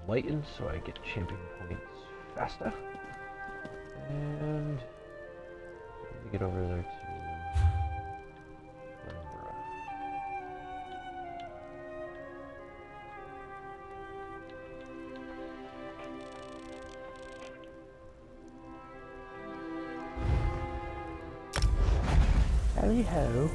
enlightened, so I get champion points faster. And need to get over there to Edinburgh. Howdy ho.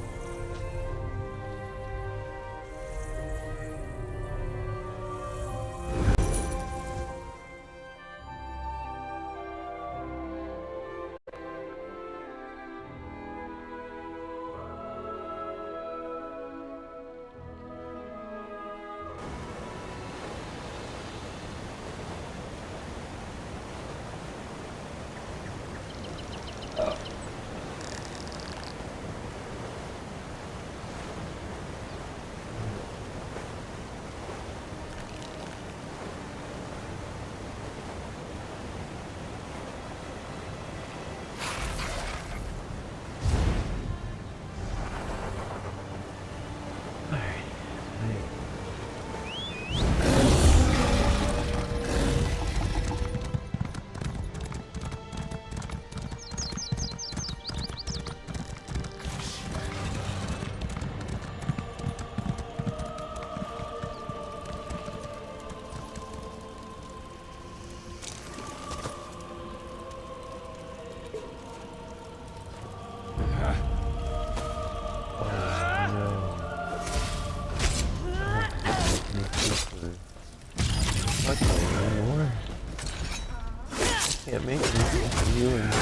Can't make it you and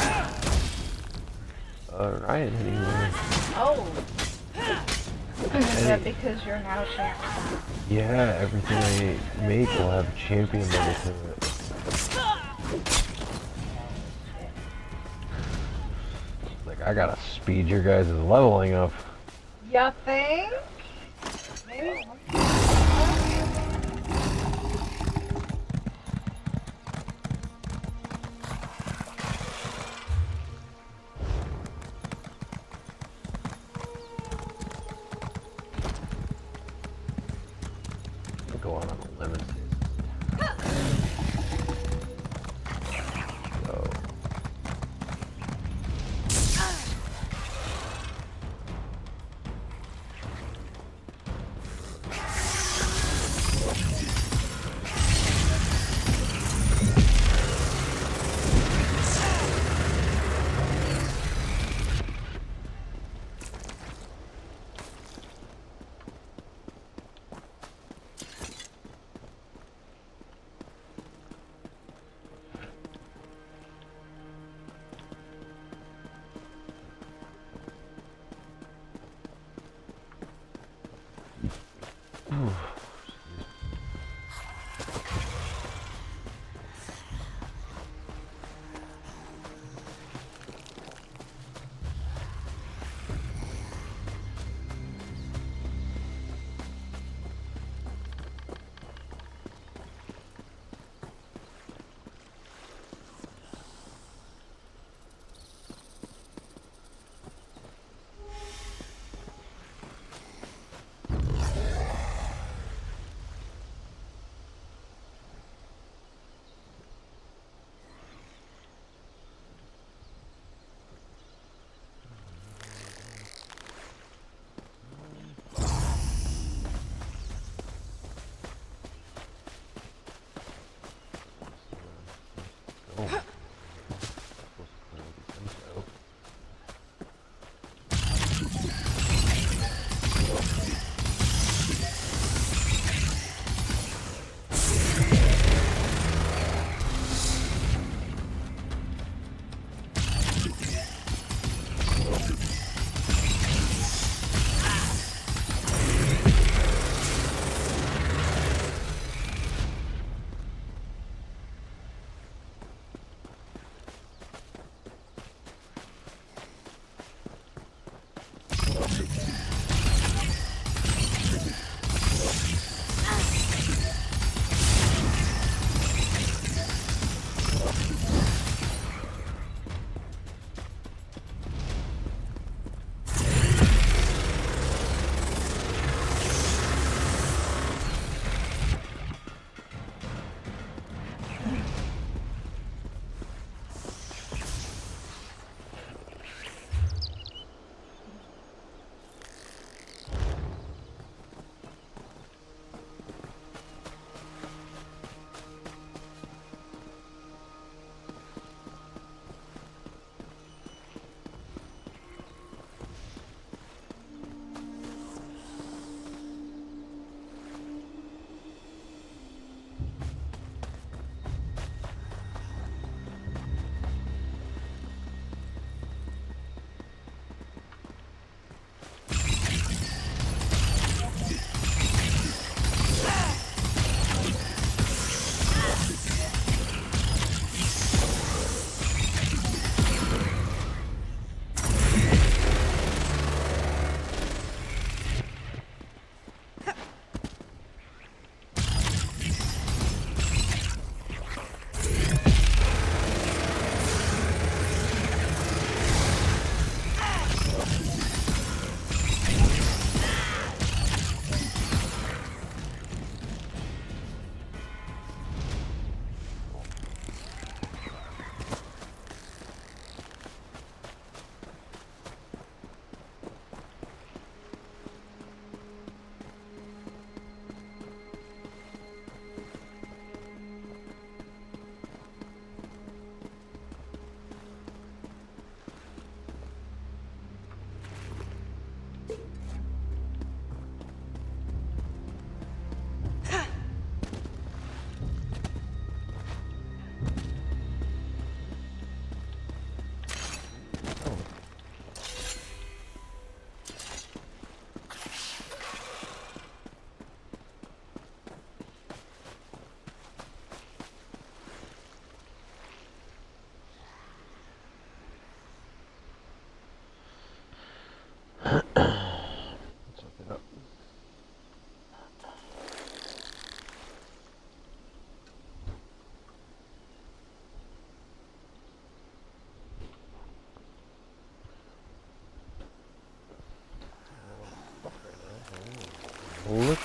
Ryan anymore. Oh. Is that because you're now champion? Yeah, everything I make will have a champion level to it. Like, I gotta speed your guys' leveling up. You think? Maybe. Go on a lemon. So.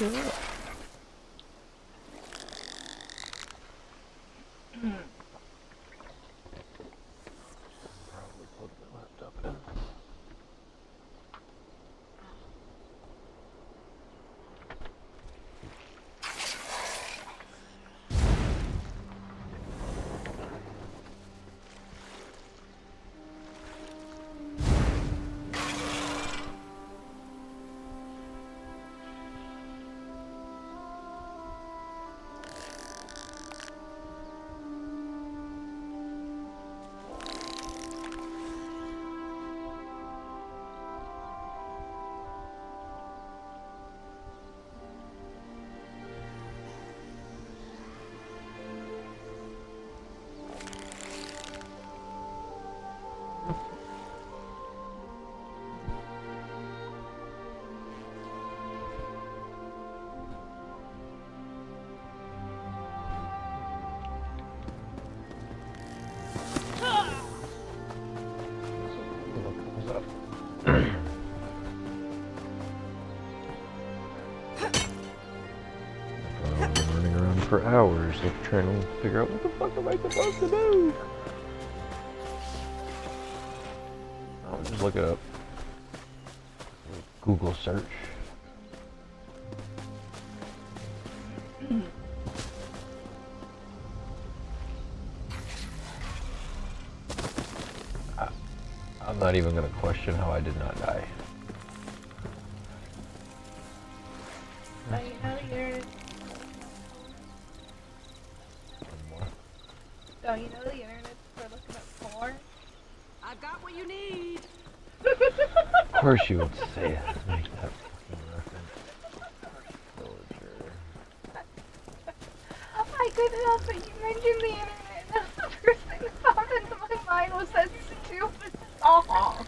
look it up. Probably plug my laptop in. What comes up? I've been running around for hours, like trying to figure out what the fuck am I supposed to do? I'll just look it up. Google search. I'm not even gonna question how I did not die. So you know you're. So you know the internet for looking up porn. I've got what you need. Of course you would say that. Make that fucking reference. Villager. I couldn't help it. You mentioned the internet. That's the first thing that popped into my mind was that stupid song.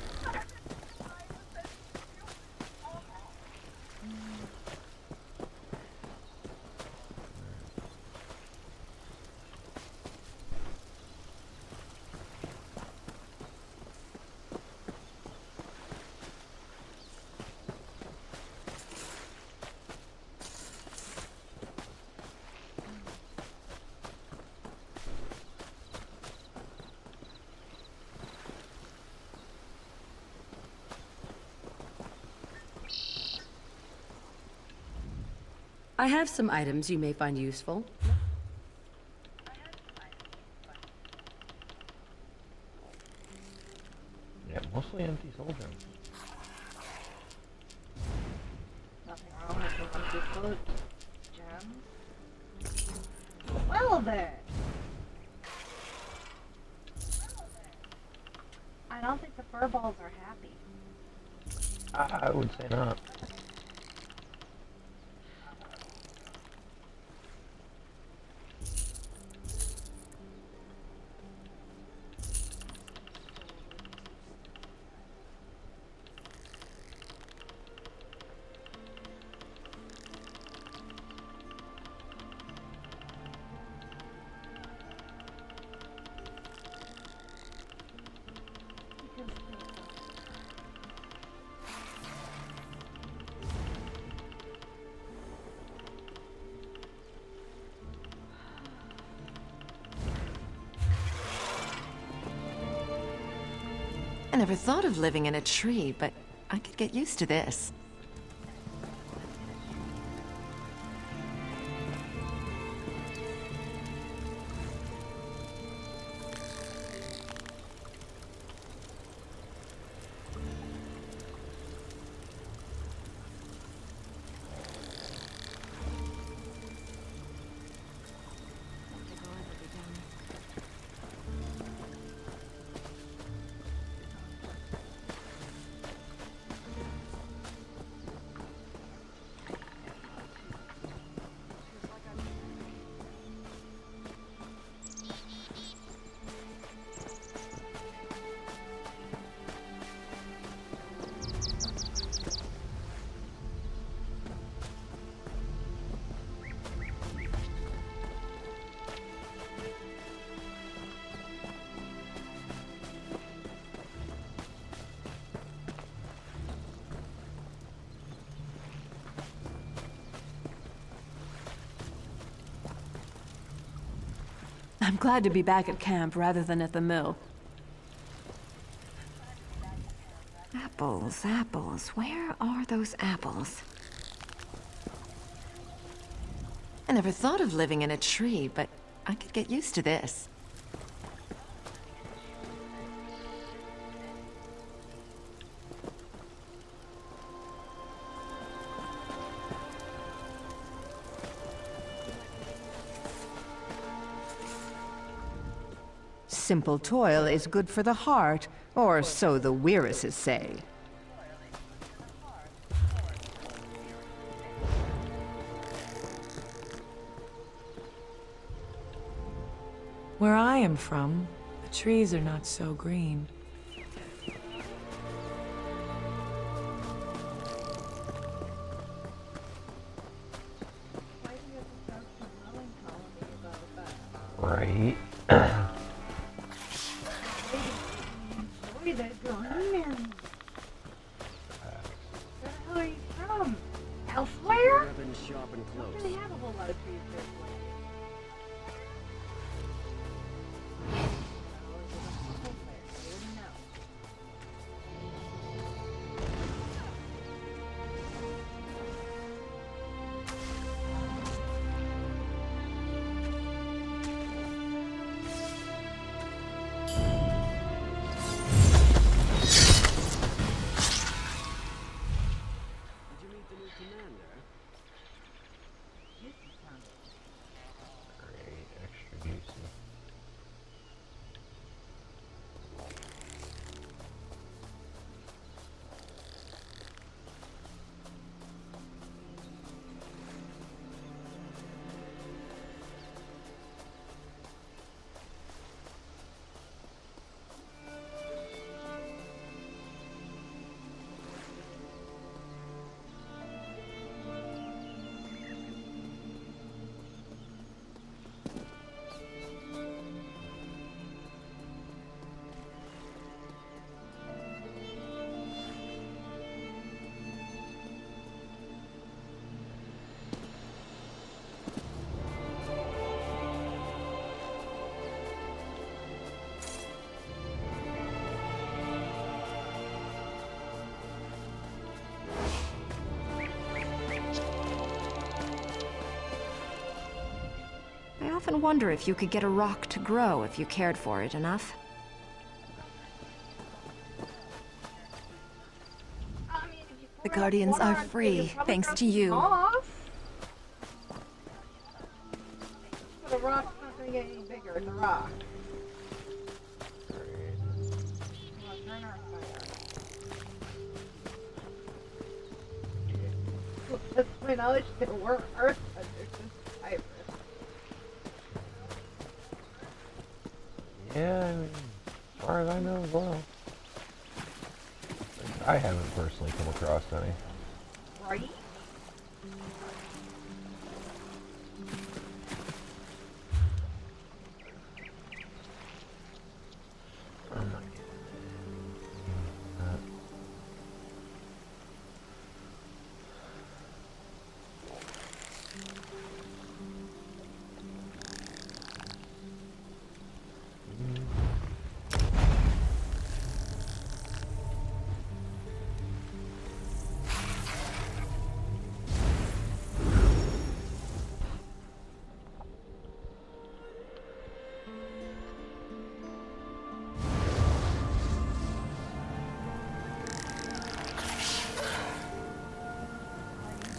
I have some items you may find useful. Yeah, mostly empty soul gems. Nothing wrong with the empty soul gems. Well then. I don't think the furballs are happy. I would say not. I never thought of living in a tree, but I could get used to this. I'm glad to be back at camp rather than at the mill. Apples, apples. Where are those apples? I never thought of living in a tree, but I could get used to this. Simple toil is good for the heart, or so the Weiruses say. Where I am from, the trees are not so green. Right. Boy, that's going in. Where the hell are you from? Elsewhere? Urban, sharp, and Don't close. really have a whole lot of trees this way. Did you meet the new commander? Great, extra juicy. I often wonder if you could get a rock to grow if you cared for it enough. I mean, if you The pour Guardians water are on it, free, you'll probably thanks grow to some you. moss. But a rock's not gonna get any bigger. It's a rock. Great. Come on, turn our fire. That's my knowledge. There were earth under this Cypress. Yeah, I mean, as far as I know as well. I haven't personally come across any. Right? I'm not getting that.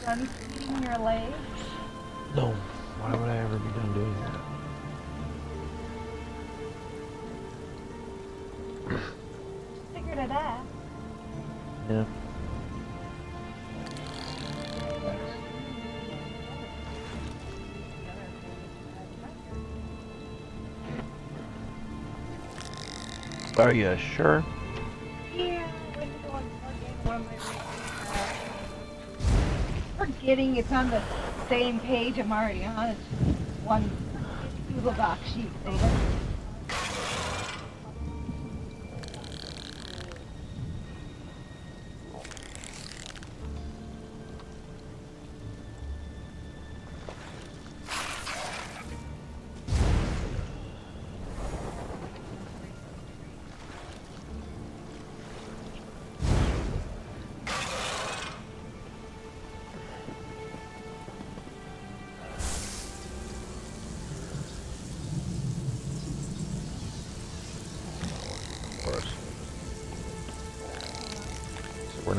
Done feeding your legs? No, why would I ever be done doing that? Figured it out. Yeah. Are you sure? Yeah, when you go on plug-in, what am I forgetting it's on the same page I'm already on. It's one Google Doc sheet thing.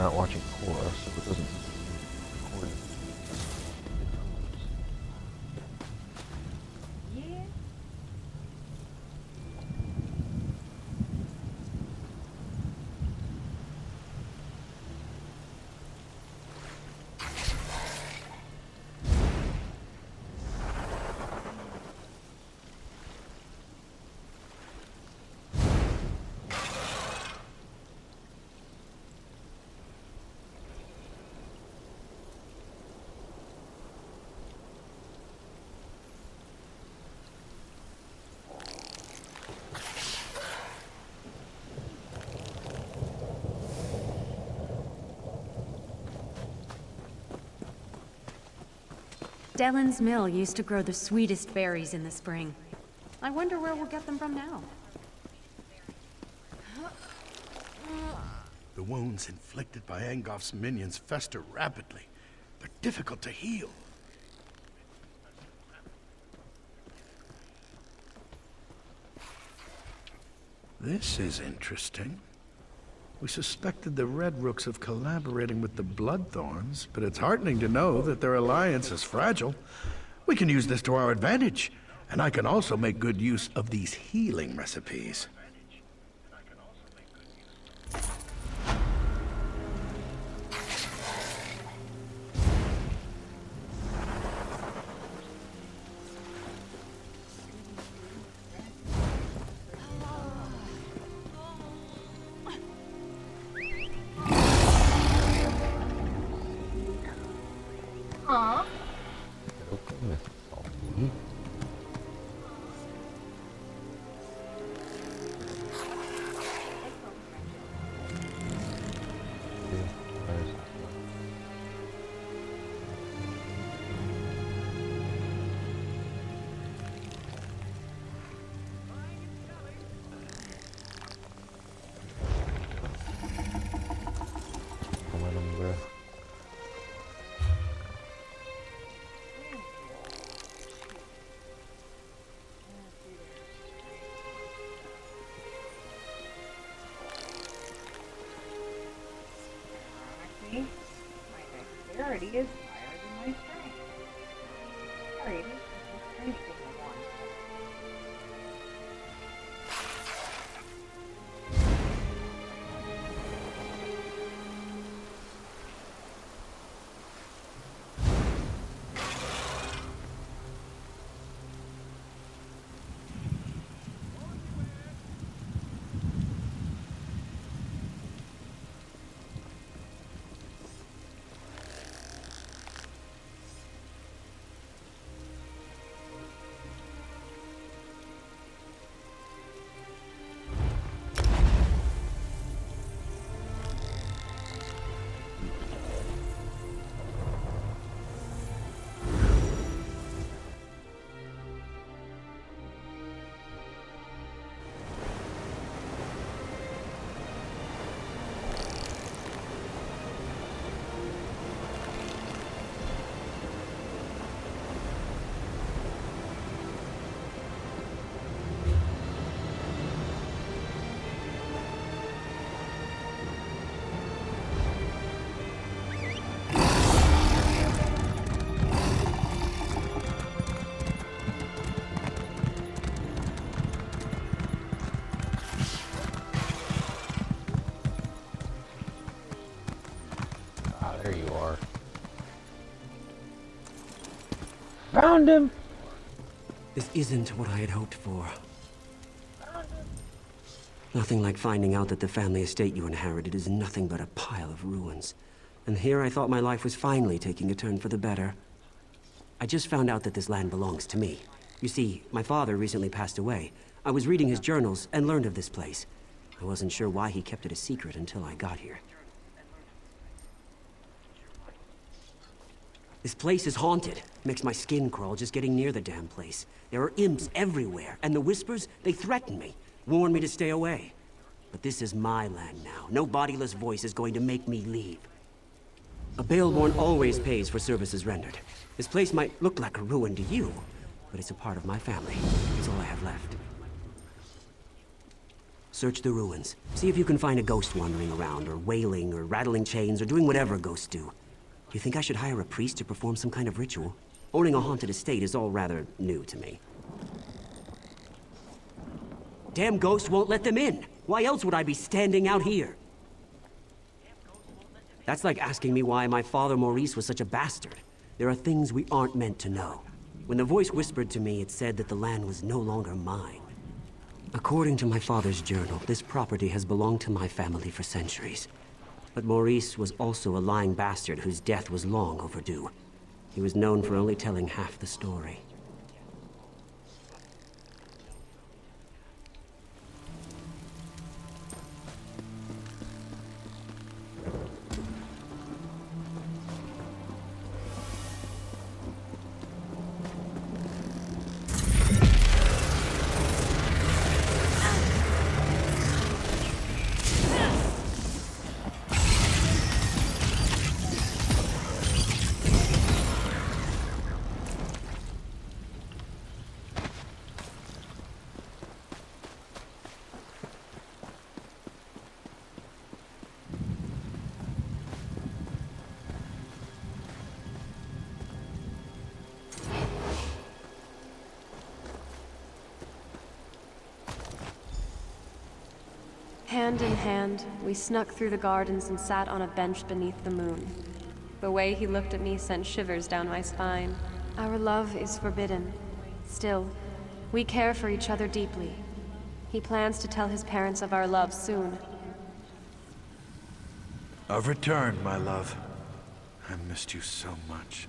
not watching Korra, so it doesn't record. Yeah. Dellen's mill used to grow the sweetest berries in the spring. I wonder where we'll get them from now. The wounds inflicted by Angof's minions fester rapidly. They're difficult to heal. This is interesting. We suspected the Red Rooks of collaborating with the Bloodthorns, but it's heartening to know that their alliance is fragile. We can use this to our advantage, and I can also make good use of these healing recipes. Aw. Honestly, my dexterity is higher than my strength. Sorry, this is the strength thing I want. There you are. Found him! This isn't what I had hoped for. Nothing like finding out that the family estate you inherited is nothing but a pile of ruins. And here I thought my life was finally taking a turn for the better. I just found out that this land belongs to me. You see, my father recently passed away. I was reading his journals and learned of this place. I wasn't sure why he kept it a secret until I got here. This place is haunted. Makes my skin crawl just getting near the damn place. There are imps everywhere, and the Whispers, they threaten me, warn me to stay away. But this is my land now. No bodiless voice is going to make me leave. A Baleborn always pays for services rendered. This place might look like a ruin to you, but it's a part of my family. It's all I have left. Search the ruins. See if you can find a ghost wandering around, or wailing, or rattling chains, or doing whatever ghosts do. You think I should hire a priest to perform some kind of ritual? Owning a haunted estate is all rather new to me. Damn ghosts won't let them in! Why else would I be standing out here? That's like asking me why my father Maurice was such a bastard. There are things we aren't meant to know. When the voice whispered to me, it said that the land was no longer mine. According to my father's journal, this property has belonged to my family for centuries. But Maurice was also a lying bastard whose death was long overdue. He was known for only telling half the story. Hand in hand, we snuck through the gardens and sat on a bench beneath the moon. The way he looked at me sent shivers down my spine. Our love is forbidden. Still, we care for each other deeply. He plans to tell his parents of our love soon. I've returned, my love. I missed you so much.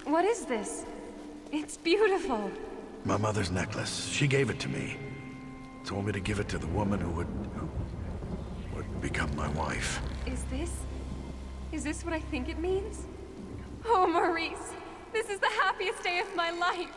What is this? It's beautiful. My mother's necklace. She gave it to me. Told me to give it to the woman who would become my wife. Is this what I think it means? Oh, Maurice, this is the happiest day of my life.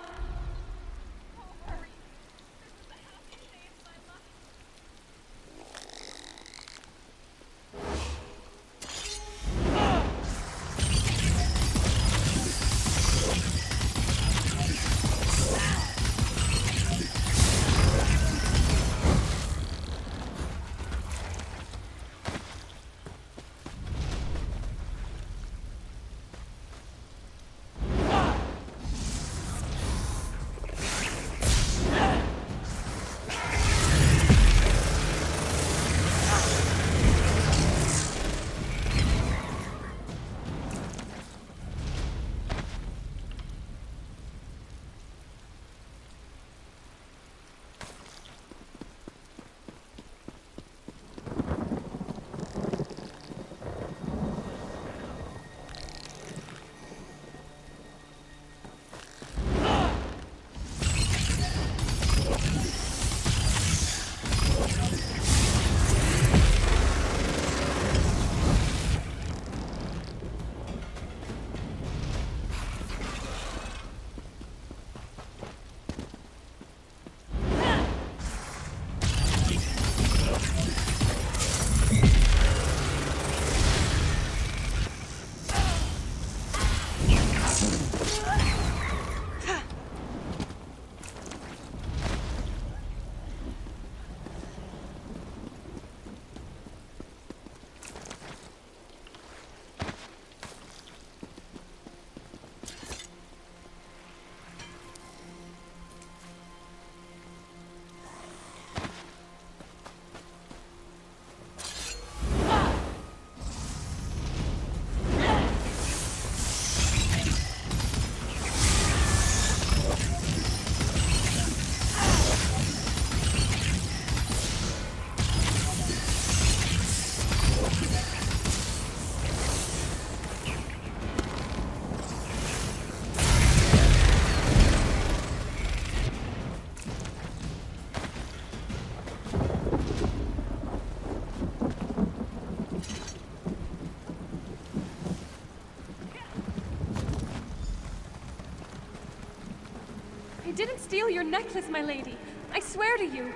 didn't steal your necklace, my lady. I swear to you.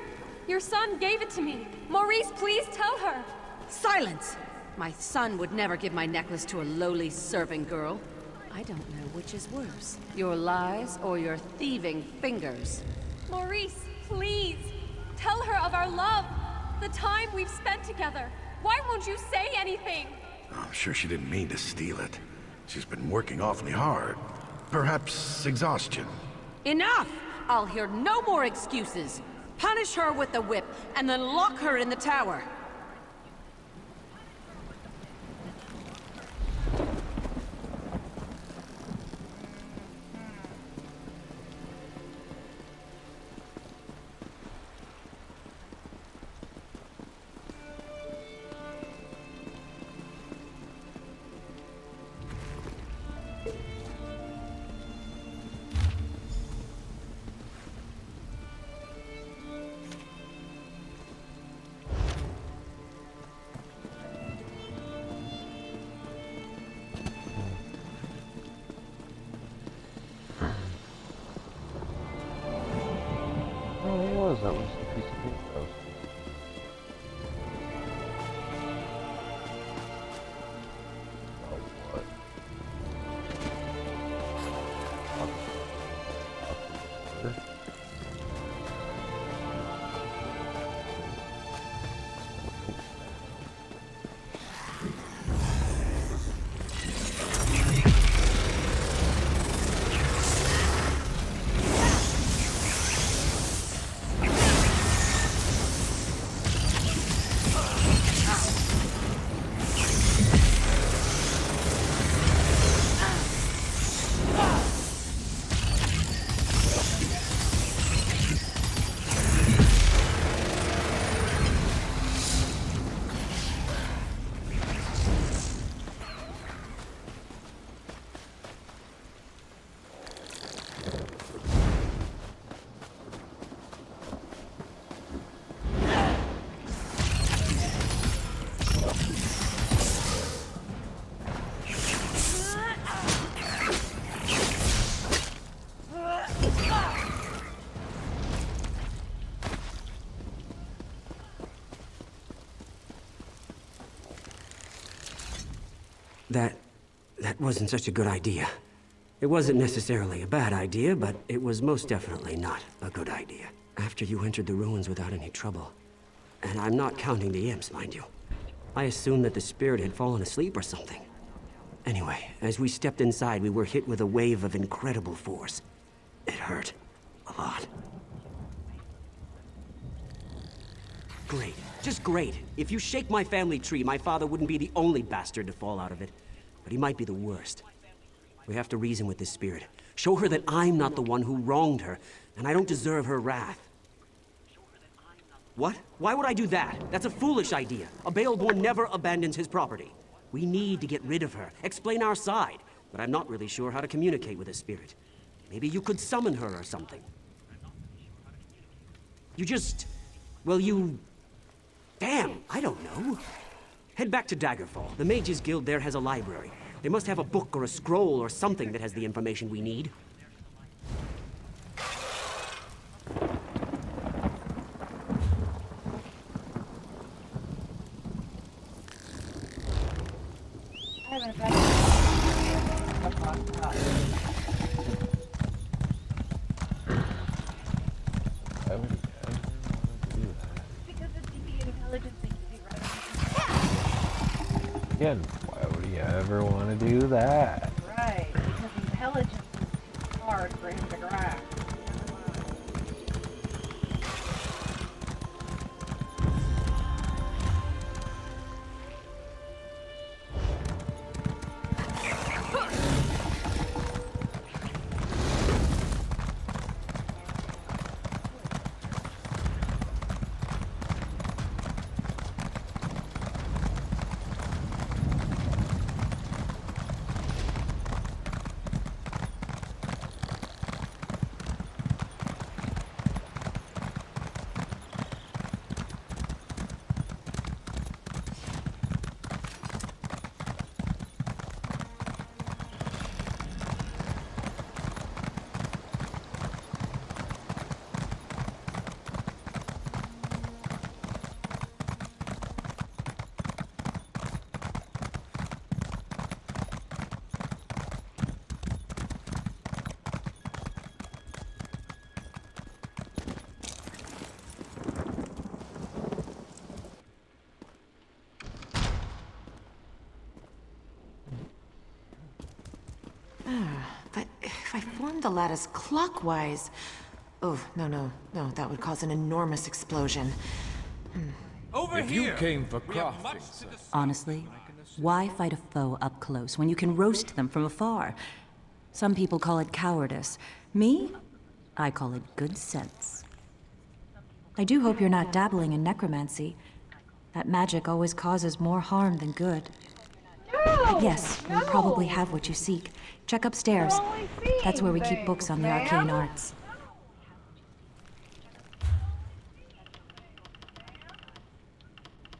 Your son gave it to me. Maurice, please tell her. Silence! My son would never give my necklace to a lowly serving girl. I don't know which is worse, your lies or your thieving fingers. Maurice, please. Tell her of our love. The time we've spent together. Why won't you say anything? I'm sure she didn't mean to steal it. She's been working awfully hard. Perhaps exhaustion. Enough! I'll hear no more excuses. Punish her with the whip, and then lock her in the tower. That was the piece of info. Oh, what? That wasn't such a good idea. It wasn't necessarily a bad idea, but it was most definitely not a good idea. After you entered the ruins without any trouble, and I'm not counting the imps, mind you, I assumed that the spirit had fallen asleep or something. Anyway, as we stepped inside, we were hit with a wave of incredible force. It hurt. A lot. Great. Just great. If you shake my family tree, my father wouldn't be the only bastard to fall out of it. But he might be the worst. We have to reason with this spirit. Show her that I'm not the one who wronged her, and I don't deserve her wrath. What? Why would I do that? That's a foolish idea. A Baelborn never abandons his property. We need to get rid of her, explain our side, but I'm not really sure how to communicate with a spirit. Maybe you could summon her or something. You just... well, you... damn, I don't know. Head back to Daggerfall. The Mages Guild there has a library. They must have a book or a scroll or something that has the information we need. I haven't got Why would he ever want to do that? because the DB intelligence thing to be right. Again, why would he ever want to do that? Right, because intelligence is too hard for him to grasp. But if I formed the lattice clockwise... Oh, no, that would cause an enormous explosion. If you came for crafting, Honestly, why fight a foe up close when you can roast them from afar? Some people call it cowardice. Me? I call it good sense. I do hope you're not dabbling in necromancy. That magic always causes more harm than good. No! Yes, you probably have what you seek. Check upstairs. That's where we keep books on the arcane arts.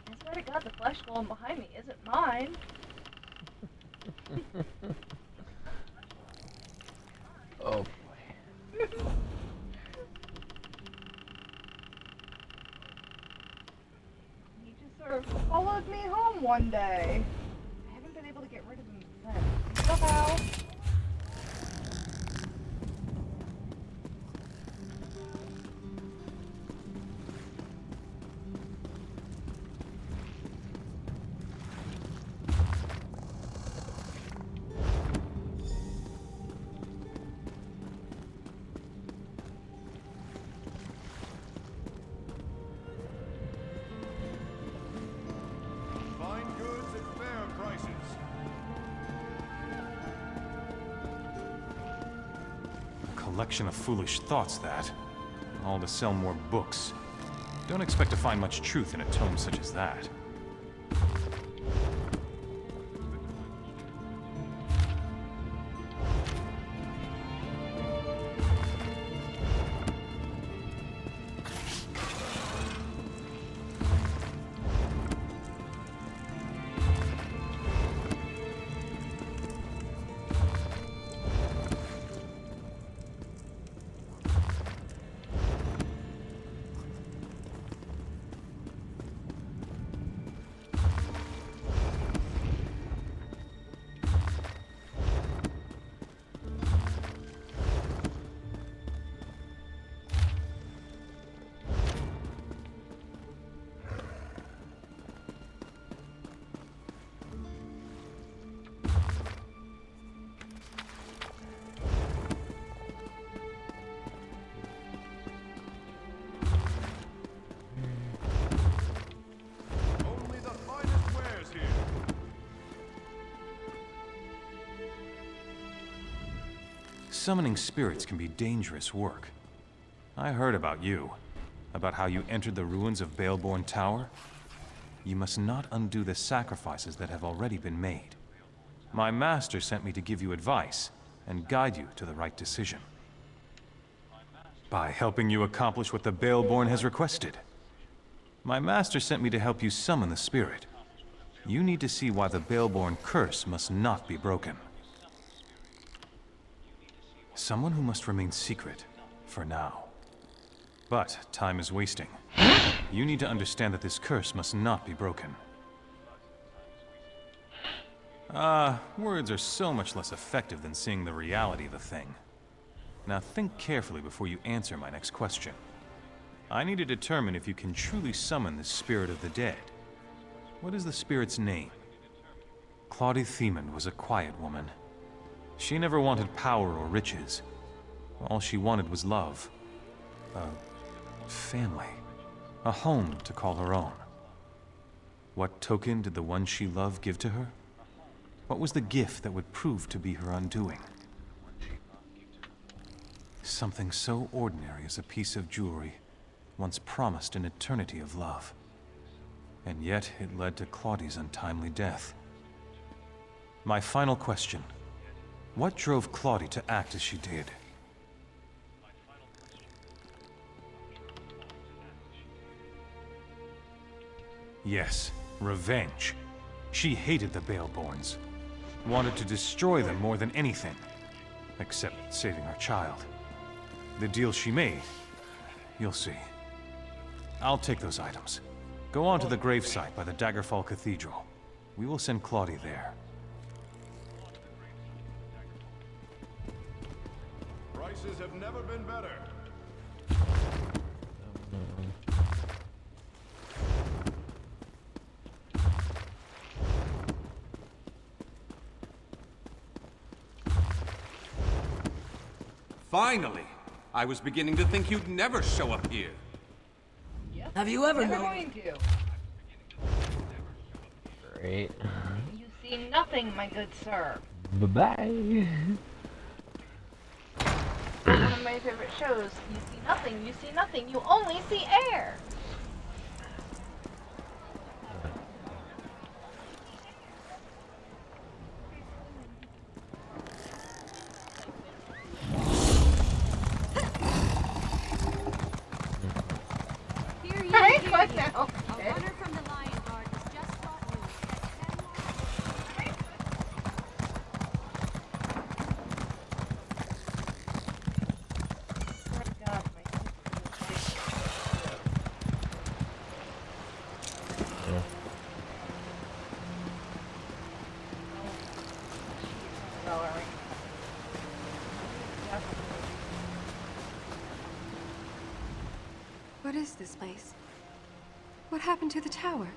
I swear to God, the flesh golem behind me isn't mine. Oh boy. He just sort of followed me home one day. I haven't been able to get rid of him since. Somehow. fine goods at fair prices. A collection of foolish thoughts, that. All to sell more books. Don't expect to find much truth in a tome such as that. Only the finest wares here. Summoning spirits can be dangerous work. I heard about you. About how you entered the ruins of Baleborn Tower. You must not undo the sacrifices that have already been made. My master sent me to give you advice and guide you to the right decision. By helping you accomplish what the Baleborn has requested. My master sent me to help you summon the spirit. You need to see why the Baleborn curse must not be broken. Someone who must remain secret, for now. But time is wasting. You need to understand that this curse must not be broken. Words are so much less effective than seeing the reality of the thing. Now think carefully before you answer my next question. I need to determine if you can truly summon the spirit of the dead. What is the spirit's name? Claudie Themond was a quiet woman. She never wanted power or riches. All she wanted was love. A family. A home to call her own. What token did the one she loved give to her? What was the gift that would prove to be her undoing? Something so ordinary as a piece of jewelry, once promised an eternity of love. And yet it led to Claudie's untimely death. My final question. What drove Claudie to act as she did? Yes, revenge. She hated the Baleborns. Wanted to destroy them more than anything. Except saving our child. The deal she made, you'll see. I'll take those items. Go on to the gravesite by the Daggerfall Cathedral. We will send Claudie there. Prices have never been better. Finally! I was beginning to think you'd never show up here. Yep. Have you ever Never known? going to. Great. You see nothing, my good sir. Bye-bye. One of my favorite shows. You see nothing, you see nothing, you only see air. Alright, what now? What is this place? What happened to the tower?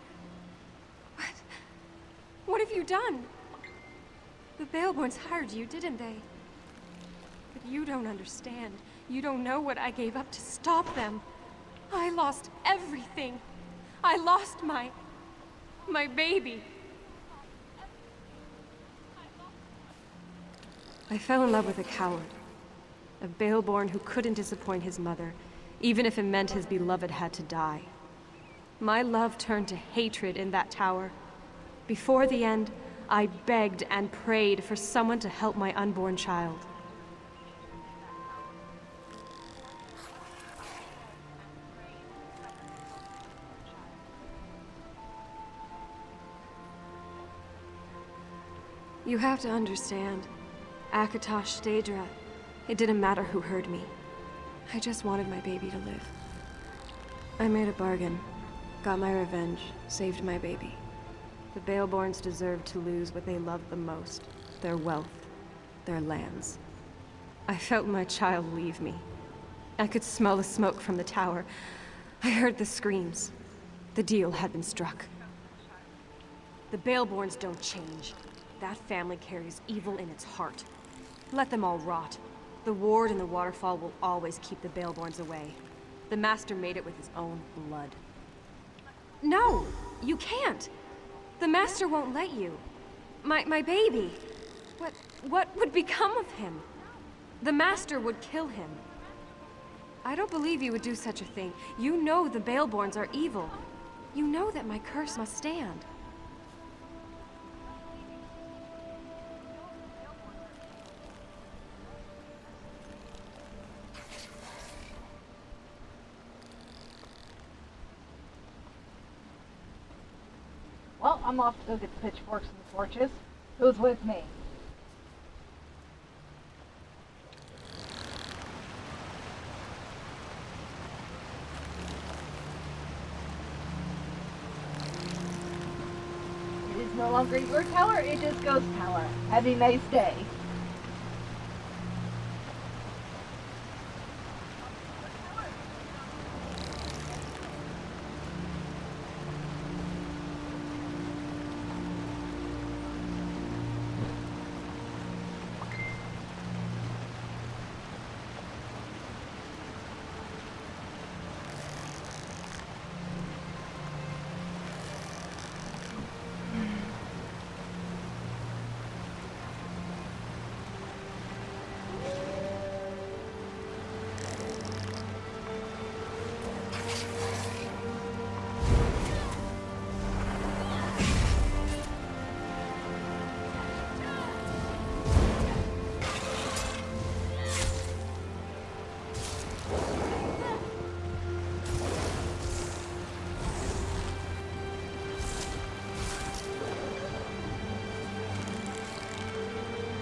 What have you done? The Baleborns hired you, didn't they? But you don't understand. You don't know what I gave up to stop them. I lost everything. I lost my baby. I fell in love with a coward. A Baleborn who couldn't disappoint his mother, even if it meant his beloved had to die. My love turned to hatred in that tower. Before the end, I begged and prayed for someone to help my unborn child. You have to understand, Akatosh, Daedra, it didn't matter who heard me. I just wanted my baby to live. I made a bargain, got my revenge, saved my baby. The Baleborns deserved to lose what they loved the most, their wealth, their lands. I felt my child leave me. I could smell the smoke from the tower. I heard the screams. The deal had been struck. The Baleborns don't change. That family carries evil in its heart. Let them all rot. The ward and the waterfall will always keep the Baleborns away. The Master made it with his own blood. No! You can't! The Master won't let you. My baby. What would become of him? The Master would kill him. I don't believe you would do such a thing. You know the Baleborns are evil. You know that my curse must stand. Well, I'm off to go get the pitchforks and the torches. Who's with me? It is no longer your tower, it is Ghost Tower. Have a nice day.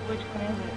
Which one is it?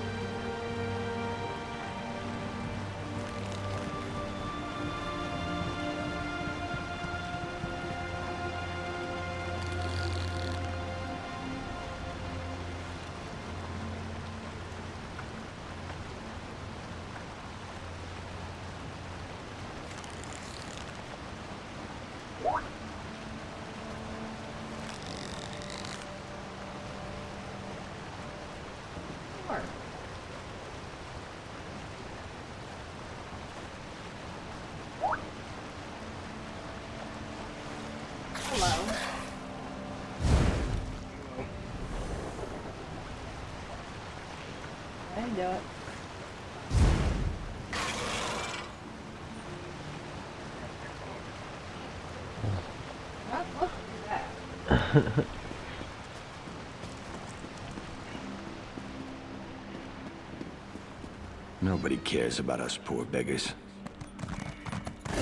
can do it. Not supposed to do that. Nobody cares about us poor beggars. I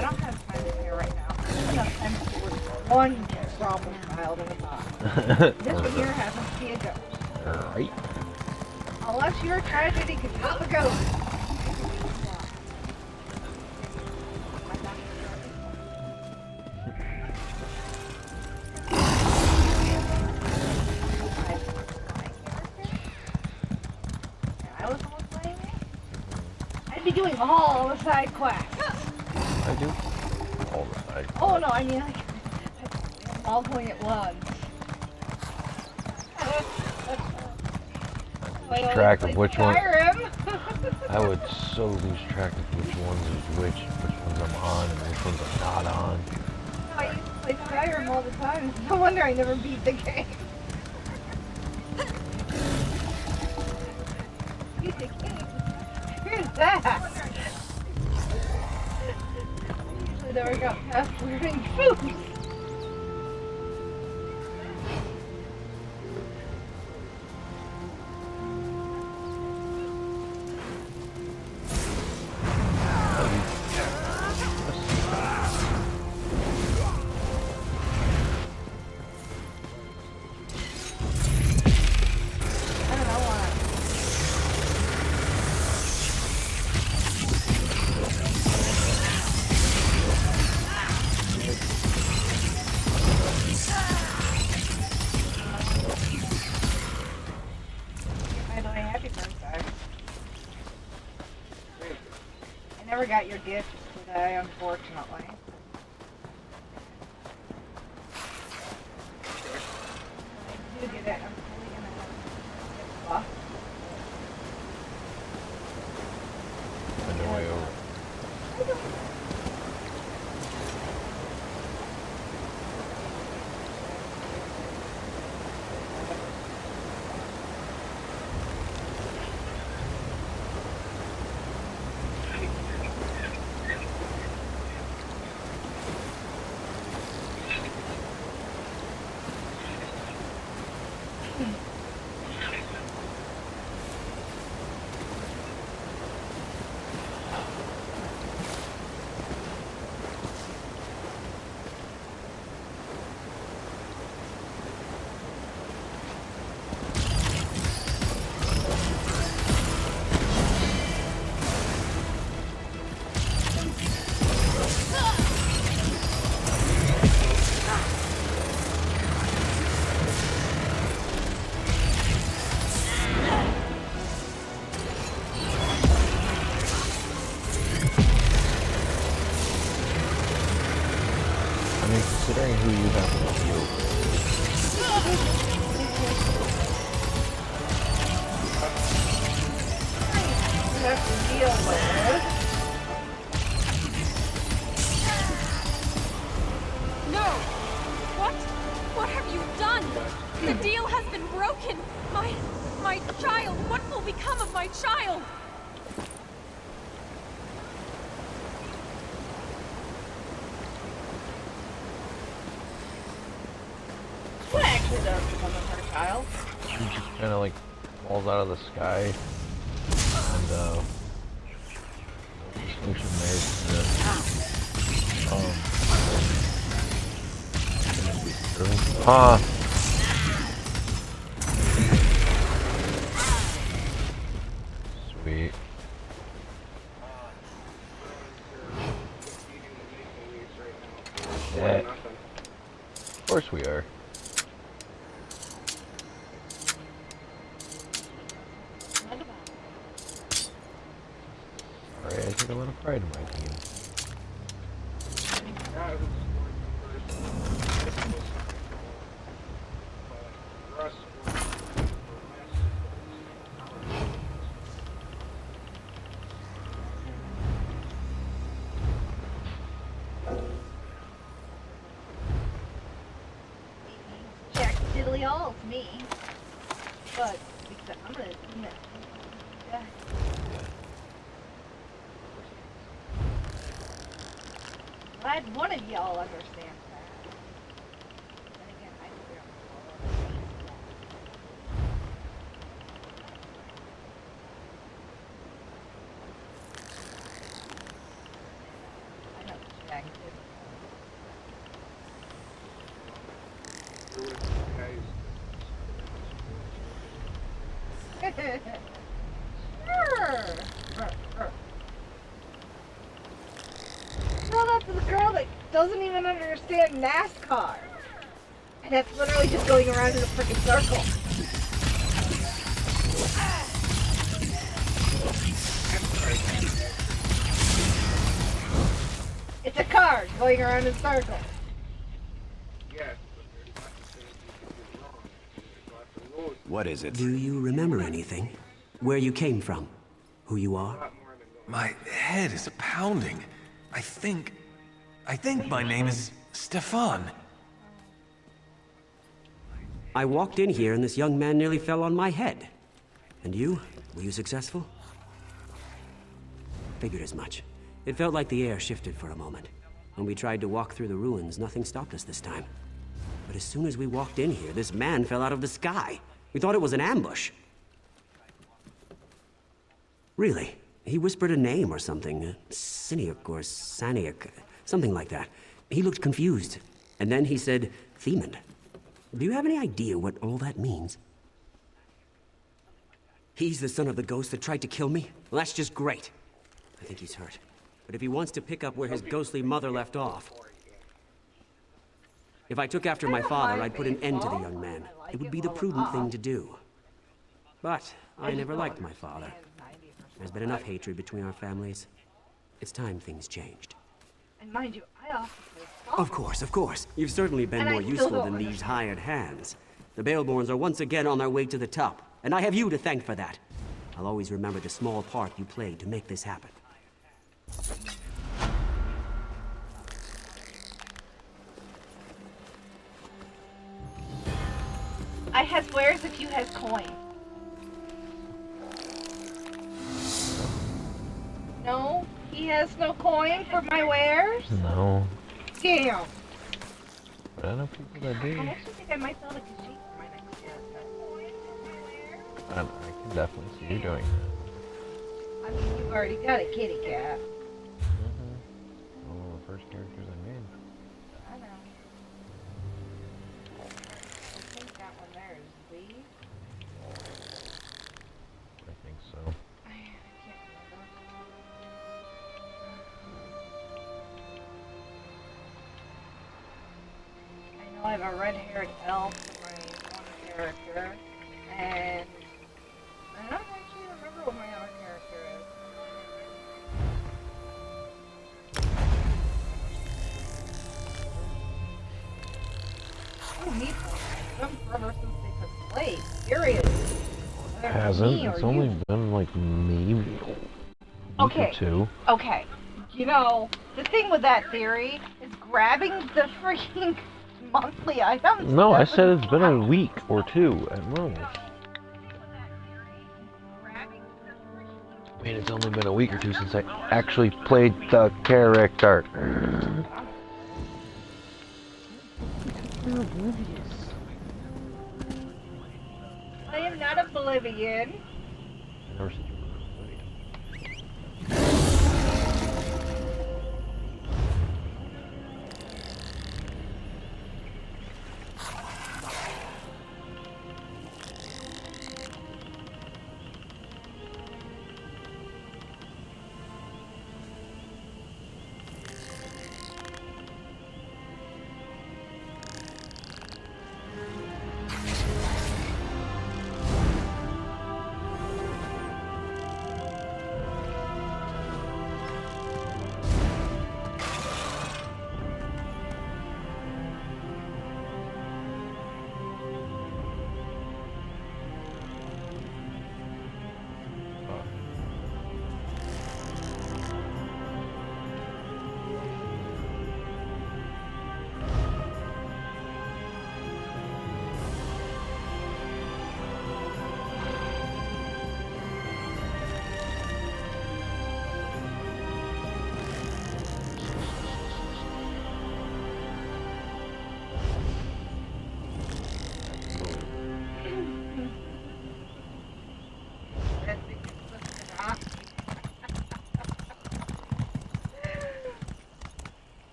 don't have time to care right now. I have enough time to deal with one problem child in a box. This one here happens to be a ghost. Alright. Unless you're a tragedy, because you're not a ghost. I'd be doing all the side quests. I do. All the side. Oh no, I mean like all going at once. Lose track of which one. Skyrim. I would so lose track of which ones is which ones I'm on and which ones I'm not on. I used to play Skyrim all the time. No wonder I never beat the game. Beat the game. Here's that. Usually never got past wearing boots. I never got your gift today, unfortunately. I do get it. I'm probably gonna have to get buff. On your way over. Considering who you have to deal with. You have to deal with. No! What? What have you done? The deal has been broken! My child! What will become of my child? What actually does become of her child? She just kind of like falls out of the sky, and no solution there to sweet. Yeah. Of course we are. Alright, I take a lot of pride in my team. Jack diddly all, it's me. But because I'm gonna do that. Yeah. Glad one of y'all understands that. Then again, I figure out I know Jack Tell that to the girl that doesn't even understand NASCAR. And that's literally just going around in a freaking circle. It's a car going around in circles. What is it? Do you remember anything? Where you came from? Who you are? My head is pounding. I think my name is Stefan. I walked in here and this young man nearly fell on my head. And you? Were you successful? Figured as much. It felt like the air shifted for a moment. When we tried to walk through the ruins, nothing stopped us this time. But as soon as we walked in here, this man fell out of the sky. We thought it was an ambush. Really? He whispered a name or something. Siniak or Saniak. Something like that. He looked confused. And then he said, Themond. Do you have any idea what all that means? He's the son of the ghost that tried to kill me? Well, that's just great. I think he's hurt. But if he wants to pick up where his ghostly mother left off... If I took after my father, I'd put an end to the young man. It would be the prudent thing to do. But I never liked my father. There's been enough hatred between our families. It's time things changed. And mind you, I also play golf. Of course. You've certainly been more useful than these hired hands. The Baleborns are once again on their way to the top, and I have you to thank for that. I'll always remember the small part you played to make this happen. I has wares if you has coin. No? He has no coin for my wares? No. Damn. But I know people that do. I actually think I might sell the Khajiit for my next year. I can definitely see you doing that. I mean, you've already got a kitty cat. One of the first characters I made. I know. I think that one there is Lee. I think so. I can't remember. I know I have a red-haired elf for my one character, and I don't actually remember what my other character is. Oh, neat. It's been forever since they took place. Seriously. It hasn't. It's only been like maybe a week or two. Okay. You know, the thing with that theory is grabbing the freaking monthly items. No, I said it's been a week or two at most. I mean, it's only been a week or two since I actually played the character. I am not oblivion. I never said you were.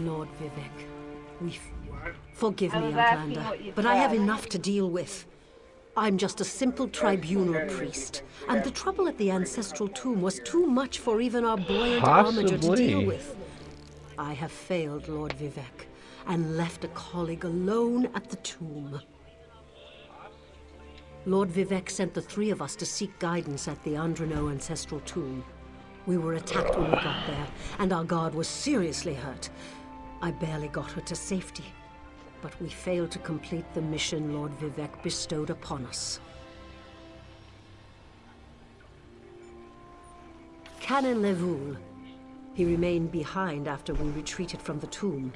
Lord Vivek. Forgive I me, was asking Outlander, what you but I have said. enough to deal with. I'm just a simple tribunal priest, and the trouble at the ancestral tomb was too much for even our buoyant armiger to deal Possibly. with. I have failed, Lord Vivek, and left a colleague alone at the tomb. Lord Vivek sent the three of us to seek guidance at the Andrano ancestral tomb. We were attacked when we got there, and our guard was seriously hurt. I barely got her to safety, but we failed to complete the mission Lord Vivek bestowed upon us. Canon Levoul. He remained behind after we retreated from the tomb.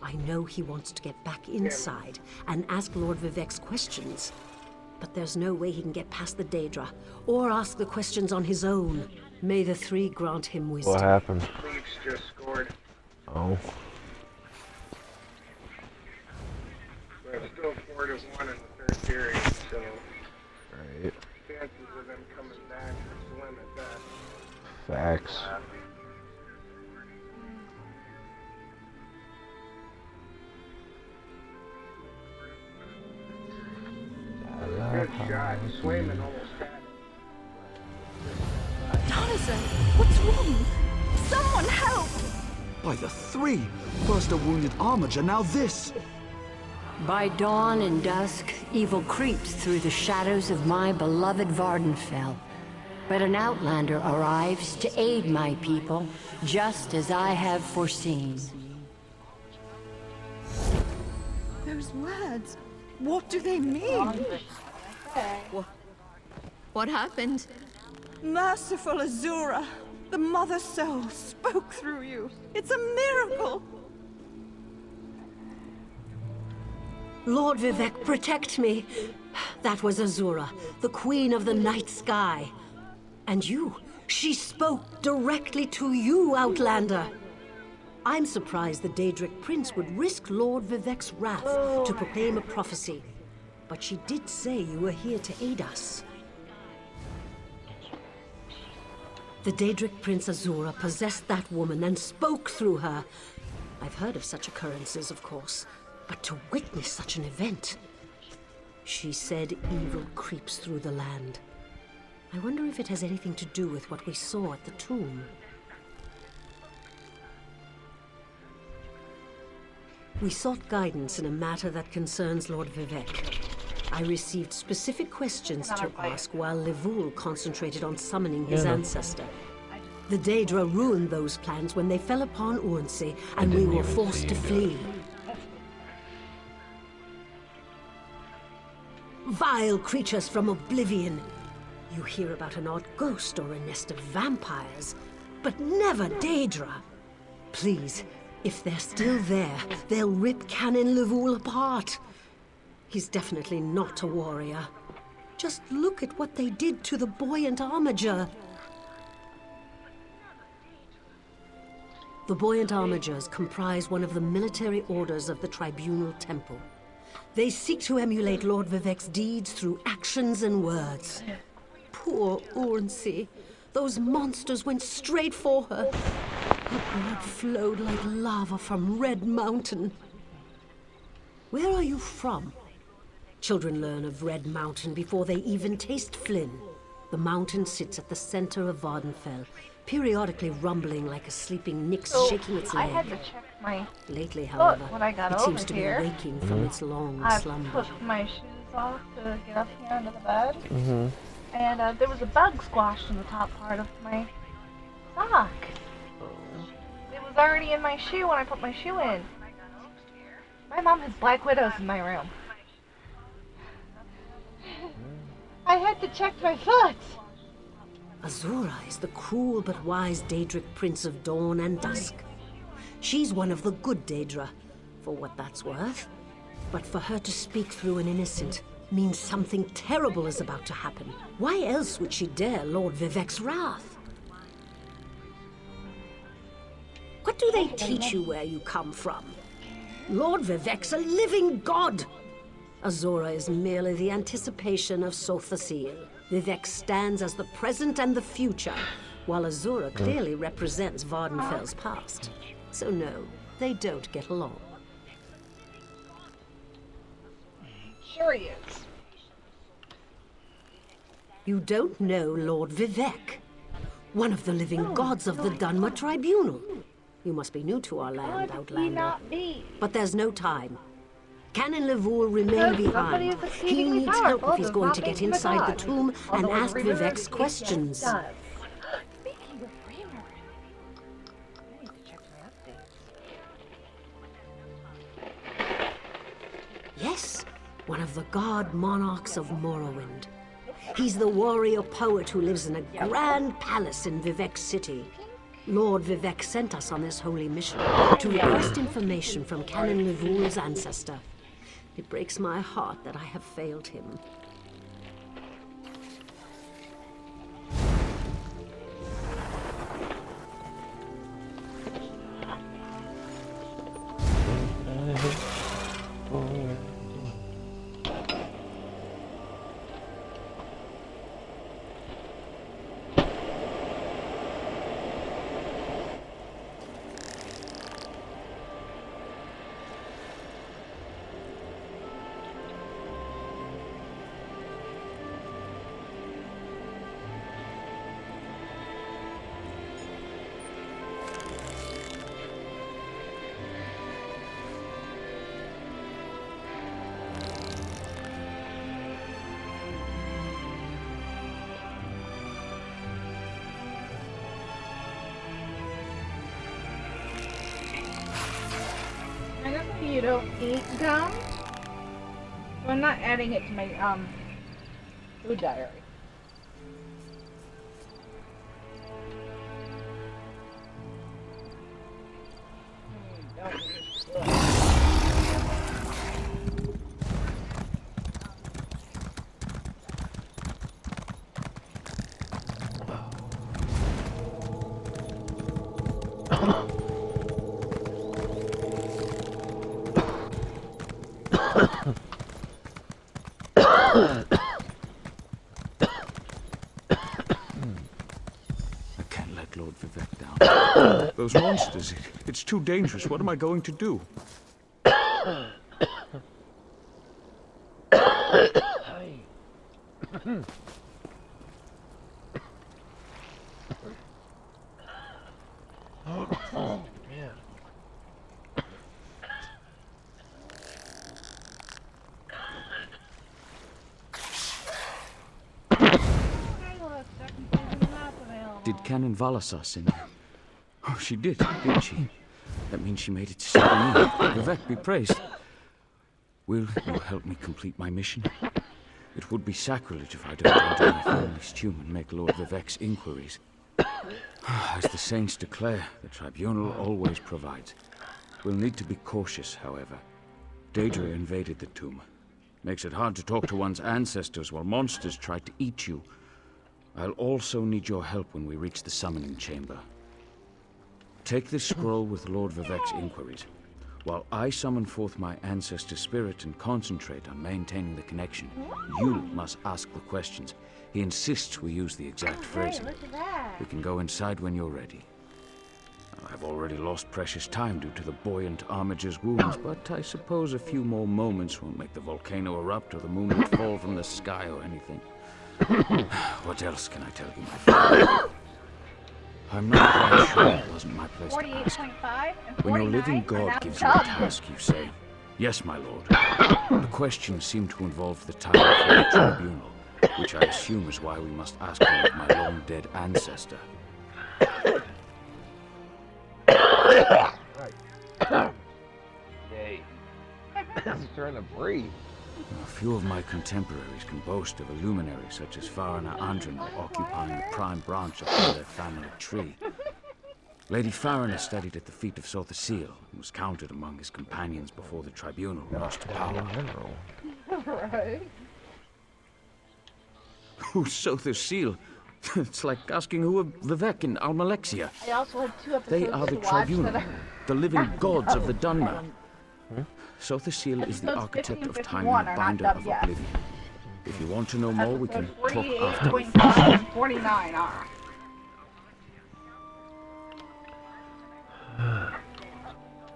I know he wants to get back inside and ask Lord Vivek's questions, but there's no way he can get past the Daedra, or ask the questions on his own. May the three grant him wisdom. What happened? Leafs just scored. Oh. But it's still 4-1 in the third period, so Right. chances of them coming back are slim at best. Facts. Good shot. Swayman almost had it. Donizer, what's wrong? Someone help! By the three! First a wounded armiger, now this! By dawn and dusk, evil creeps through the shadows of my beloved Vardenfell. But an outlander arrives to aid my people, just as I have foreseen. Those words, what do they mean? What happened? Merciful Azura, the Mother Soul spoke through you. It's a miracle! Lord Vivek, protect me. That was Azura, the Queen of the Night Sky. And you, she spoke directly to you, Outlander. I'm surprised the Daedric Prince would risk Lord Vivek's wrath to proclaim a prophecy. But she did say you were here to aid us. The Daedric Prince Azura possessed that woman and spoke through her. I've heard of such occurrences, of course, but to witness such an event... She said evil creeps through the land. I wonder if it has anything to do with what we saw at the tomb. We sought guidance in a matter that concerns Lord Vivek. I received specific questions to ask while Levoul concentrated on summoning his ancestor. The Daedra ruined those plans when they fell upon Urnsey, and we were forced to flee. Vile creatures from oblivion. You hear about an odd ghost or a nest of vampires, but never Daedra. Please, if they're still there, they'll rip Canon Levoul apart. He's definitely not a warrior. Just look at what they did to the buoyant armiger. The buoyant armigers comprise one of the military orders of the Tribunal Temple. They seek to emulate Lord Vivek's deeds through actions and words. Poor Urnsey. Those monsters went straight for her. Her blood flowed like lava from Red Mountain. Where are you from? Children learn of Red Mountain before they even taste Flynn. The mountain sits at the center of Vardenfell, periodically rumbling like a sleeping Nyx shaking its leg. I had to check my Lately, foot however, when I got it over seems to be here. waking from its long I slumber. took my shoes off to get up here under the bed, Mm-hmm. and there was a bug squashed in the top part of my sock. It was already in my shoe when I put my shoe in. My mom has black widows in my room. I had to check my foot. Azura is the cruel but wise Daedric Prince of Dawn and Dusk. She's one of the good Daedra, for what that's worth. But for her to speak through an innocent means something terrible is about to happen. Why else would she dare Lord Vivek's wrath? What do they teach you where you come from? Lord Vivek's a living god! Azura is merely the anticipation of Sothasil. Vivek stands as the present and the future, while Azura clearly represents Vardenfell's past. So no, they don't get along. Sure he is. You don't know Lord Vivec, one of the living gods of the Dunmer Tribunal. You must be new to our land, Could he Outlander. not be? But there's no time. Canon Levour remain Because somebody behind. is He exceedingly needs help powerful if he's does going not to make get him a inside the god. tomb and Although ask Reaver Vivec's yes, questions. does. Speaking of Reaver, I need to check my updates. Yes, one of the god monarchs of Morrowind. He's the warrior poet who lives in a grand palace in Vivec City. Lord Vivec sent us on this holy mission to request information from Canon Levour's ancestor. It breaks my heart that I have failed him. I know you don't eat gum, so I'm not adding it to my food diary. I can't let Lord Vivec down. Those monsters, it's too dangerous. What am I going to do? Oh, man. Did Canon Valasar send you? Oh, she did she? That means she made it to save me. Vivec be praised. Will you help me complete my mission? It would be sacrilege if I don't enter my family's tomb and make Lord Vivec's inquiries. As the saints declare, the tribunal always provides. We'll need to be cautious, however. Daedra invaded the tomb. Makes it hard to talk to one's ancestors while monsters try to eat you. I'll also need your help when we reach the summoning chamber. Take this scroll with Lord Vivec's inquiries, while I summon forth my ancestor spirit and concentrate on maintaining the connection. You must ask the questions. He insists we use the exact phrasing. Look at that. We can go inside when you're ready. I've already lost precious time due to the buoyant Armiger's wounds, but I suppose a few more moments won't make the volcano erupt or the moonlight fall from the sky or anything. What else can I tell you, my friend? I'm not quite sure it wasn't my place to ask. 48.5 and 49 When your living are god now gives you a done. task, you say, "Yes, my lord." The questions seem to involve the time for the tribunal, which I assume is why we must ask one of my long-dead ancestor. Yay. I'm trying to breathe. A few of my contemporaries can boast of a luminary such as Farina Andrino occupying the prime branch of their family tree. Lady Farina studied at the feet of Sotha Seal and was counted among his companions before the tribunal lost power. Right. Who's Sotha Seal? It's like asking who are Vivec and Almalexia. I also had 2 episodes They are the to watch tribunal, that the living gods of the Dunmer. Sotha Seal is the Episodes architect 50 of and time 51 and are not binder dubbed of yet. oblivion. If you want to know more, we can talk after. 48.5 and 49 are.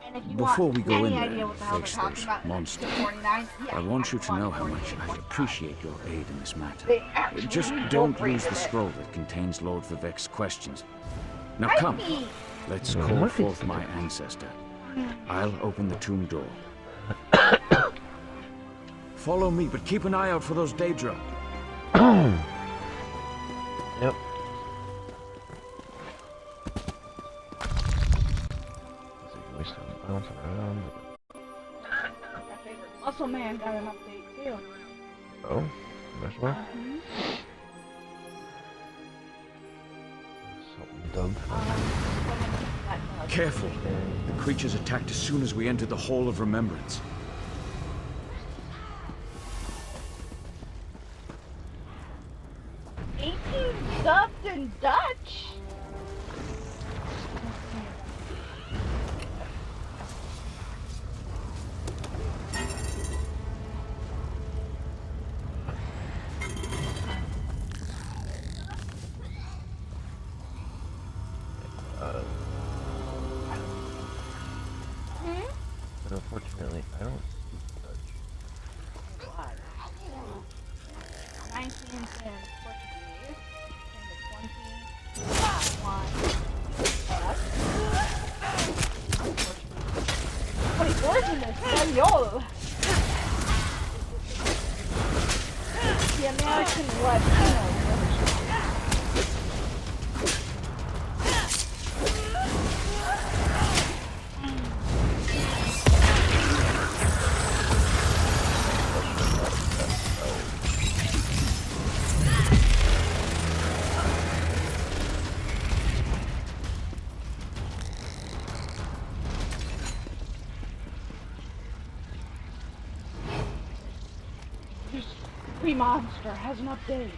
And If you Before want we go in any there idea what the hell and they're face talking those about in monsters, 49, I want you to know how much I appreciate your aid in this matter. They actually Just don't incorporated lose the it. scroll that contains Lord Vivek's questions. Now Right. come, let's Yeah, call what forth is my ancestor. I'll open the tomb door. Follow me, but keep an eye out for those Daedra. Yep. Waste some bouncing around. My favorite Muscle Man got an update too. Oh, that's one. Something dubbed. Careful. The creatures attacked as soon as we entered the Hall of Remembrance. Dubbed in Dutch. But unfortunately, I don't speak Dutch. Why? 19 in Portuguese. 24 in Espanol. The American Latino version. This free monster has an update.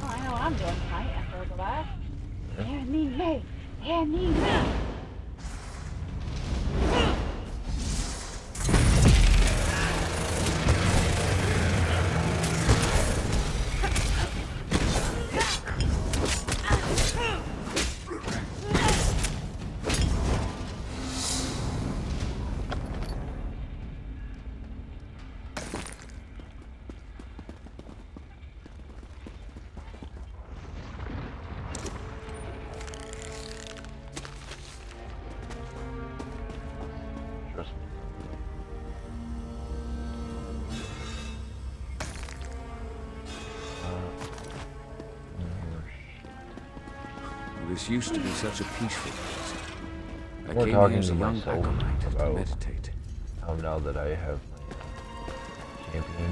Oh, I know what I'm doing tonight after I go back. Anime! Anime! Trust me. This used to be such a peaceful place. I We're came talking here as a to young myself acolyte to about meditate. how now that I have my champion,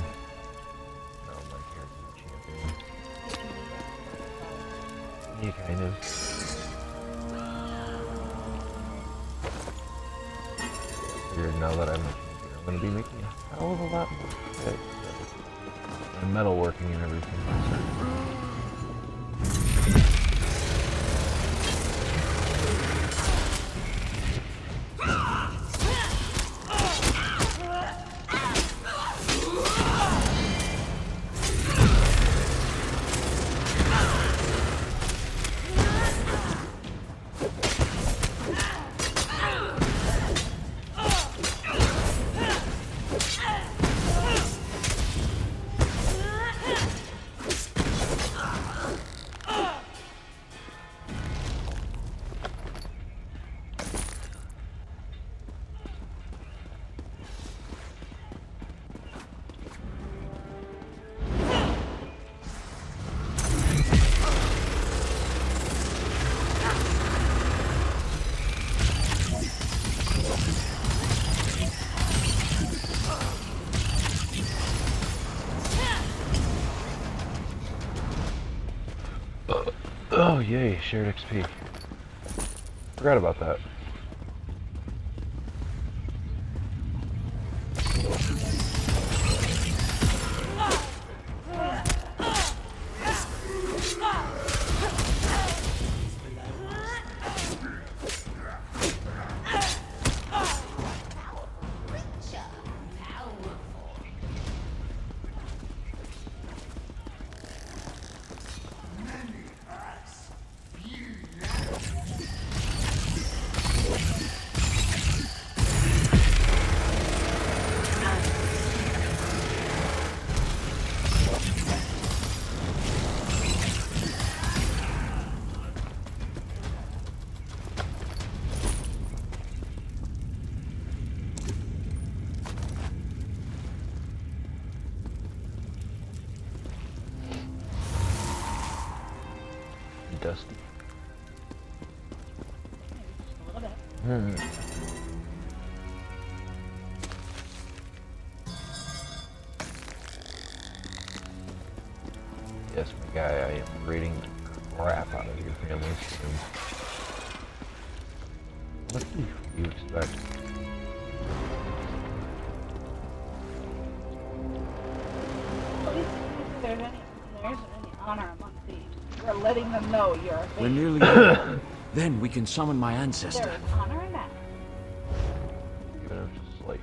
now my character's champion. Yeah, kind of. Figured now that I'm a champion, I'm gonna be making a hell of a lot more hits. And metalworking and everything. Oh yay, shared XP. Forgot about that. dusty. A little bit. Yes, my guy, I am raiding the crap out of your family soon. What do you expect? At least if there's any honor among thieves. We're letting them know you're a thief. We're nearly there. Then we can summon my ancestor. There is honor in that. Even if it's just like...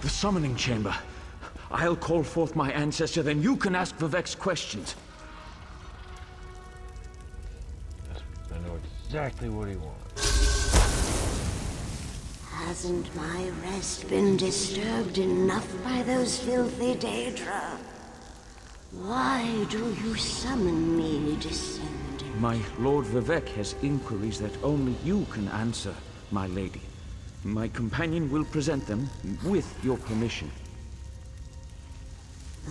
The summoning chamber. I'll call forth my ancestor, then you can ask Vivek's questions. I know exactly what he wants. Hasn't my rest been disturbed enough by those filthy Daedra? Why do you summon me, descendant? My Lord Vivek has inquiries that only you can answer, my lady. My companion will present them with your permission.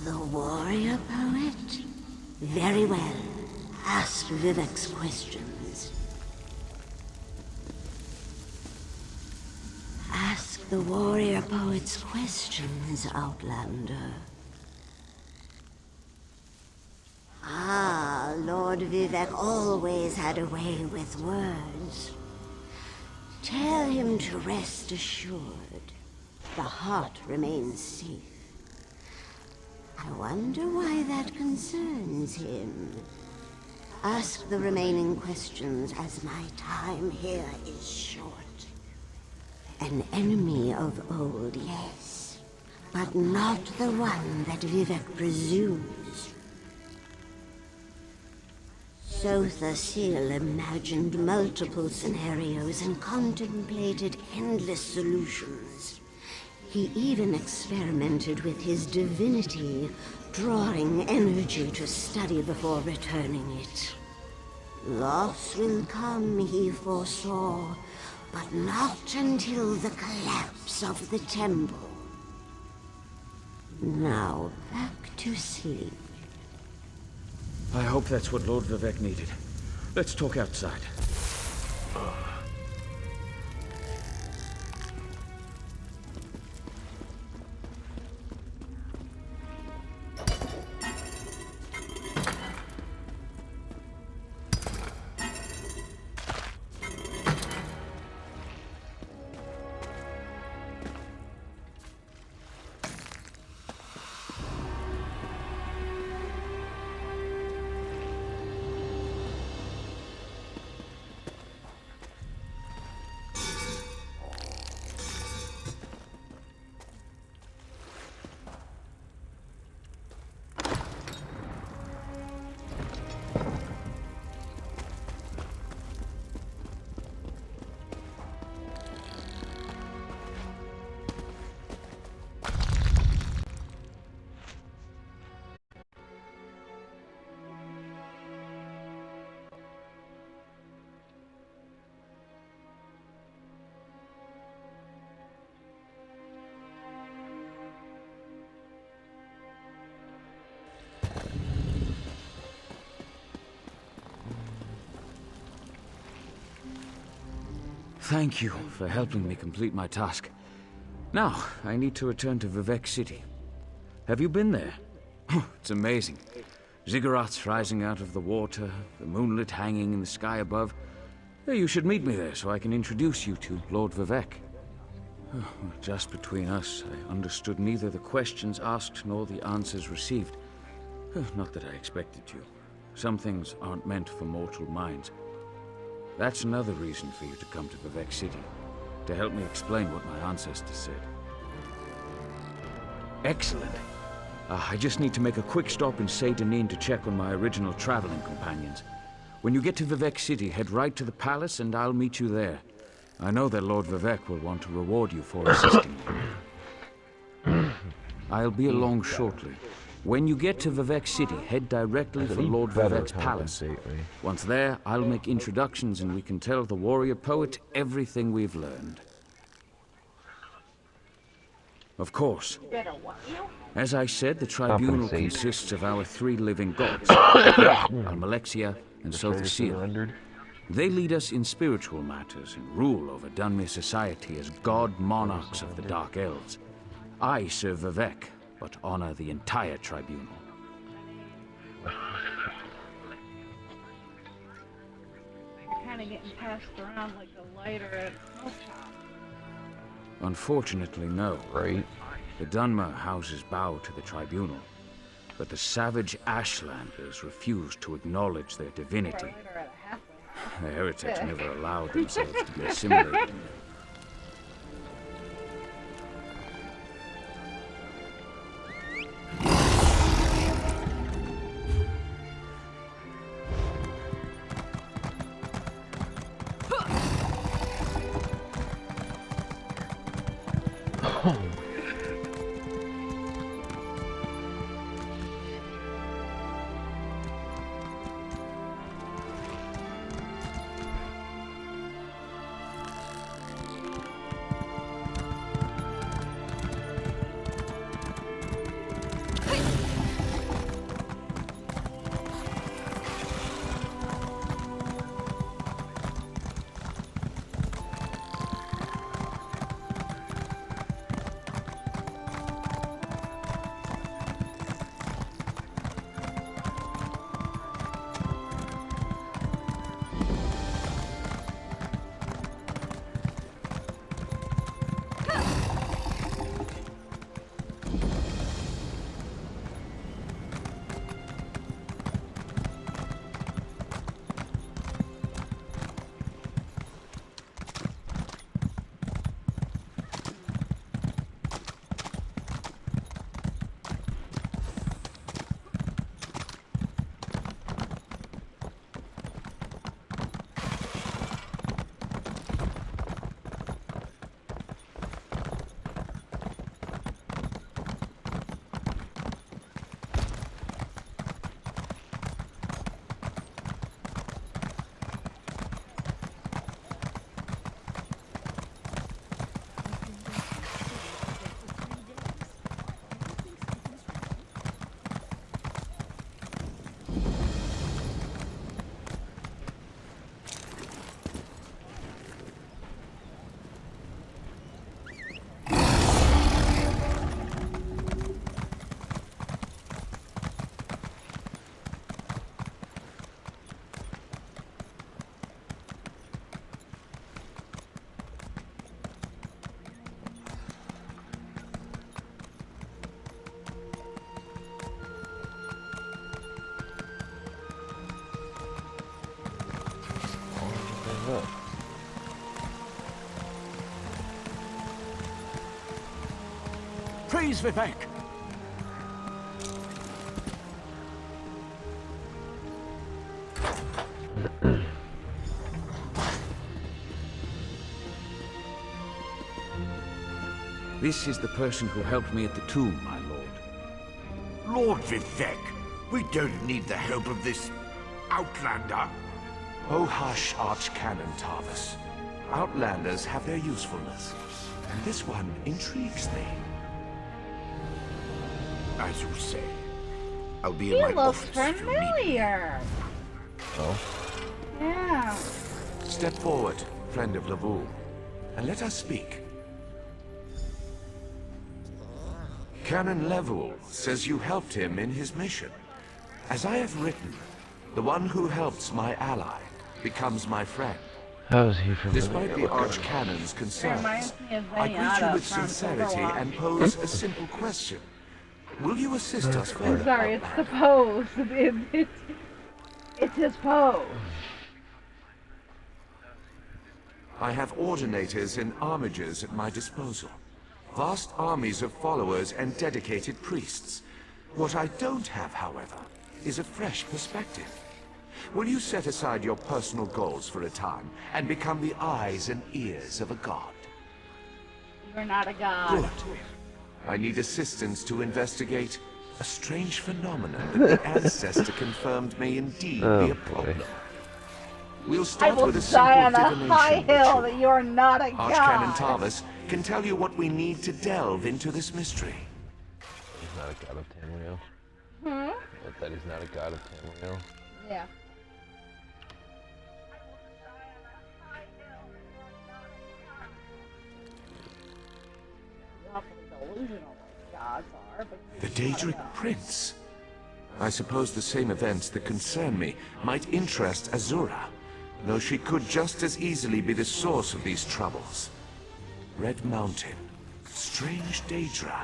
The warrior poet? Very well. Ask Vivek's questions. Ask the warrior poet's questions, Outlander. Ah, Lord Vivek always had a way with words. Tell him to rest assured. The heart remains safe. I wonder why that concerns him. Ask the remaining questions as my time here is short. An enemy of old, yes, but not the one that Vivek presumes. Sotha Sil imagined multiple scenarios and contemplated endless solutions. He even experimented with his divinity, drawing energy to study before returning it. Loss will come, he foresaw, but not until the collapse of the temple. Now back to sleep. I hope that's what Lord Vivek needed. Let's talk outside. Thank you for helping me complete my task. Now, I need to return to Vivec City. Have you been there? It's amazing. Ziggurats rising out of the water, the moonlit hanging in the sky above. You should meet me there so I can introduce you to Lord Vivec. Just between us, I understood neither the questions asked nor the answers received. Not that I expected to. Some things aren't meant for mortal minds. That's another reason for you to come to Vivec City, to help me explain what my ancestors said. Excellent. I just need to make a quick stop in Saint Denis to check on my original traveling companions. When you get to Vivec City, head right to the palace and I'll meet you there. I know that Lord Vivec will want to reward you for assisting me. I'll be along shortly. When you get to Vivec City, head directly for Lord Vivec's palace. Once there, I'll make introductions and we can tell the warrior poet everything we've learned. Of course. As I said, the tribunal consists of our 3 living gods, Almalexia and Sothisil. They lead us in spiritual matters and rule over Dunmer society as god monarchs of the Dark Elves. I serve Vivec, but honor the entire tribunal. You're kind of getting passed around like a lighter at a smoke shop. Unfortunately, no. Right. The Dunmer houses bow to the tribunal, but the savage Ashlanders refuse to acknowledge their divinity. The heretics never allowed themselves to be assimilated. Praise Vivec! This is the person who helped me at the tomb, my lord. Lord Vivec, we don't need the help of this outlander. Oh hush, Archcanon Tarvis. Outlanders have their usefulness, and this one intrigues me. As you say, I'll be in my He looks office if you need me. familiar. Oh? Yeah. Step forward. friend of Lavul, and let us speak. Canon Lavul says you helped him in his mission. As I have written, the one who helps my ally becomes my friend. How is he familiar? Despite the Archcanon's concerns, reminds me of I greet you Zenyatta with from sincerity Overwatch. and pose a simple question. Will you assist us further? I'm sorry, it's the pose. It's his pose. I have ordinators and armigers at my disposal. Vast armies of followers and dedicated priests. What I don't have, however, is a fresh perspective. Will you set aside your personal goals for a time and become the eyes and ears of a god? You're not a god. Good. I need assistance to investigate a strange phenomenon that the ancestor confirmed may indeed be a problem. We'll I start will with a die on simple a divination high hill ritual. that you're not a Archcanon god. Tarvis can tell you what we need to delve into this mystery. He's not a god of Tamriel. Hmm? But that he's not a god of Tamriel. Yeah. Awfully delusional like gods are, but The Daedric Prince. I suppose the same events that concern me might interest Azura, though she could just as easily be the source of these troubles. Red Mountain, strange Daedra,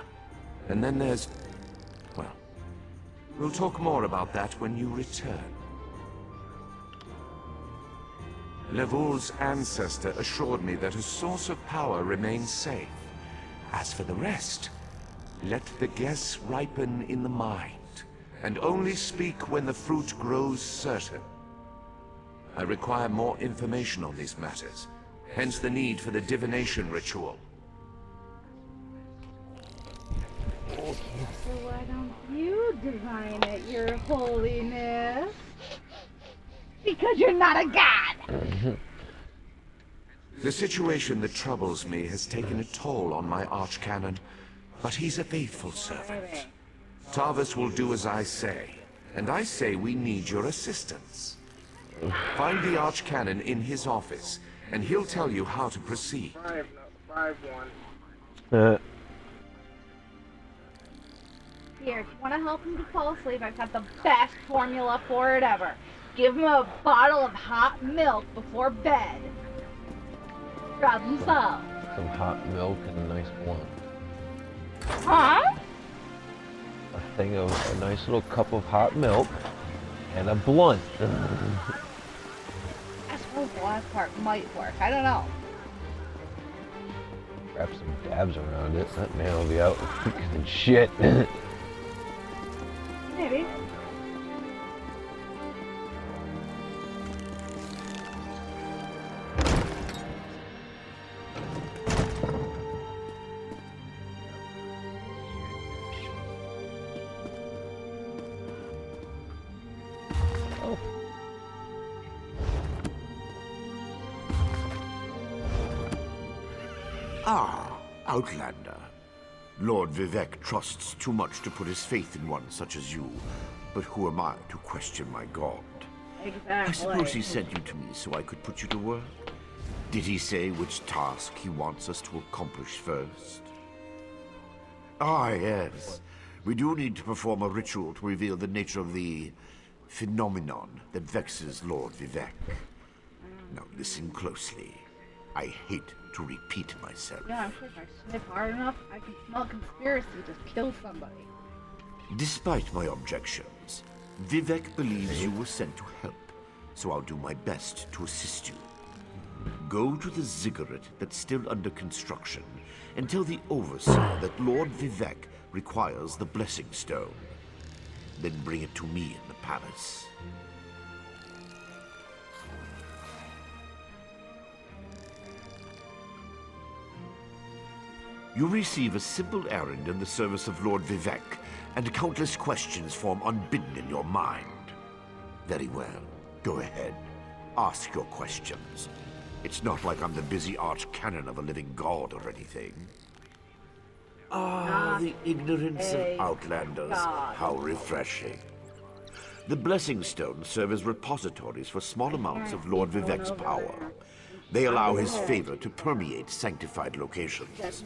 and then there's... well, we'll talk more about that when you return. Lavul's ancestor assured me that a source of power remains safe. As for the rest, let the guess ripen in the mind, and only speak when the fruit grows certain. I require more information on these matters, hence the need for the divination ritual. So why don't you divine it, your holiness? Because you're not a god! The situation that troubles me has taken a toll on my Archcanon, but he's a faithful servant. Tarvis will do as I say, and I say we need your assistance. Find the Archcanon in his office, and he'll tell you how to proceed. 5-1. Here, if you want to help him to fall asleep, I've got the best formula for it ever. Give him a bottle of hot milk before bed. Problem solved. Some hot milk and a nice blunt. Huh? A thing of a nice little cup of hot milk and a blunt. I suppose the last part might work. I don't know. Wrap some dabs around it. That man will be out quicker than shit. Maybe. Ah, Outlander. Lord Vivec trusts too much to put his faith in one such as you. But who am I to question my god? Exactly. I suppose he sent you to me so I could put you to work? Did he say which task he wants us to accomplish first? Ah, yes. We do need to perform a ritual to reveal the nature of the phenomenon that vexes Lord Vivec. Now listen closely. I hate to repeat myself. Yeah, I'm sure if I sniff hard enough, I can smell conspiracy to kill somebody. Despite my objections, Vivec believes you were sent to help, so I'll do my best to assist you. Go to the ziggurat that's still under construction and tell the overseer that Lord Vivec requires the Blessing Stone. Then bring it to me in the palace. You receive a simple errand in the service of Lord Vivec, and countless questions form unbidden in your mind. Very well. Go ahead. Ask your questions. It's not like I'm the busy archcanon of a living god or anything. Ah, the ignorance of outlanders. How refreshing. The Blessing Stones serve as repositories for small amounts of Lord Vivec's power. They allow his favor to permeate sanctified locations.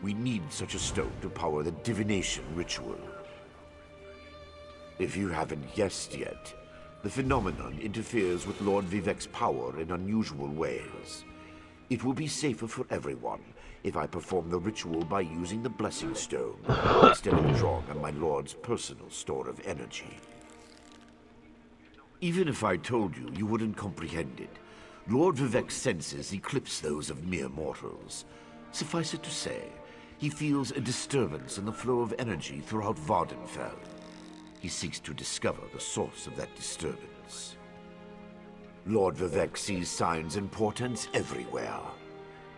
We need such a stone to power the divination ritual. If you haven't guessed yet, the phenomenon interferes with Lord Vivec's power in unusual ways. It will be safer for everyone if I perform the ritual by using the Blessing Stone instead of drawing on my Lord's personal store of energy. Even if I told you, you wouldn't comprehend it. Lord Vivec's senses eclipse those of mere mortals. Suffice it to say, he feels a disturbance in the flow of energy throughout Vardenfell. He seeks to discover the source of that disturbance. Lord Vivec sees signs and portents everywhere.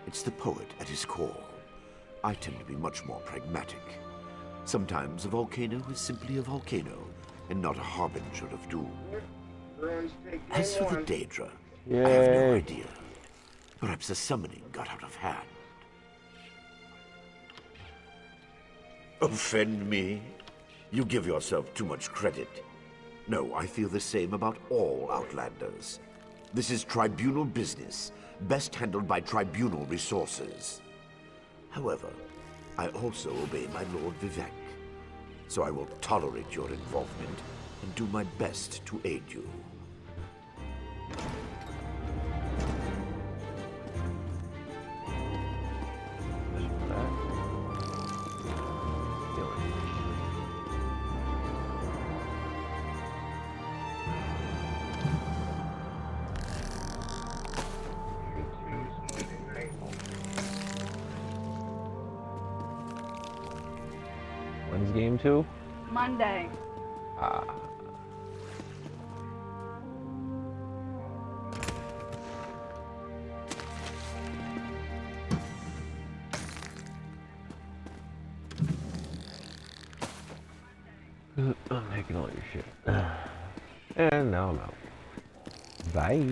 It's the poet at his core. I tend to be much more pragmatic. Sometimes a volcano is simply a volcano, and not a harbinger of doom. As for the Daedra, I have no idea. Perhaps the summoning got out of hand. Offend me? You give yourself too much credit. No, I feel the same about all Outlanders. This is tribunal business, best handled by tribunal resources. However, I also obey my Lord Vivec, so I will tolerate your involvement and do my best to aid you. When's game 2? Monday. Ah. I'm taking all your shit. And now I'm out. Bye.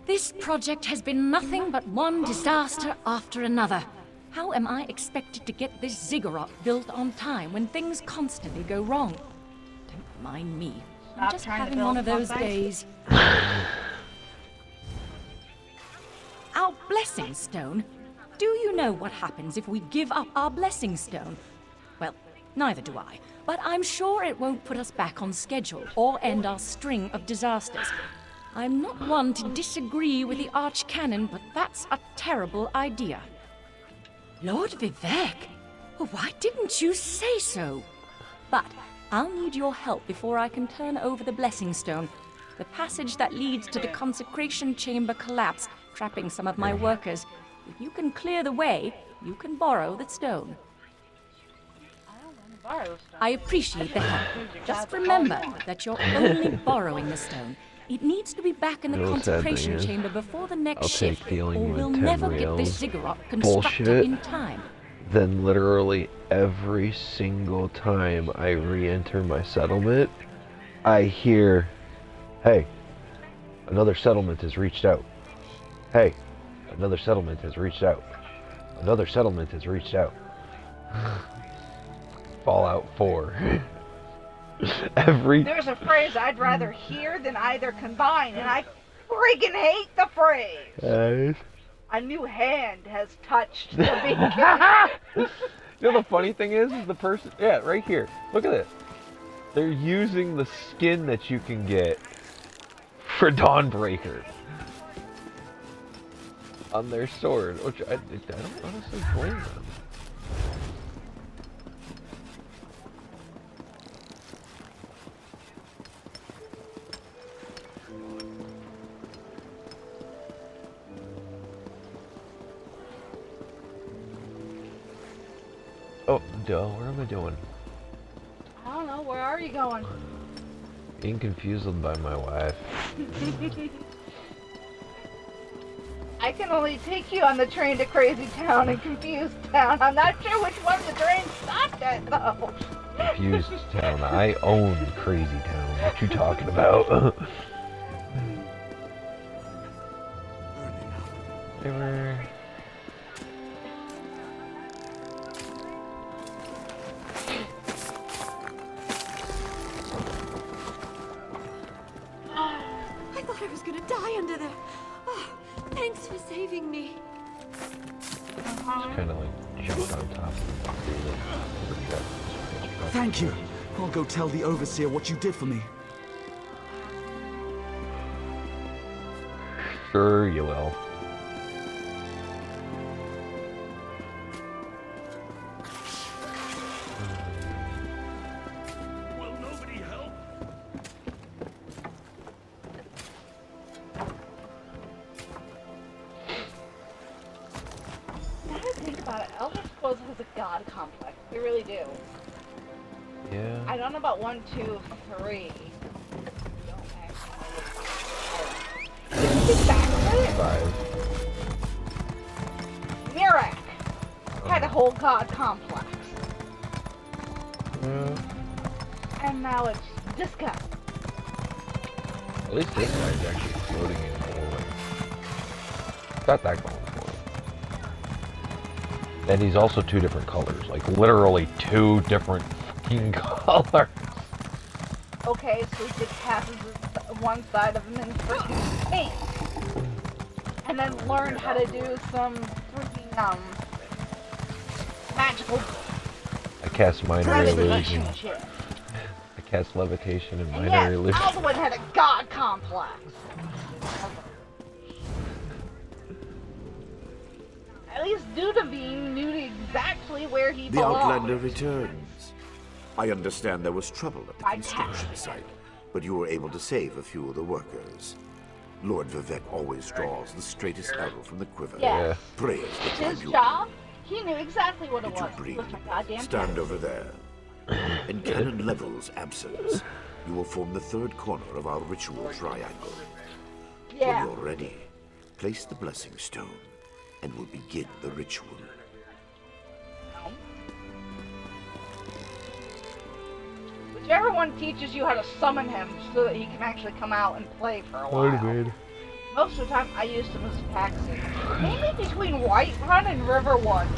This project has been nothing but one disaster after another. How am I expected to get this ziggurat built on time when things constantly go wrong? Don't mind me. I'm just having one of those days. Our blessing stone? Do you know what happens if we give up our blessing stone? Well, neither do I. But I'm sure it won't put us back on schedule or end our string of disasters. I'm not one to disagree with the Archcanon, but that's a terrible idea. Lord Vivec? Why didn't you say so? But I'll need your help before I can turn over the Blessing Stone. The passage that leads to the consecration chamber collapsed, trapping some of my workers. If you can clear the way, you can borrow the stone. I appreciate the help. Just remember that you're only borrowing the stone. It needs to be back in the consecration chamber before the next shift, or we'll never get this ziggurat constructed in time. Then literally every single time I re-enter my settlement, I hear, hey, another settlement has reached out. Hey, another settlement has reached out. Another settlement has reached out. Fallout 4. There's a phrase I'd rather hear than either combine, and I friggin' hate the phrase. A new hand has touched the beacon. You know the funny thing is the person, yeah, right here. Look at this. They're using the skin that you can get for Dawnbreaker on their sword, which I don't honestly blame them. Oh, duh, what am I doing? I don't know, where are you going? Being confused by my wife. I can only take you on the train to Crazy Town and Confused Town. I'm not sure which one the train stopped at, though. Confused Town. I own Crazy Town. What you talking about? They were... I thought I was gonna die under there. Oh, thanks for saving me. Just kind of like jumped on top of the Thank you. I'll go tell the Overseer what you did for me. Sure you will. Now that I think about it, Elder Scrolls has a god complex. They really do. Yeah. I don't know about 1, 2, 3. Five. Mirak had a whole god complex. Yeah. And now it's Disco. At least this guy's actually floating in the hallway. Got that going for him. And he's also 2 different colors. Like, literally 2 different fucking colors. Okay, so he just passes one side of him in freaking pink. And then learned how to do some freaking, magical I cast minor illusion. levitation shit. I cast levitation and And minor yes, illusion. Alduin had a god complex. At least Dudavine knew exactly where he The belonged. Outlander returns. I understand there was trouble at the construction site, but you were able to save a few of the workers. Lord Vivek always draws the straightest arrow from the quiver. Yes. Praise the His tribunal. job, he knew exactly what it Did you was. breathe? With my goddamn Stand pen. over there. In Canon Level's absence, you will form the 3rd corner of our ritual triangle. Yeah. When you're ready, place the blessing stone, and we'll begin the ritual. Whichever one teaches you how to summon him so that he can actually come out and play for a while. Most of the time, I used him as Paxi. Mainly between Whiterun and Riverwood.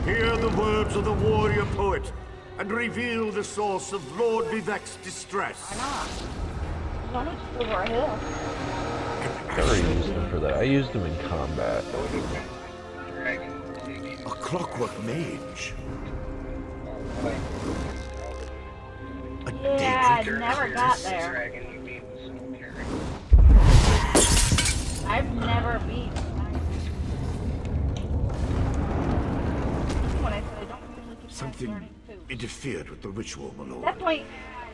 Hear the words of the warrior poet, and reveal the source of Lord Vivek's distress. Why not just over a hill? Never used him for that. I used him in combat. A clockwork mage. Yeah, I never got there. I've never beat. When I said I don't usually keep Something interfered with the ritual, my lord. That's my You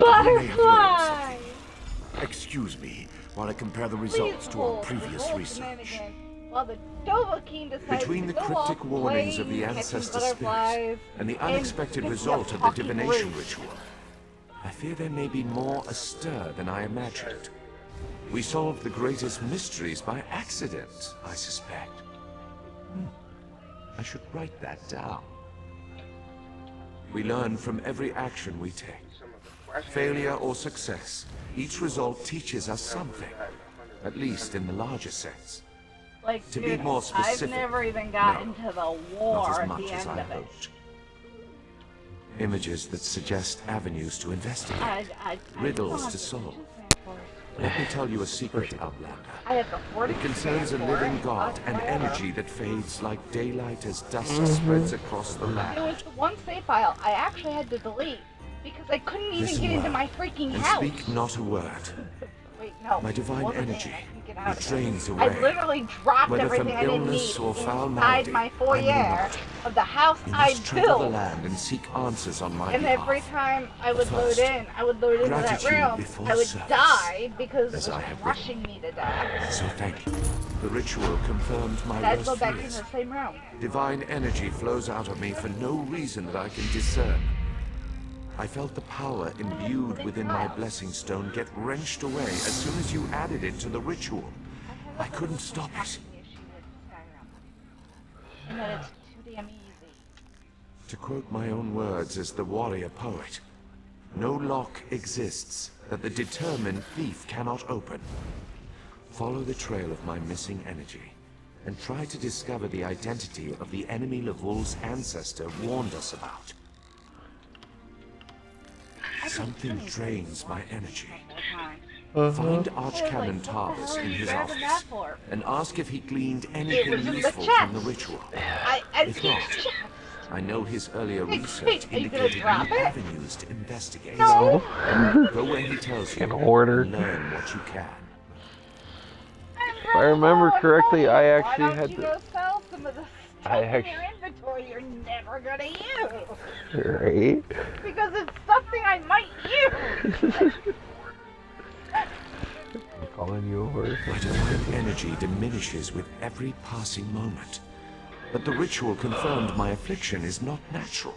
may have learned butterfly! something. Excuse me while I compare the Please results to our hold the previous whole research. shenanigans While the Dovahkiin decides Between to the go cryptic off warnings of the playing, ancestor catching butterflies, spirits and the and unexpected picking result up of the talking divination roots. ritual, I fear there may be more astir than I imagined. We solved the greatest mysteries by accident, I suspect. I should write that down. We learn from every action we take. Failure or success, each result teaches us something, at least in the larger sense. Like, To dude, be more specific, I've never even got no, into the not war as at much the as end I of it. hoped. Images that suggest avenues to investigate, I riddles don't to have solve. for Let me tell you a secret, Outlander. I had the 40 It concerns a living god, an energy that fades like daylight as dust spreads across the It land. was the one save file I actually had to delete Because I couldn't even Listen get into well, my freaking and house. speak not a word. Wait, no. My divine wasn't energy, there. I can get out it of drains there. away. I literally dropped Whether everything from I didn't illness need or foul inside malady, my I know foyer not. of the house You I must travel the built. land and seek answers on my And behalf. every time I would But load first, in, I would load into that gratitude room, before I would service, die because as it I was have rushing me to death. So thank you. The ritual confirmed my And I'd go worst back in fears. the same room. Divine energy flows out of me for no reason that I can discern. I felt the power imbued within my blessing stone get wrenched away as soon as you added it to the ritual. I couldn't stop it. And that it's too damn easy. To quote my own words as the warrior poet, no lock exists that the determined thief cannot open. Follow the trail of my missing energy, and try to discover the identity of the enemy Lavul's ancestor warned us about. Something drains my energy. Find Archcanon Tarvis in his office, and ask if he gleaned anything useful from the ritual. If not, I know his earlier research indicated new avenues to investigate. No. Go where he tells you In order. and learn what you can. If I remember correctly, I actually Why don't had you to. go sell some of the I stuff in your actually. inventory you're never gonna use? Right? Because it's something I might use. I'm calling you a horse. My divine energy diminishes with every passing moment. But the ritual confirmed my affliction is not natural.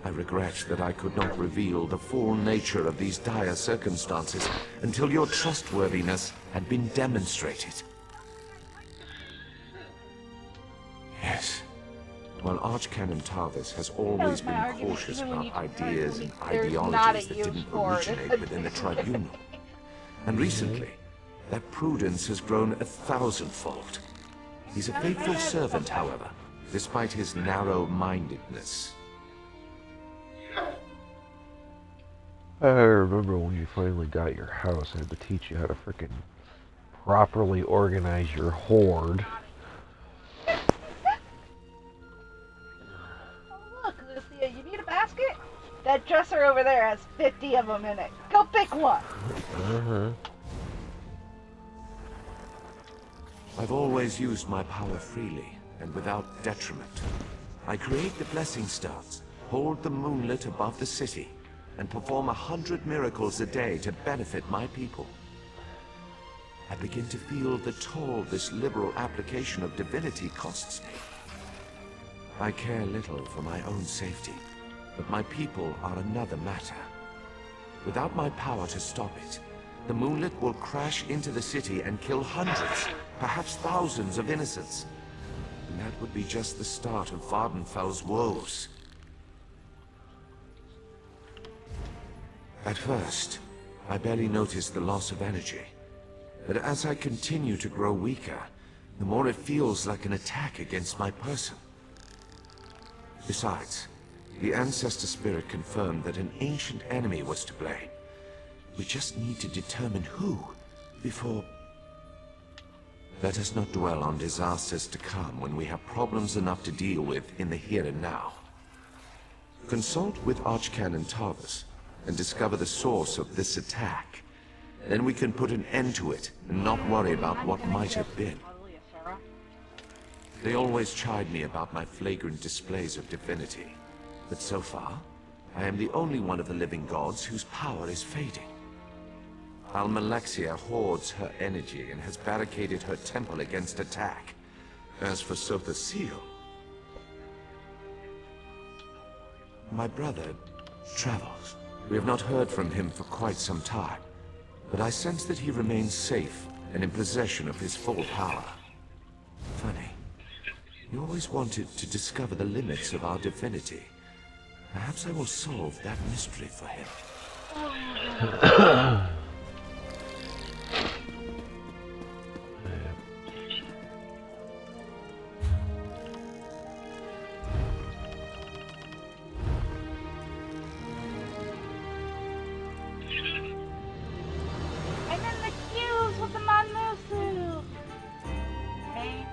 I regret that I could not reveal the full nature of these dire circumstances until your trustworthiness had been demonstrated. Yes. While Archcanon Tarvis has always been cautious about ideas and ideologies that didn't originate within the Tribunal. And recently, that prudence has grown 1,000-fold. He's a faithful servant, however, despite his narrow-mindedness. I remember when you finally got your house, I had to teach you how to frickin' properly organize your hoard. Look, Lucia, you need a basket? That dresser over there has 50 of them in it. Go pick one. I've always used my power freely and without detriment. I create the blessing stones, hold the moonlit above the city, and perform 100 miracles a day to benefit my people. I begin to feel the toll this liberal application of divinity costs me. I care little for my own safety, but my people are another matter. Without my power to stop it, the moonlit will crash into the city and kill hundreds, perhaps thousands of innocents. And that would be just the start of Vardenfell's woes. At first, I barely noticed the loss of energy. But as I continue to grow weaker, the more it feels like an attack against my person. Besides, the Ancestor Spirit confirmed that an ancient enemy was to blame. We just need to determine who, before... Let us not dwell on disasters to come when we have problems enough to deal with in the here and now. Consult with Archcanon Tarvis and discover the source of this attack. Then we can put an end to it and not worry about what might have been. They always chide me about my flagrant displays of divinity. But so far, I am the only one of the living gods whose power is fading. Almalexia hoards her energy and has barricaded her temple against attack. As for Sotha Seal, my brother travels. We have not heard from him for quite some time, but I sense that he remains safe and in possession of his full power. Funny. He always wanted to discover the limits of our divinity. Perhaps I will solve that mystery for him. I'm in the queues with the Monmusu. Okay.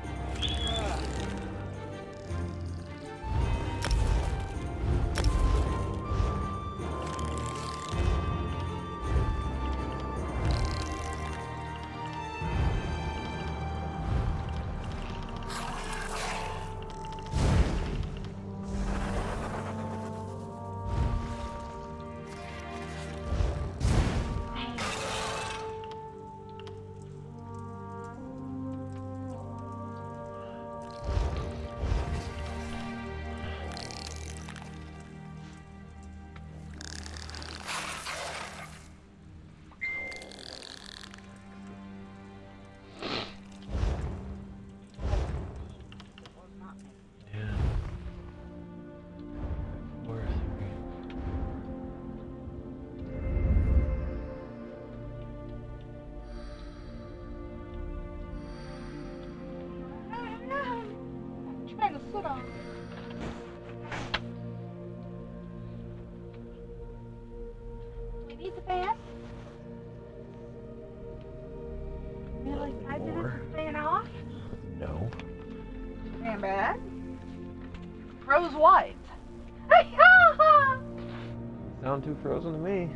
it off. We need the fan. We have like 5 minutes of fan off. No. Fan bad. Rose white. Sound too frozen to me.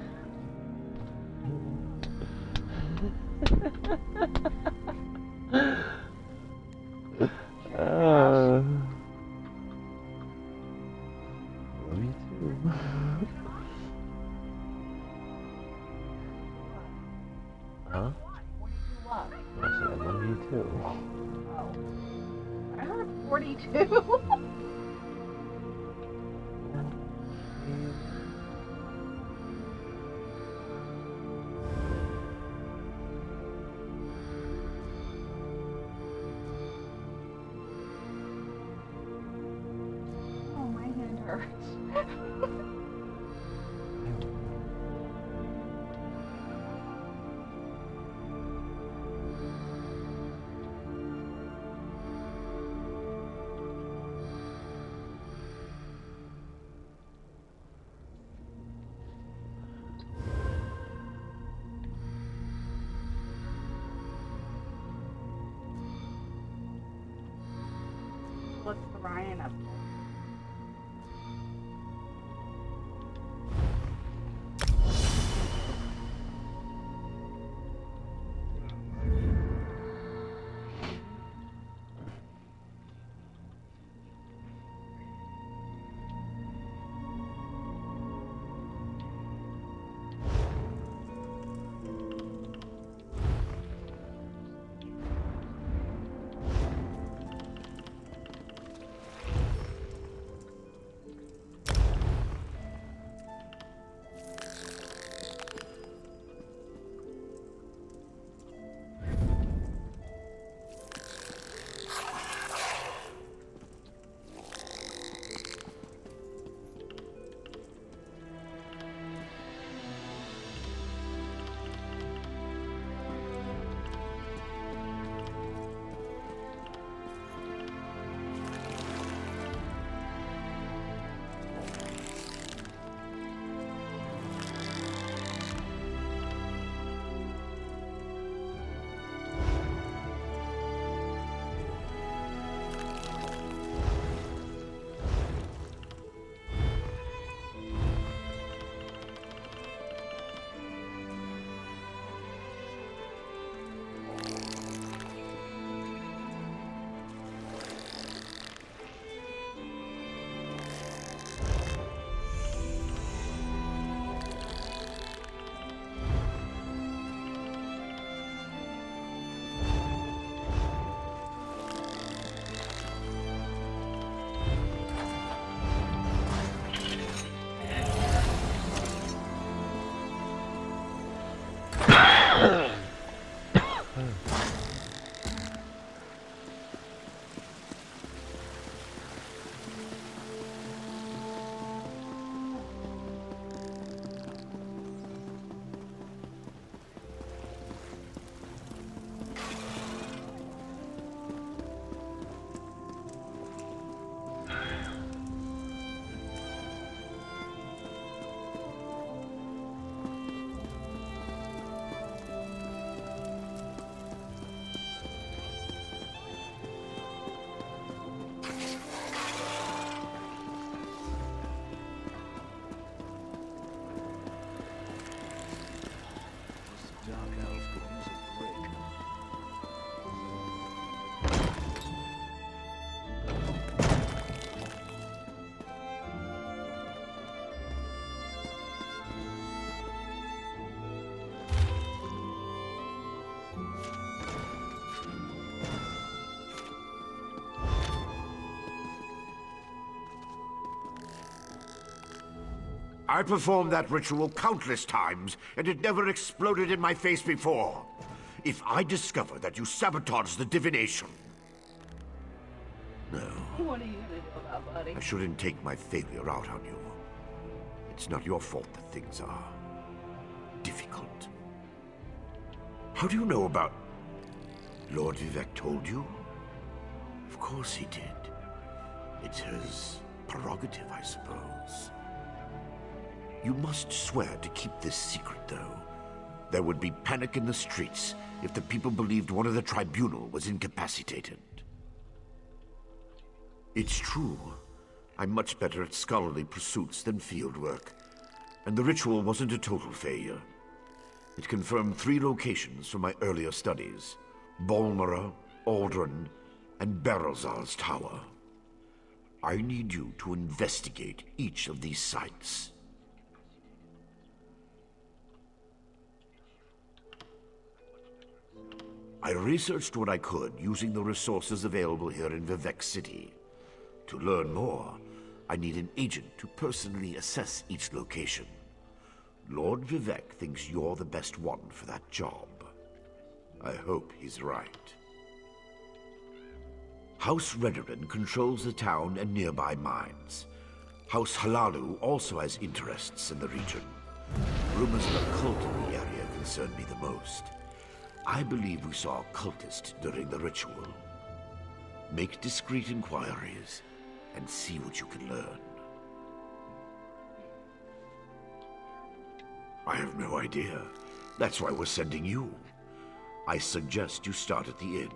Love you too. Huh? What? I said I love you too. I heard 42. Oh, my hand hurts. What's the Ryan up to? I performed that ritual countless times, and it never exploded in my face before. If I discover that you sabotaged the divination... No. What are you gonna do about, buddy? I shouldn't take my failure out on you. It's not your fault that things are... difficult. How do you know about... Lord Vivec told you? Of course he did. It's his prerogative, I suppose. You must swear to keep this secret, though. There would be panic in the streets if the people believed one of the tribunal was incapacitated. It's true. I'm much better at scholarly pursuits than field work, and the ritual wasn't a total failure. It confirmed 3 locations from my earlier studies: Balmora, Aldrin, and Barrelzar's Tower. I need you to investigate each of these sites. I researched what I could using the resources available here in Vivec City. To learn more, I need an agent to personally assess each location. Lord Vivec thinks you're the best one for that job. I hope he's right. House Redoran controls the town and nearby mines. House Halalu also has interests in the region. Rumors of a cult in the area concern me the most. I believe we saw a cultist during the ritual. Make discreet inquiries and see what you can learn. I have no idea. That's why we're sending you. I suggest you start at the inn.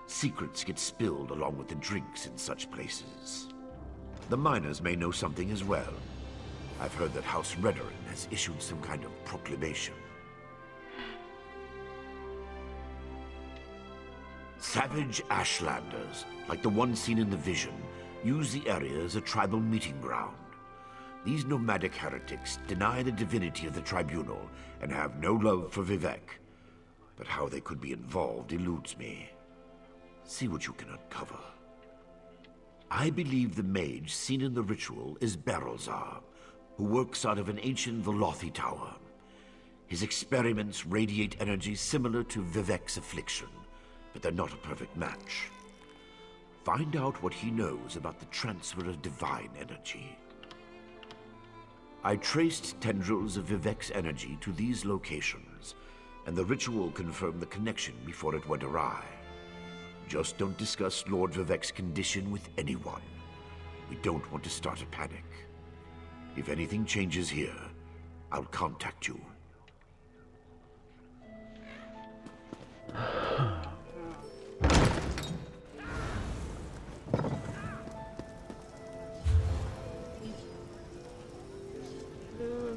Secrets get spilled along with the drinks in such places. The miners may know something as well. I've heard that House Redoran has issued some kind of proclamation. Savage Ashlanders, like the one seen in the vision, use the area as a tribal meeting ground. These nomadic heretics deny the divinity of the tribunal and have no love for Vivec. But how they could be involved eludes me. See what you can uncover. I believe the mage seen in the ritual is Barrelzar, who works out of an ancient Velothi tower. His experiments radiate energy similar to Vivec's affliction, but they're not a perfect match. Find out what he knows about the transfer of divine energy. I traced tendrils of Vivec's energy to these locations, and the ritual confirmed the connection before it went awry. Just don't discuss Lord Vivec's condition with anyone. We don't want to start a panic. If anything changes here, I'll contact you. I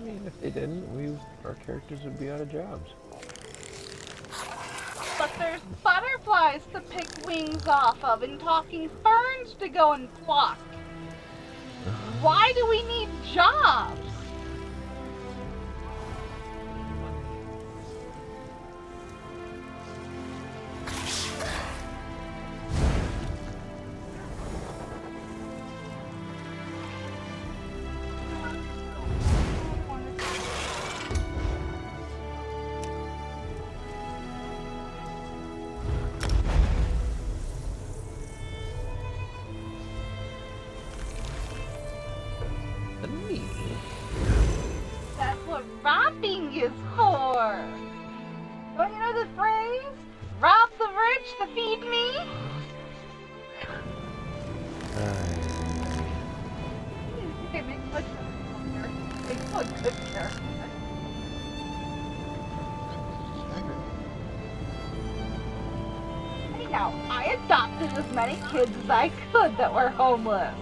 mean, if they didn't, our characters would be out of jobs. But there's butterflies to pick wings off of and talking ferns to go and pluck. Why do we need jobs? That's what robbing is for. Don't you know the phrase? Rob the rich to feed me? Okay, make a good character. Anyhow, I adopted as many kids as I could that were homeless.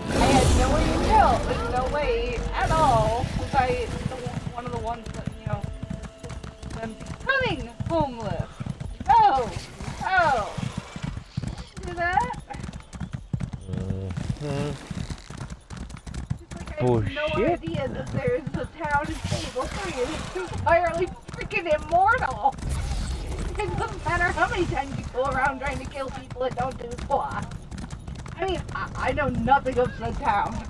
I had no way to tell. There's no way at all was I one of the ones that, you know, them becoming homeless. No! No! Do that? I have no idea that there's a town in Fable 3 that's entirely freaking immortal. It doesn't matter how many times you go around trying to kill people that don't do squat. I mean, I know nothing of the town.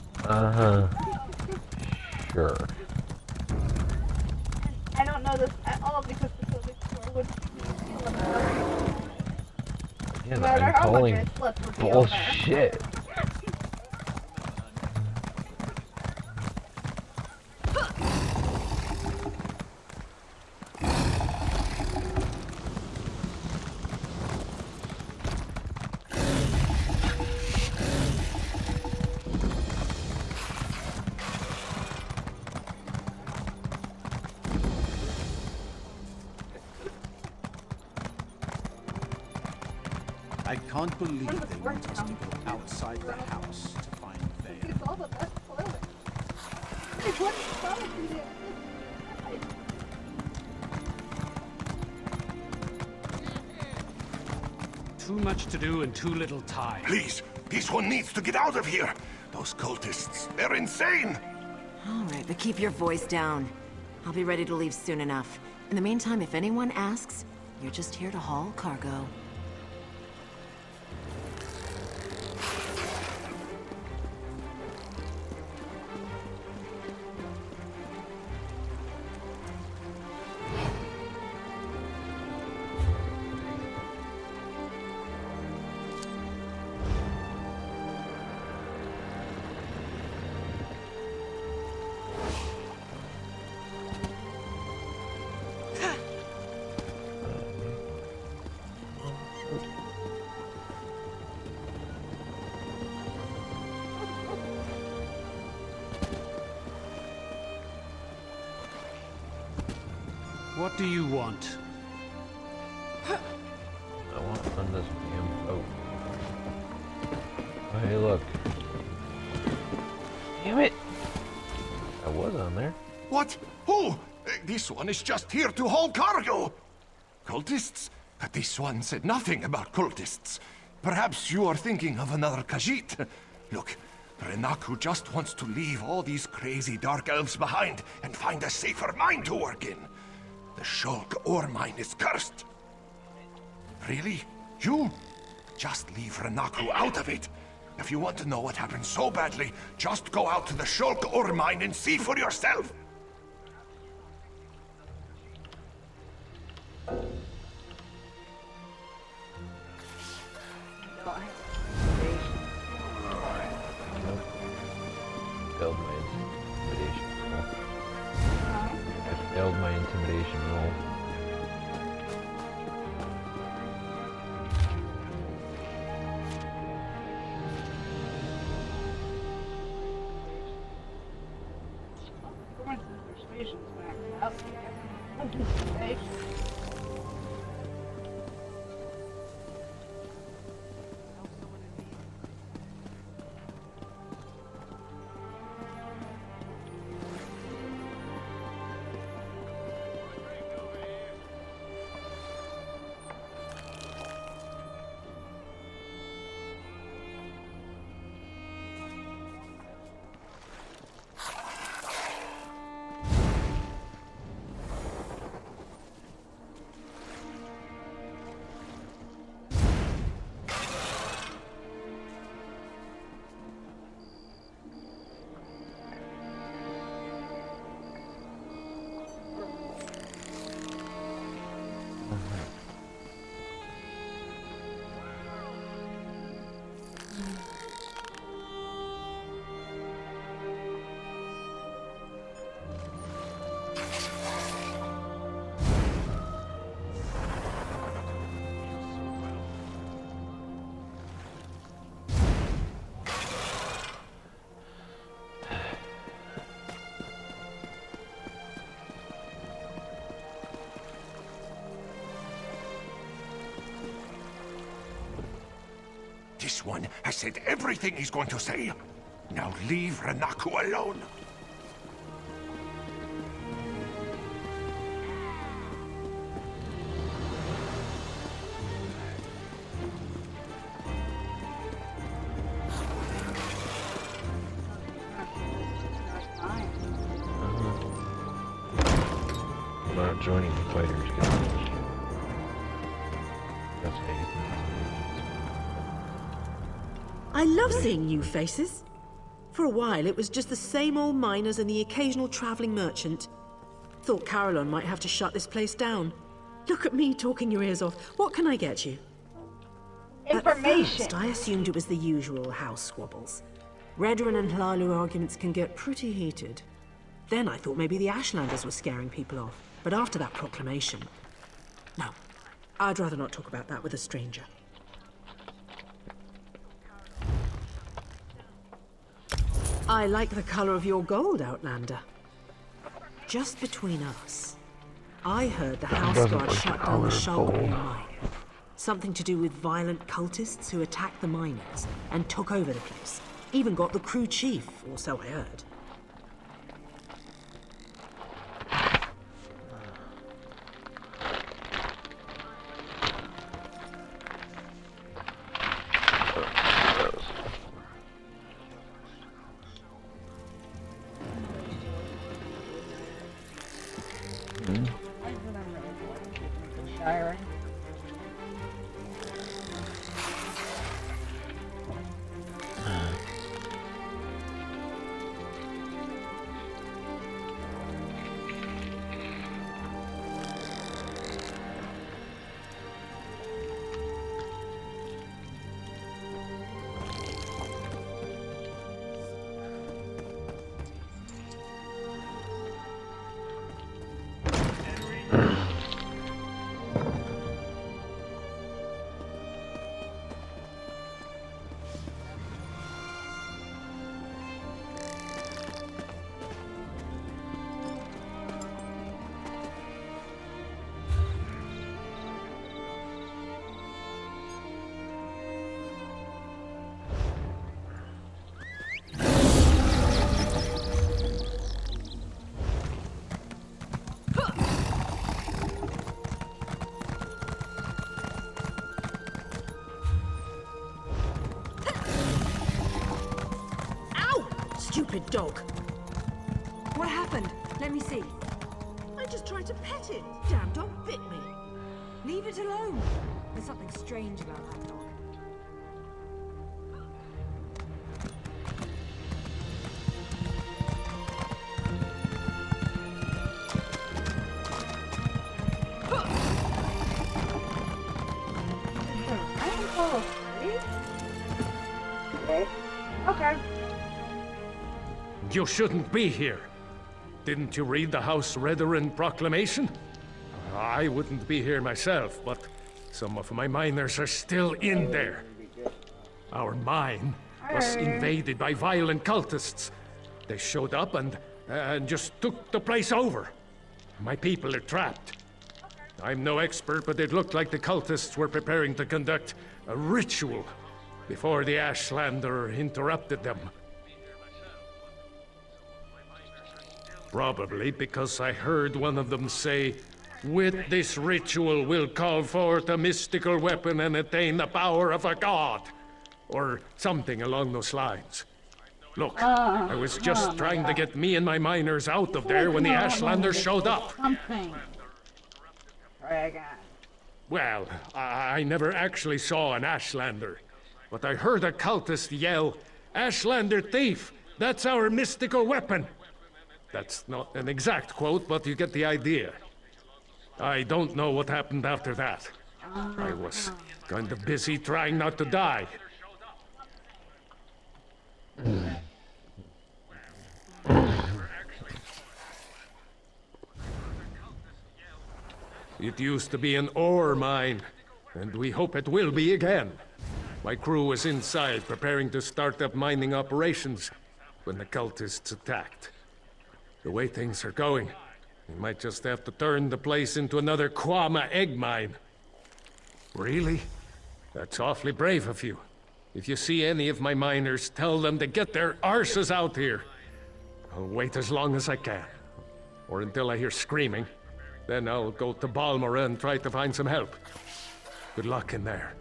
Sure. I don't know this at all because the Civic Store would Again, no matter I'm how calling much I slept with bullshit. I can't believe they want us to go outside the house to find Vale. It's all the best toilet. It's what probably Too much to do and too little time. Please, this one needs to get out of here. Those cultists, they're insane. All right, but keep your voice down. I'll be ready to leave soon enough. In the meantime, if anyone asks, you're just here to haul cargo. What do you want? I want on this damn boat. Oh, hey, look. Damn it! I was on there. What? Who? This one is just here to haul cargo. Cultists? This one said nothing about cultists. Perhaps you are thinking of another Khajiit. Look, Renaku just wants to leave all these crazy dark elves behind and find a safer mine to work in. The Shulk ore mine is cursed. Really? You? Just leave Renaku out of it. If you want to know what happened so badly, just go out to the Shulk ore mine and see for yourself. Failed my intimidation roll. I failed my intimidation roll. This one has said everything he's going to say. Now leave Renaku alone. I'm not joining the fighters, guys. That's how you I love seeing new faces. For a while, it was just the same old miners and the occasional traveling merchant. Thought Carolyn might have to shut this place down. Look at me talking your ears off. What can I get you? Information. At first, I assumed it was the usual house squabbles. Redoran and Hlalu arguments can get pretty heated. Then I thought maybe the Ashlanders were scaring people off. But after that proclamation... No, I'd rather not talk about that with a stranger. I like the color of your gold, Outlander. Just between us, I heard the House Guard shut down the Shulk ore mine. Something to do with violent cultists who attacked the miners and took over the place. Even got the crew chief, or so I heard. Stupid dog. What happened? Let me see. I just tried to pet it. Damn dog bit me. Leave it alone. There's something strange about that dog. Okay. You shouldn't be here. Didn't you read the House Redoran proclamation? I wouldn't be here myself, but some of my miners are still in there. Our mine was invaded by violent cultists. They showed up and just took the place over. My people are trapped. I'm no expert, but it looked like the cultists were preparing to conduct a ritual before the Ashlander interrupted them. Probably because I heard one of them say, "With this ritual we'll call forth a mystical weapon and attain the power of a god," or something along those lines. Look, I was just trying to get me and my miners out of there when the Ashlander showed up. Something. Well, I never actually saw an Ashlander, but I heard a cultist yell, "Ashlander thief! That's our mystical weapon!" That's not an exact quote, but you get the idea. I don't know what happened after that. I was kind of busy trying not to die. It used to be an ore mine, and we hope it will be again. My crew was inside preparing to start up mining operations when the cultists attacked. The way things are going, we might just have to turn the place into another Kwama egg mine. Really? That's awfully brave of you. If you see any of my miners, tell them to get their arses out here. I'll wait as long as I can. Or until I hear screaming. Then I'll go to Balmora and try to find some help. Good luck in there.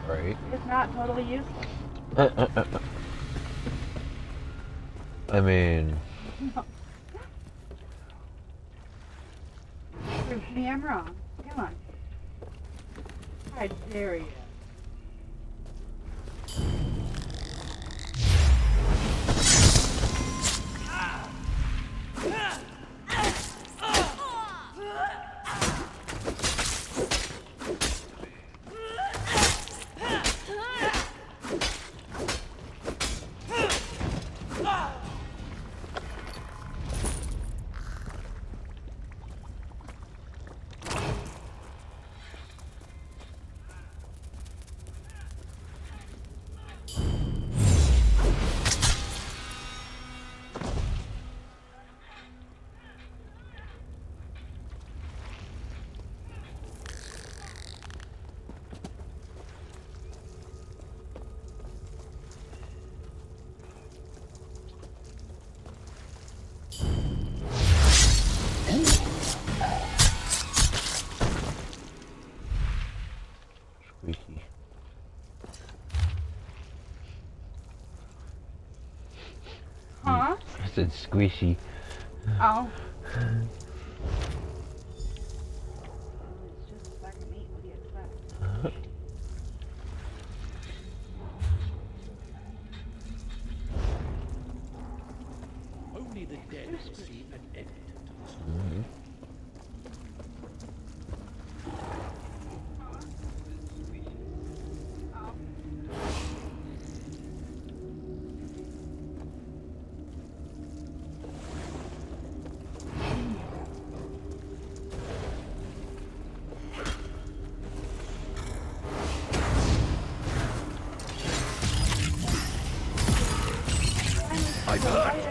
Right. It's not totally useless. I mean... Prove me I'm wrong. Come on. I dare you. said squishy. Oh. Only the dead will see an end to this. I've heard.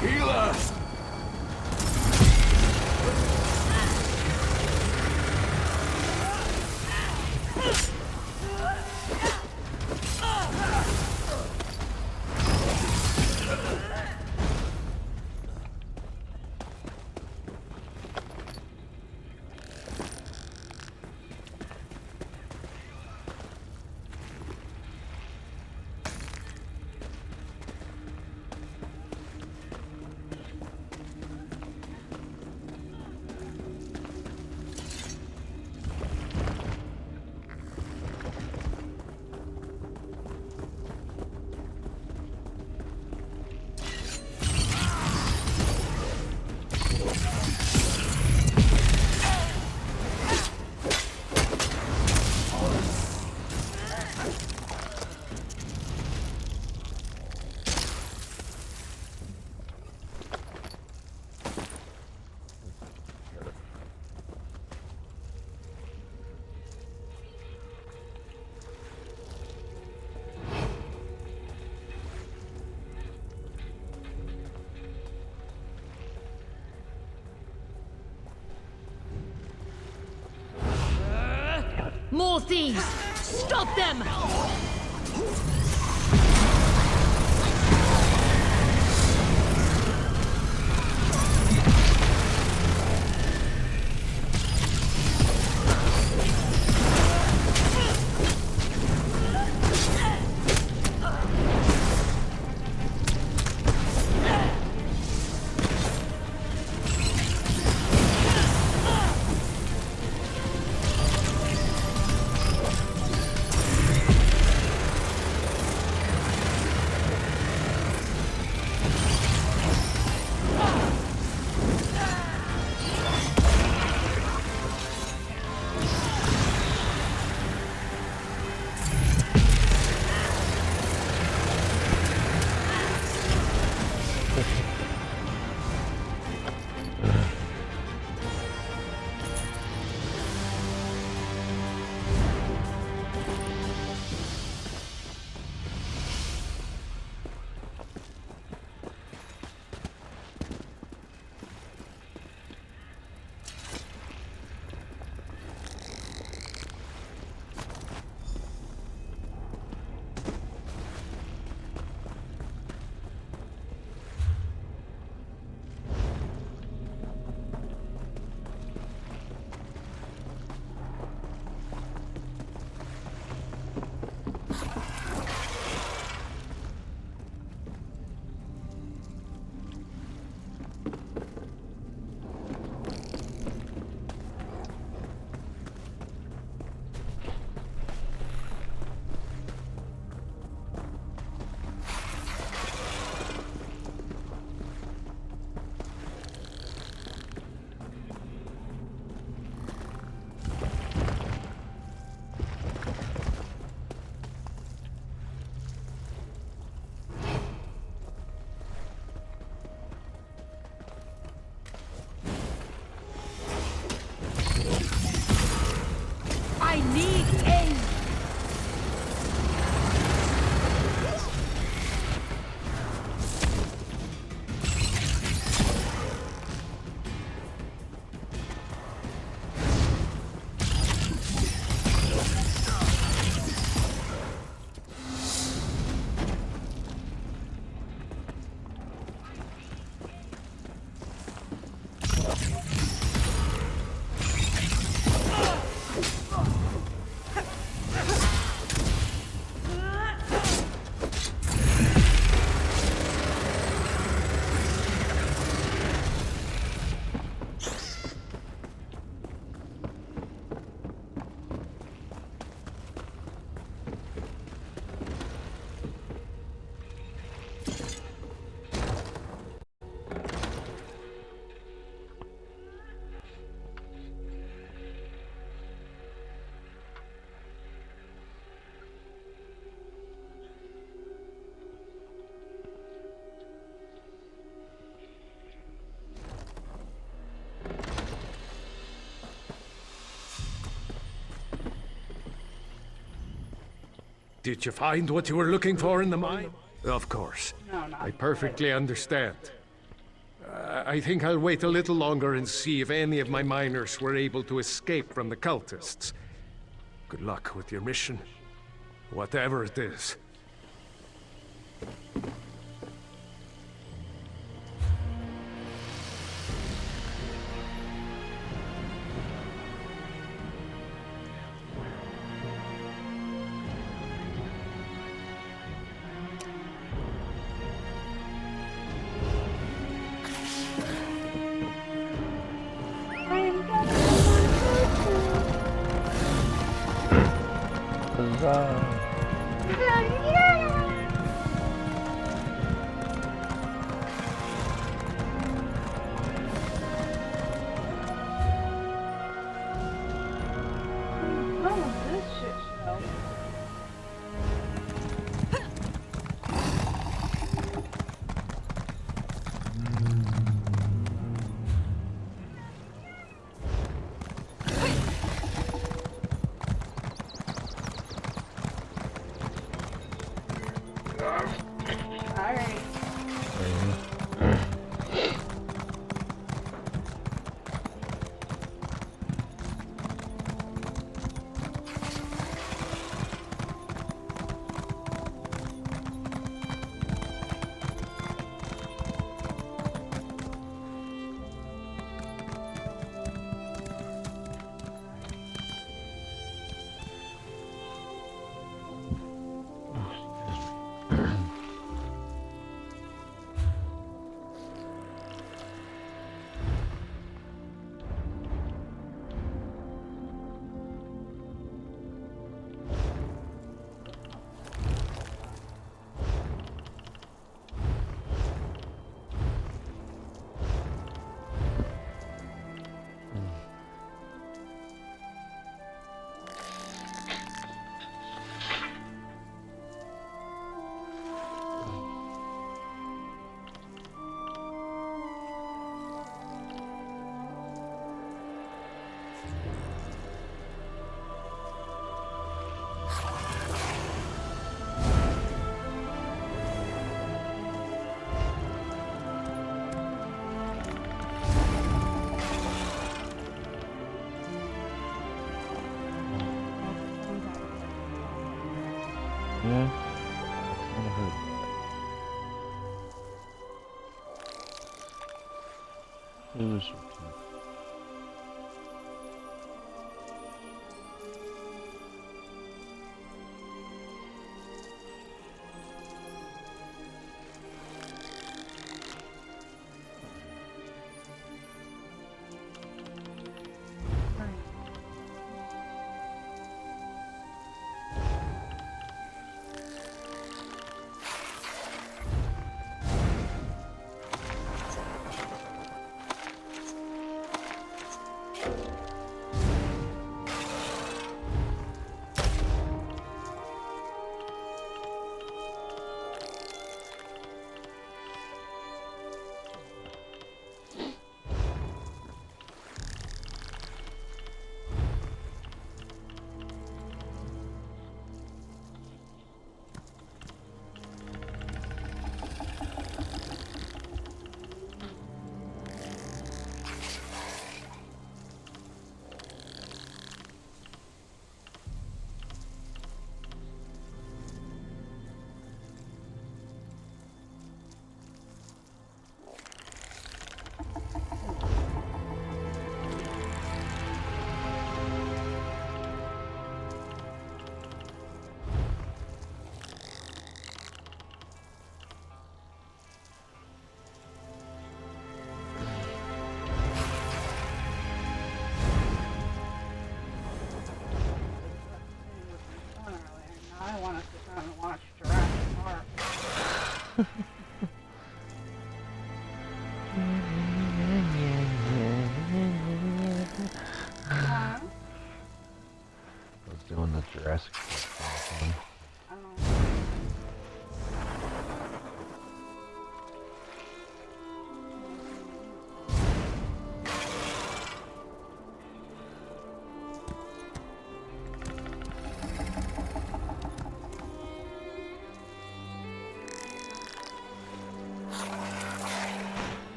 Healer! More thieves! Stop them! Did you find what you were looking for in the mine? Of course. No, no. I perfectly understand. I think I'll wait a little longer and see if any of my miners were able to escape from the cultists. Good luck with your mission, whatever it is. Yeah. Never heard of that. It was okay. I want us to sit down and watch Jurassic Park. I was doing the Jurassic Park thing.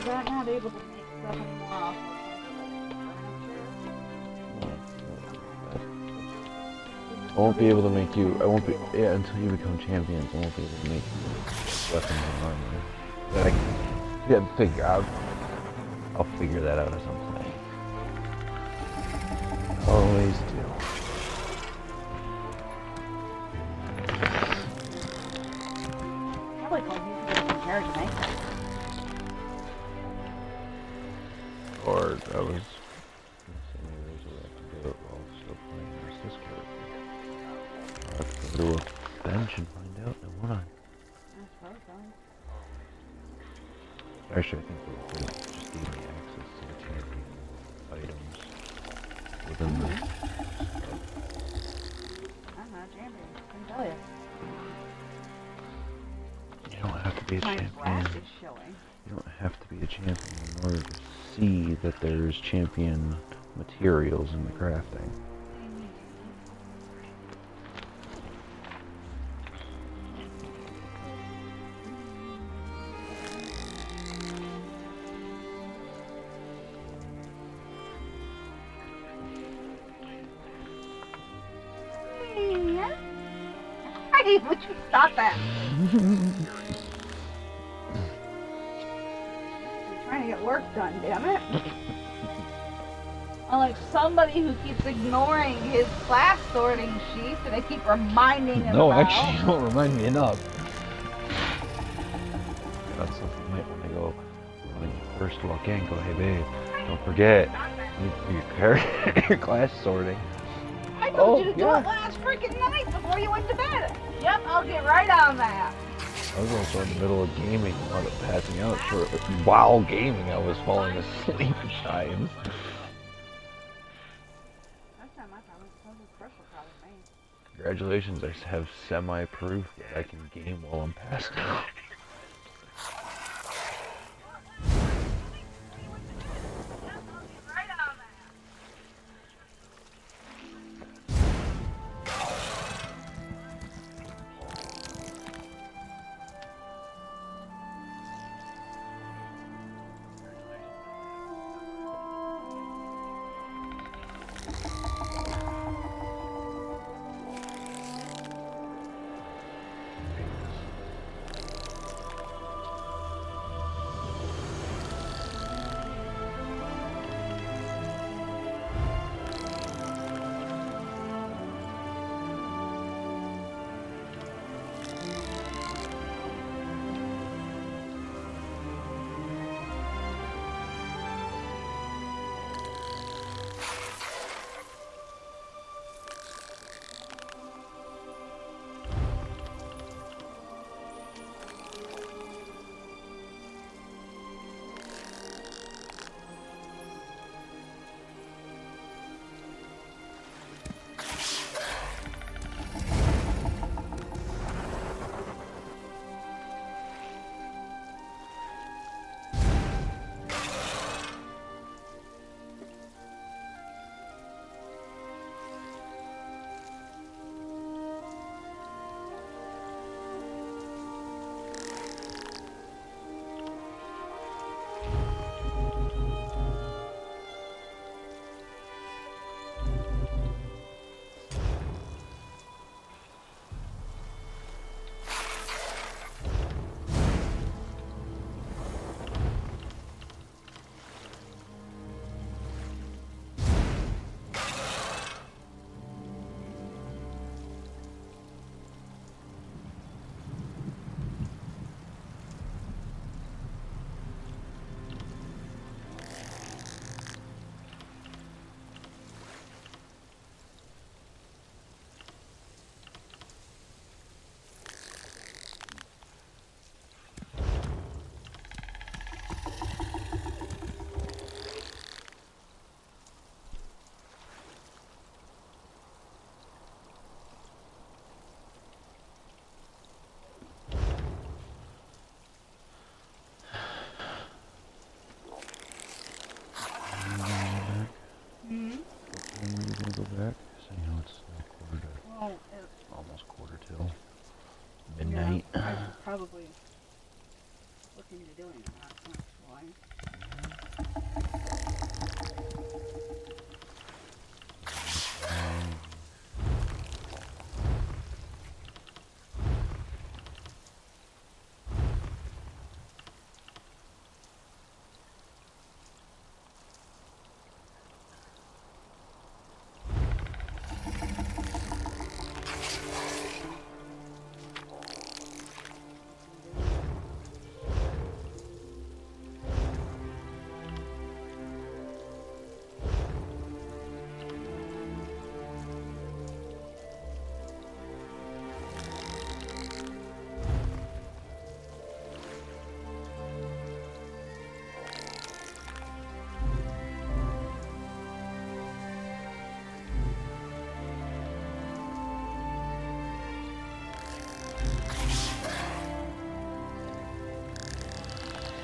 that not able to make stuff anymore off I won't be able to make you. I won't be. Yeah, until you become champions, I won't be able to make you weapons and armor. But I figure out. I'll figure that out at some point. Always do. Probably called you for some hair to make that. Or I was. Maybe there's a way I can do it while still playing as this character. I'll have to go to a bench and find out. Now, won't I? Actually, I think it would just give me access to the champion items within the. I'm not a champion. I can tell you. You don't have to be a champion. My flash is showing. You don't have to be a champion in order to see that there's champion materials in the crafting. Hey, would you stop that? I'm trying to get work done, damn it. I'm like somebody who keeps ignoring his class sorting sheet and I keep reminding him No, about. actually, you don't remind me enough. That's something you might want to go when you first walk in. Go, hey babe, don't forget your class sorting. I told you to do it last freaking night before you went to bed. Yep, I'll get right on that. I was also in the middle of gaming and wound up passing out. While gaming, I was falling asleep at times. That's not my problem. It's a special problem, man. Congratulations, I have semi-proof that I can game while I'm passed out.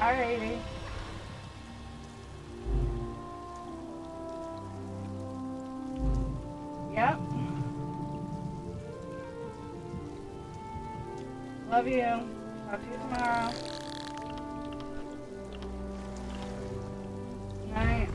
Alrighty. Yep. Love you. Talk to you tomorrow. Night.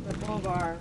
The bull bar.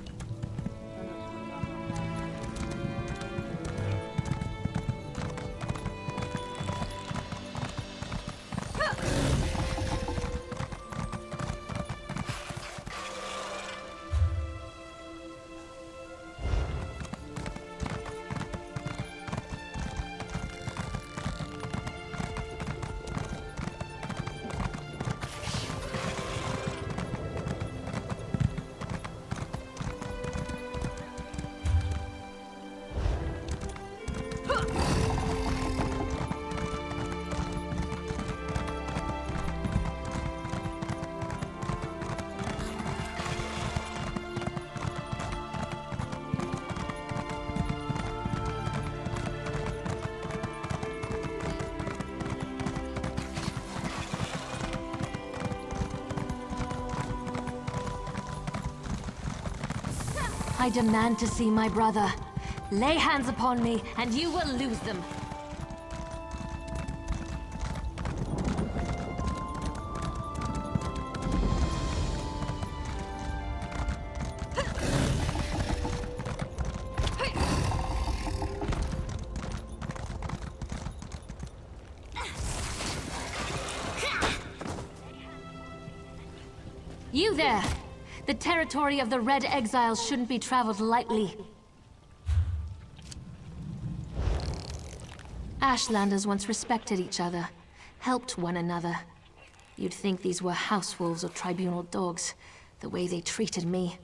I demand to see my brother. Lay hands upon me, and you will lose them. You there! The territory of the Red Exiles shouldn't be traveled lightly. Ashlanders once respected each other, helped one another. You'd think these were house wolves or tribunal dogs, the way they treated me.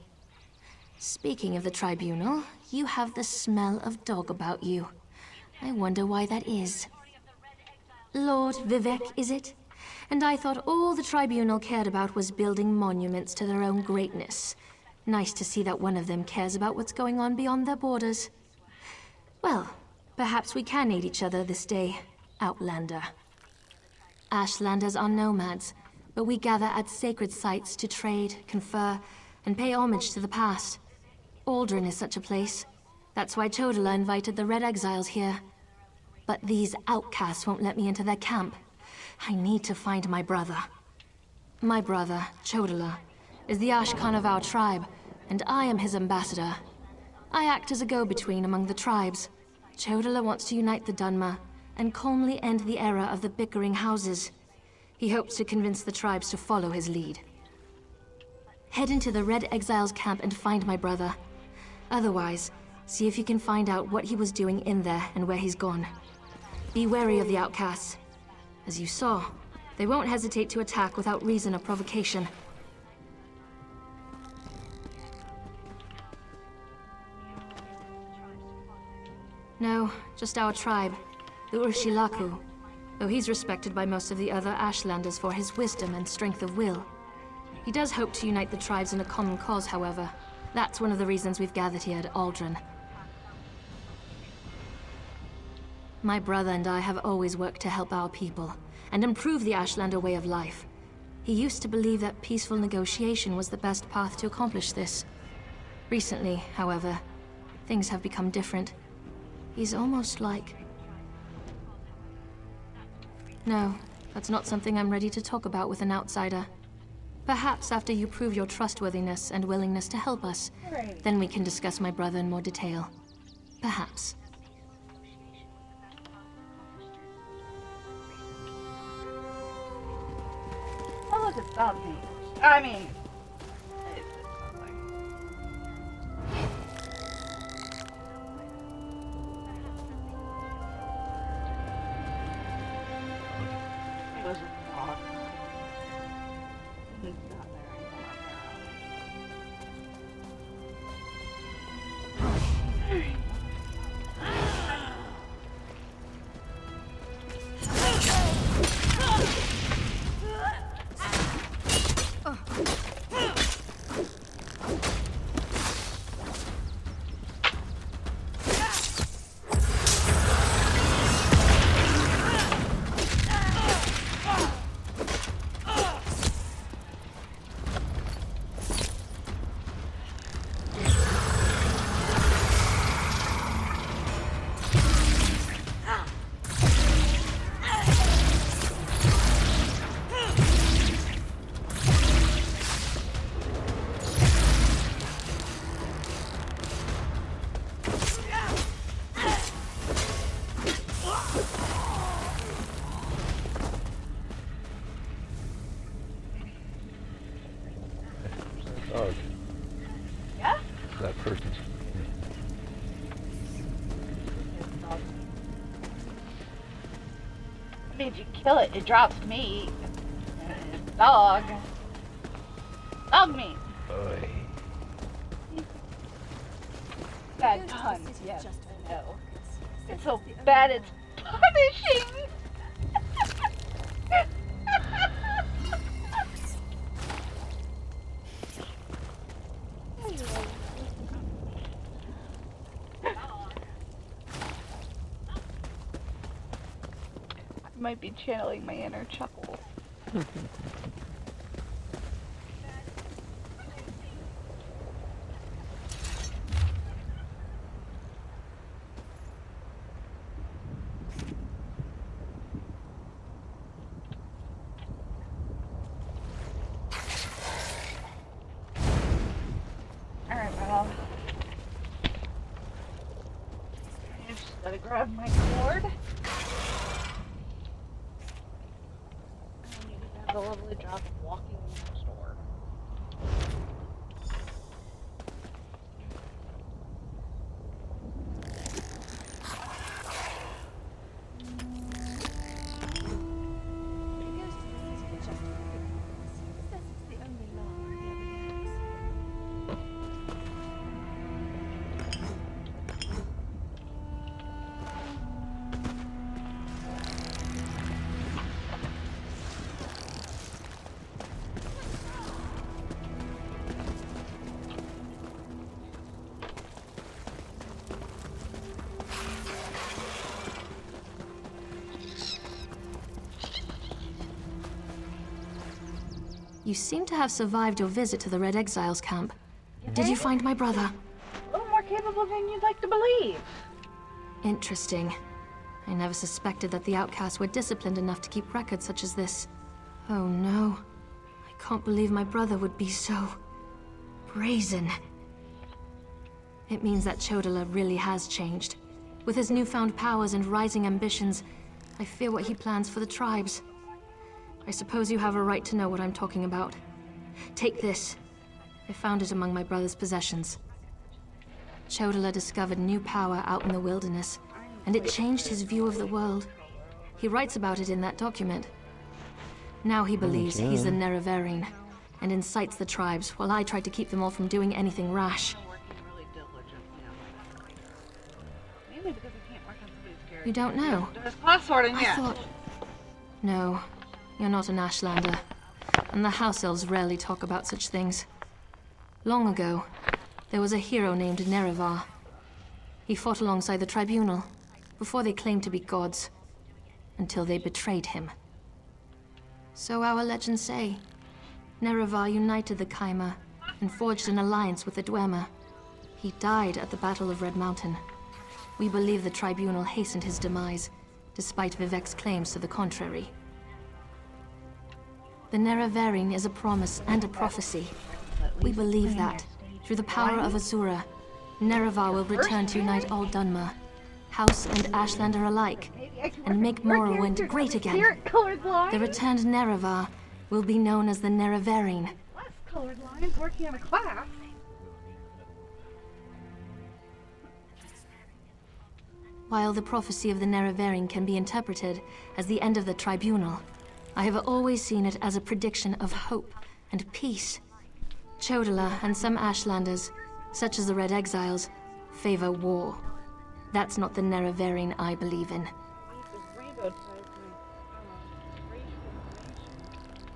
Speaking of the tribunal, you have the smell of dog about you. I wonder why that is. Lord Vivec, is it? And I thought all the tribunal cared about was building monuments to their own greatness. Nice to see that one of them cares about what's going on beyond their borders. Well, perhaps we can aid each other this day, Outlander. Ashlanders are nomads, but we gather at sacred sites to trade, confer, and pay homage to the past. Aldrin is such a place. That's why Chodola invited the Red Exiles here. But these outcasts won't let me into their camp. I need to find my brother. My brother, Chodola, is the Ashkan of our tribe, and I am his ambassador. I act as a go-between among the tribes. Chodola wants to unite the Dunmer and calmly end the era of the bickering houses. He hopes to convince the tribes to follow his lead. Head into the Red Exiles camp and find my brother. Otherwise, see if you can find out what he was doing in there and where he's gone. Be wary of the outcasts. As you saw, they won't hesitate to attack without reason or provocation. No, just our tribe, the Urshilaku, though he's respected by most of the other Ashlanders for his wisdom and strength of will. He does hope to unite the tribes in a common cause, however. That's one of the reasons we've gathered here at Aldrin. My brother and I have always worked to help our people and improve the Ashlander way of life. He used to believe that peaceful negotiation was the best path to accomplish this. Recently, however, things have become different. He's almost like... No, that's not something I'm ready to talk about with an outsider. Perhaps after you prove your trustworthiness and willingness to help us, then we can discuss my brother in more detail. Perhaps. Oh, look, it's not me. I mean... It was wrong. It's not there anymore. Dog. Yeah? That person's. I mean, if you kill it, it drops meat. Dog. Dog meat. Oy. Bad puns, yes, I know. It's so bad it's punishing. I might be channeling my inner chuckle. Alright, well, I just gotta grab my cord. I need to have the lovely job of walking next door. You seem to have survived your visit to the Red Exiles camp. Did you find my brother? A little more capable than you'd like to believe. Interesting. I never suspected that the outcasts were disciplined enough to keep records such as this. Oh no. I can't believe my brother would be so... brazen. It means that Chodala really has changed. With his newfound powers and rising ambitions, I fear what he plans for the tribes. I suppose you have a right to know what I'm talking about. Take this. I found it among my brother's possessions. Chodala discovered new power out in the wilderness, and it changed his view of the world. He writes about it in that document. Now he believes he's the Nerevarine, and incites the tribes, while I try to keep them all from doing anything rash. Mainly because I can't work on somebody's character. You don't know? There's class sorting yet. I thought... No, you're not an Ashlander, and the House Elves rarely talk about such things. Long ago, there was a hero named Nerevar. He fought alongside the Tribunal, before they claimed to be gods, until they betrayed him. So our legends say. Nerevar united the Kaima and forged an alliance with the Dwemer. He died at the Battle of Red Mountain. We believe the Tribunal hastened his demise, despite Vivek's claims to the contrary. The Nerevarine is a promise and a prophecy. We believe that, through the power of Azura, Nerevar will return to unite all Dunmer, House and Ashlander alike, and make Morrowind great again. The returned Nerevar will be known as the Nerevarine. Less colored lines working on a class. While the prophecy of the Nerevarine can be interpreted as the end of the Tribunal, I have always seen it as a prediction of hope and peace. Chodala and some Ashlanders, such as the Red Exiles, favor war. That's not the Nerevarine I believe in.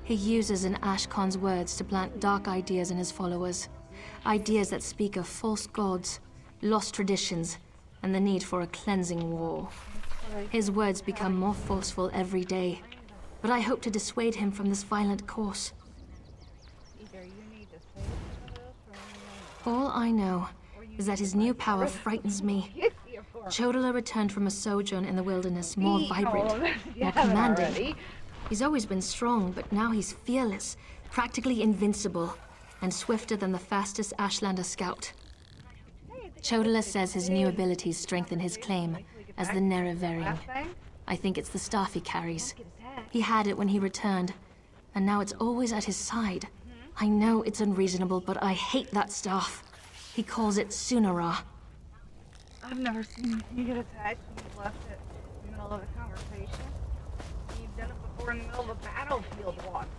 He uses an Ashkon's words to plant dark ideas in his followers. Ideas that speak of false gods, lost traditions, and the need for a cleansing war. His words become more forceful every day, but I hope to dissuade him from this violent course. All I know is that his new power frightens me. Chodala returned from a sojourn in the wilderness more vibrant, more commanding. He's always been strong, but now he's fearless, practically invincible, and swifter than the fastest Ashlander scout. Chodala says his new abilities strengthen his claim as the Nerevarine. I think it's the staff he carries. He had it when he returned, and now it's always at his side. I know it's unreasonable, but I hate that staff. He calls it Sunara. I've never seen you get attacked when you've left it in the middle of a conversation. You've done it before in the middle of a battlefield once.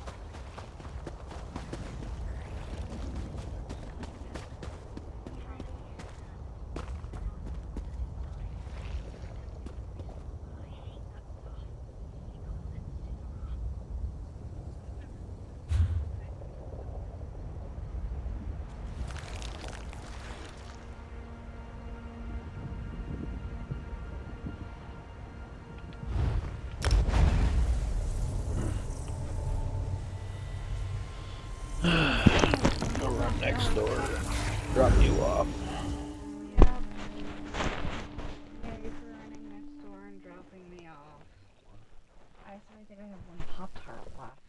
I'll run next door, drop you off. Yay for running next door and dropping me off. I think I have one Pop-Tart left.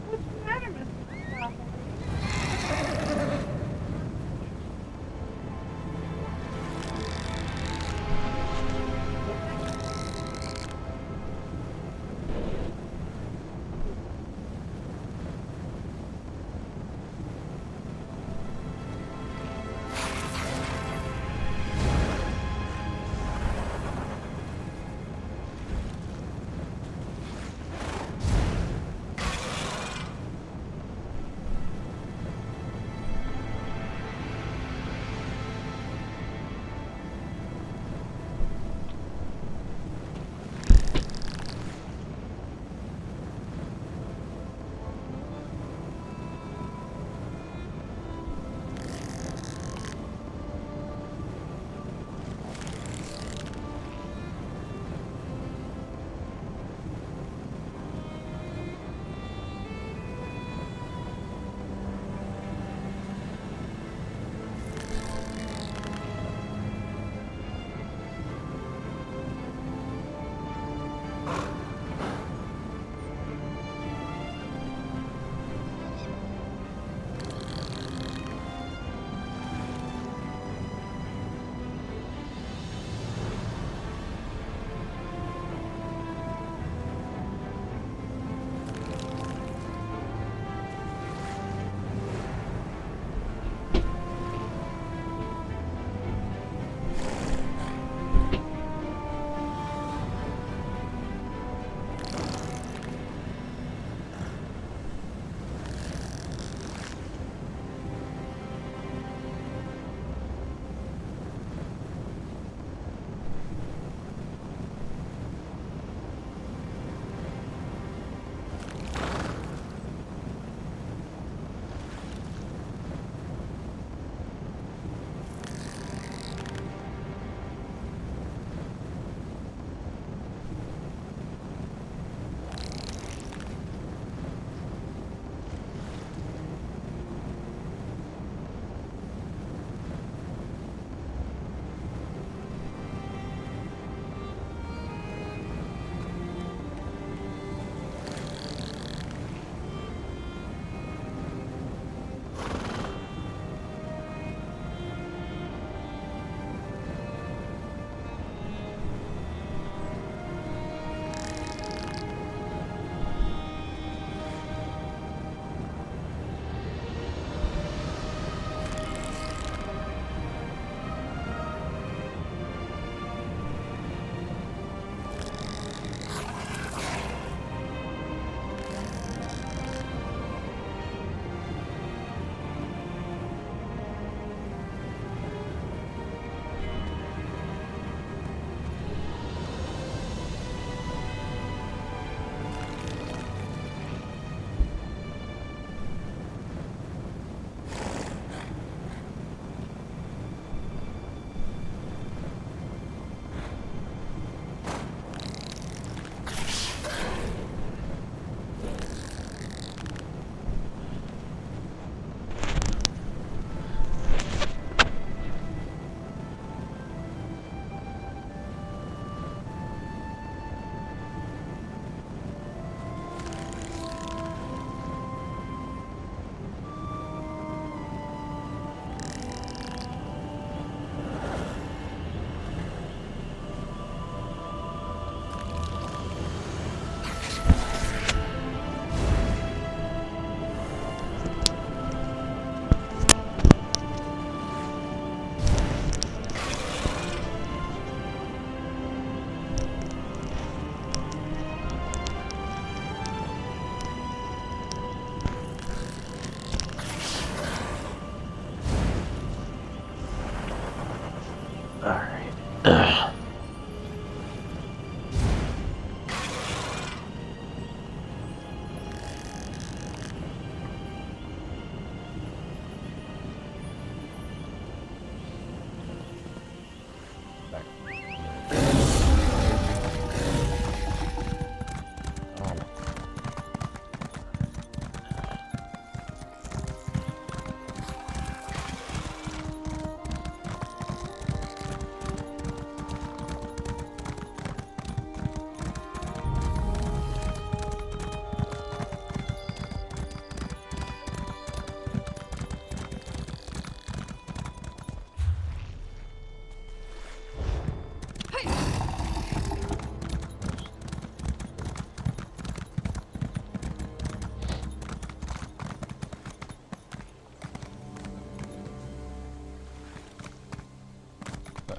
What's the matter, Mr. Pop?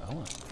fella.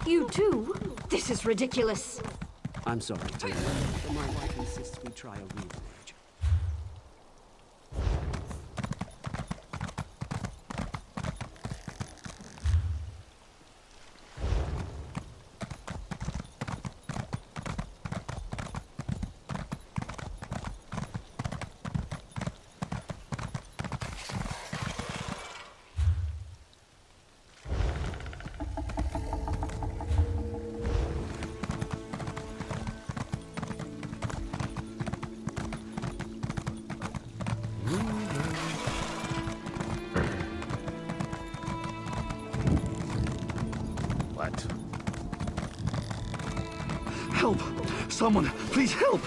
You too? This is ridiculous. I'm sorry, Taylor, but my wife insists we try a real marriage. What? Help! Someone, please help!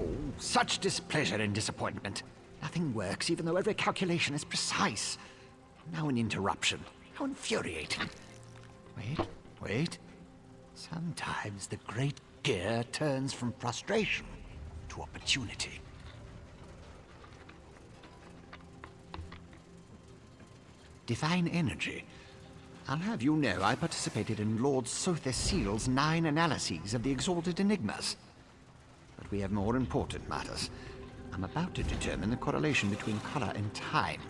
Oh, such displeasure and disappointment. Nothing works, even though every calculation is precise. Now an interruption. How infuriating. Wait. Sometimes the great gear turns from frustration to opportunity. Divine energy. I'll have you know I participated in Lord Sotha Seal's 9 analyses of the Exalted Enigmas. But we have more important matters. I'm about to determine the correlation between color and time,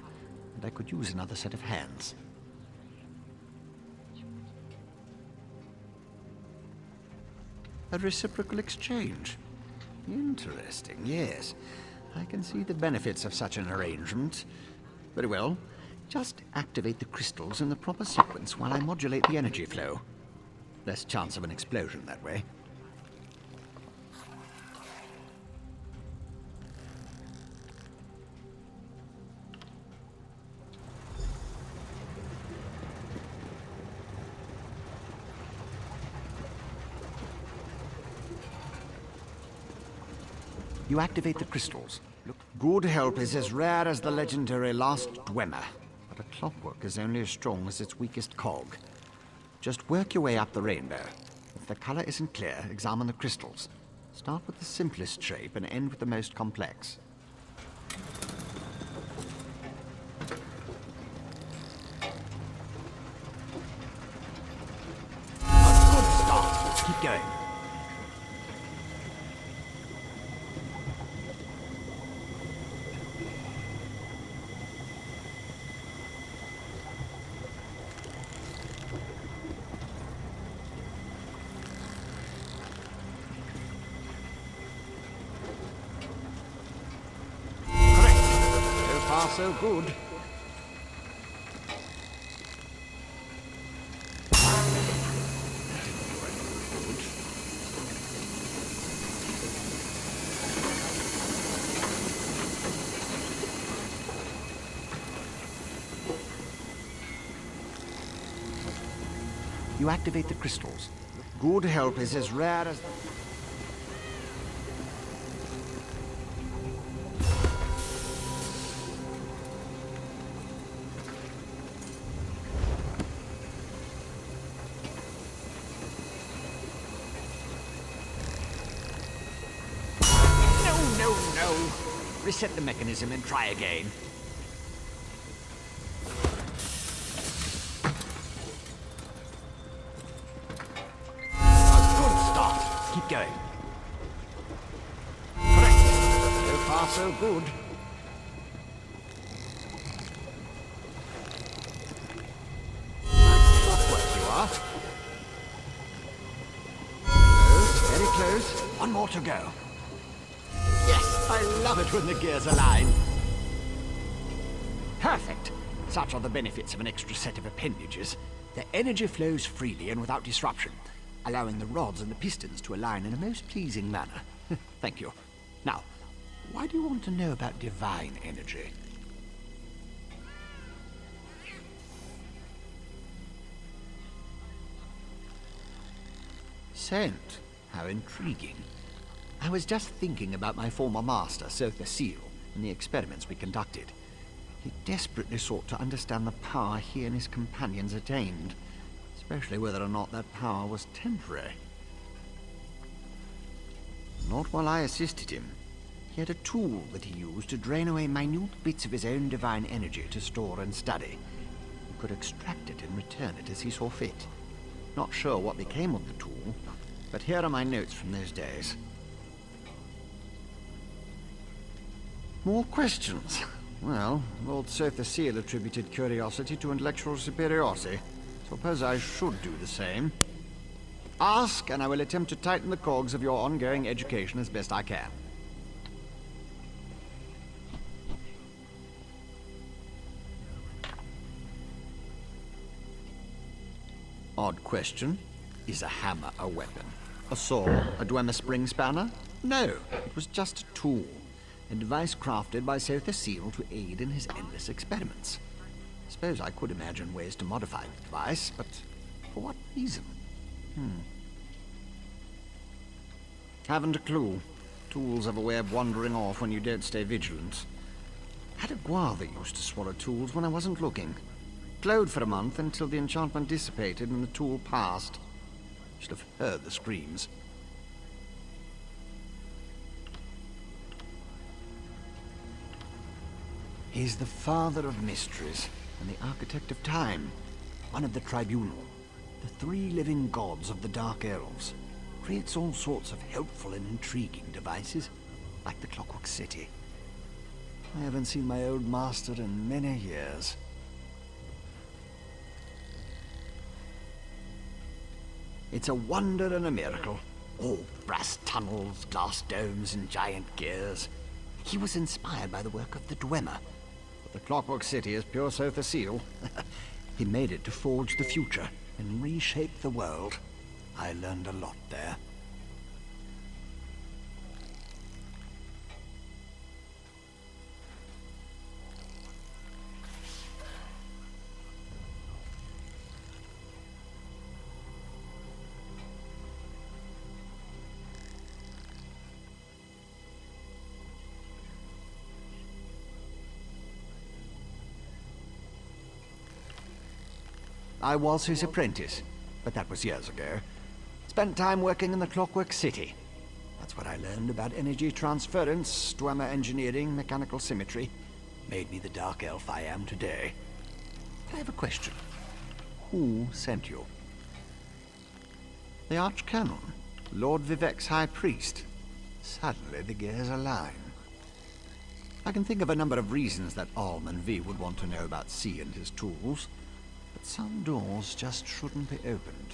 and I could use another set of hands. A reciprocal exchange. Interesting, yes. I can see the benefits of such an arrangement. Very well. Just activate the crystals in the proper sequence while I modulate the energy flow. Less chance of an explosion that way. You activate the crystals. Look, good help is as rare as the legendary Last Dwemer, but a clockwork is only as strong as its weakest cog. Just work your way up the rainbow. If the color isn't clear, examine the crystals. Start with the simplest shape and end with the most complex. A good start. Keep going. So good. You activate the crystals. Good help is as rare as... No. Reset the mechanism and try again. A good start. Keep going. Correct. So far, so good. Nice clockwork you are. Close, very close. One more to go. Yes, I love it when the gears align. Perfect. Such are the benefits of an extra set of appendages. The energy flows freely and without disruption, allowing the rods and the pistons to align in a most pleasing manner. Thank you. Now, why do you want to know about divine energy? Scent. How intriguing. I was just thinking about my former master, Sotha Seal, and the experiments we conducted. He desperately sought to understand the power he and his companions attained, especially whether or not that power was temporary. Not while I assisted him. He had a tool that he used to drain away minute bits of his own divine energy to store and study. He could extract it and return it as he saw fit. Not sure what became of the tool, but here are my notes from those days. More questions? Well, Lord Sotha Seal attributed curiosity to intellectual superiority. Suppose I should do the same. Ask, and I will attempt to tighten the cogs of your ongoing education as best I can. Odd question. Is a hammer a weapon? A saw? A Dwemer spring spanner? No, it was just a tool. A device crafted by Sotha Seal to aid in his endless experiments. Suppose I could imagine ways to modify the device, but for what reason? Haven't a clue. Tools have a way of wandering off when you don't stay vigilant. Had a guar that used to swallow tools when I wasn't looking. Glowed for a month until the enchantment dissipated and the tool passed. Should have heard the screams. He's the father of mysteries and the architect of time. One of the Tribunal, the three living gods of the Dark Elves. Creates all sorts of helpful and intriguing devices, like the Clockwork City. I haven't seen my old master in many years. It's a wonder and a miracle. All brass tunnels, glass domes, and giant gears. He was inspired by the work of the Dwemer. But the Clockwork City is pure Sotha Seal. He made it to forge the future and reshape the world. I learned a lot there. I was his apprentice, but that was years ago. Spent time working in the Clockwork City. That's what I learned about energy transference, Dwemer engineering, mechanical symmetry. Made me the Dark Elf I am today. I have a question. Who sent you? The Archcanon, Lord Vivec's High Priest. Suddenly the gears align. I can think of a number of reasons that Alm and V would want to know about C and his tools, but some doors just shouldn't be opened.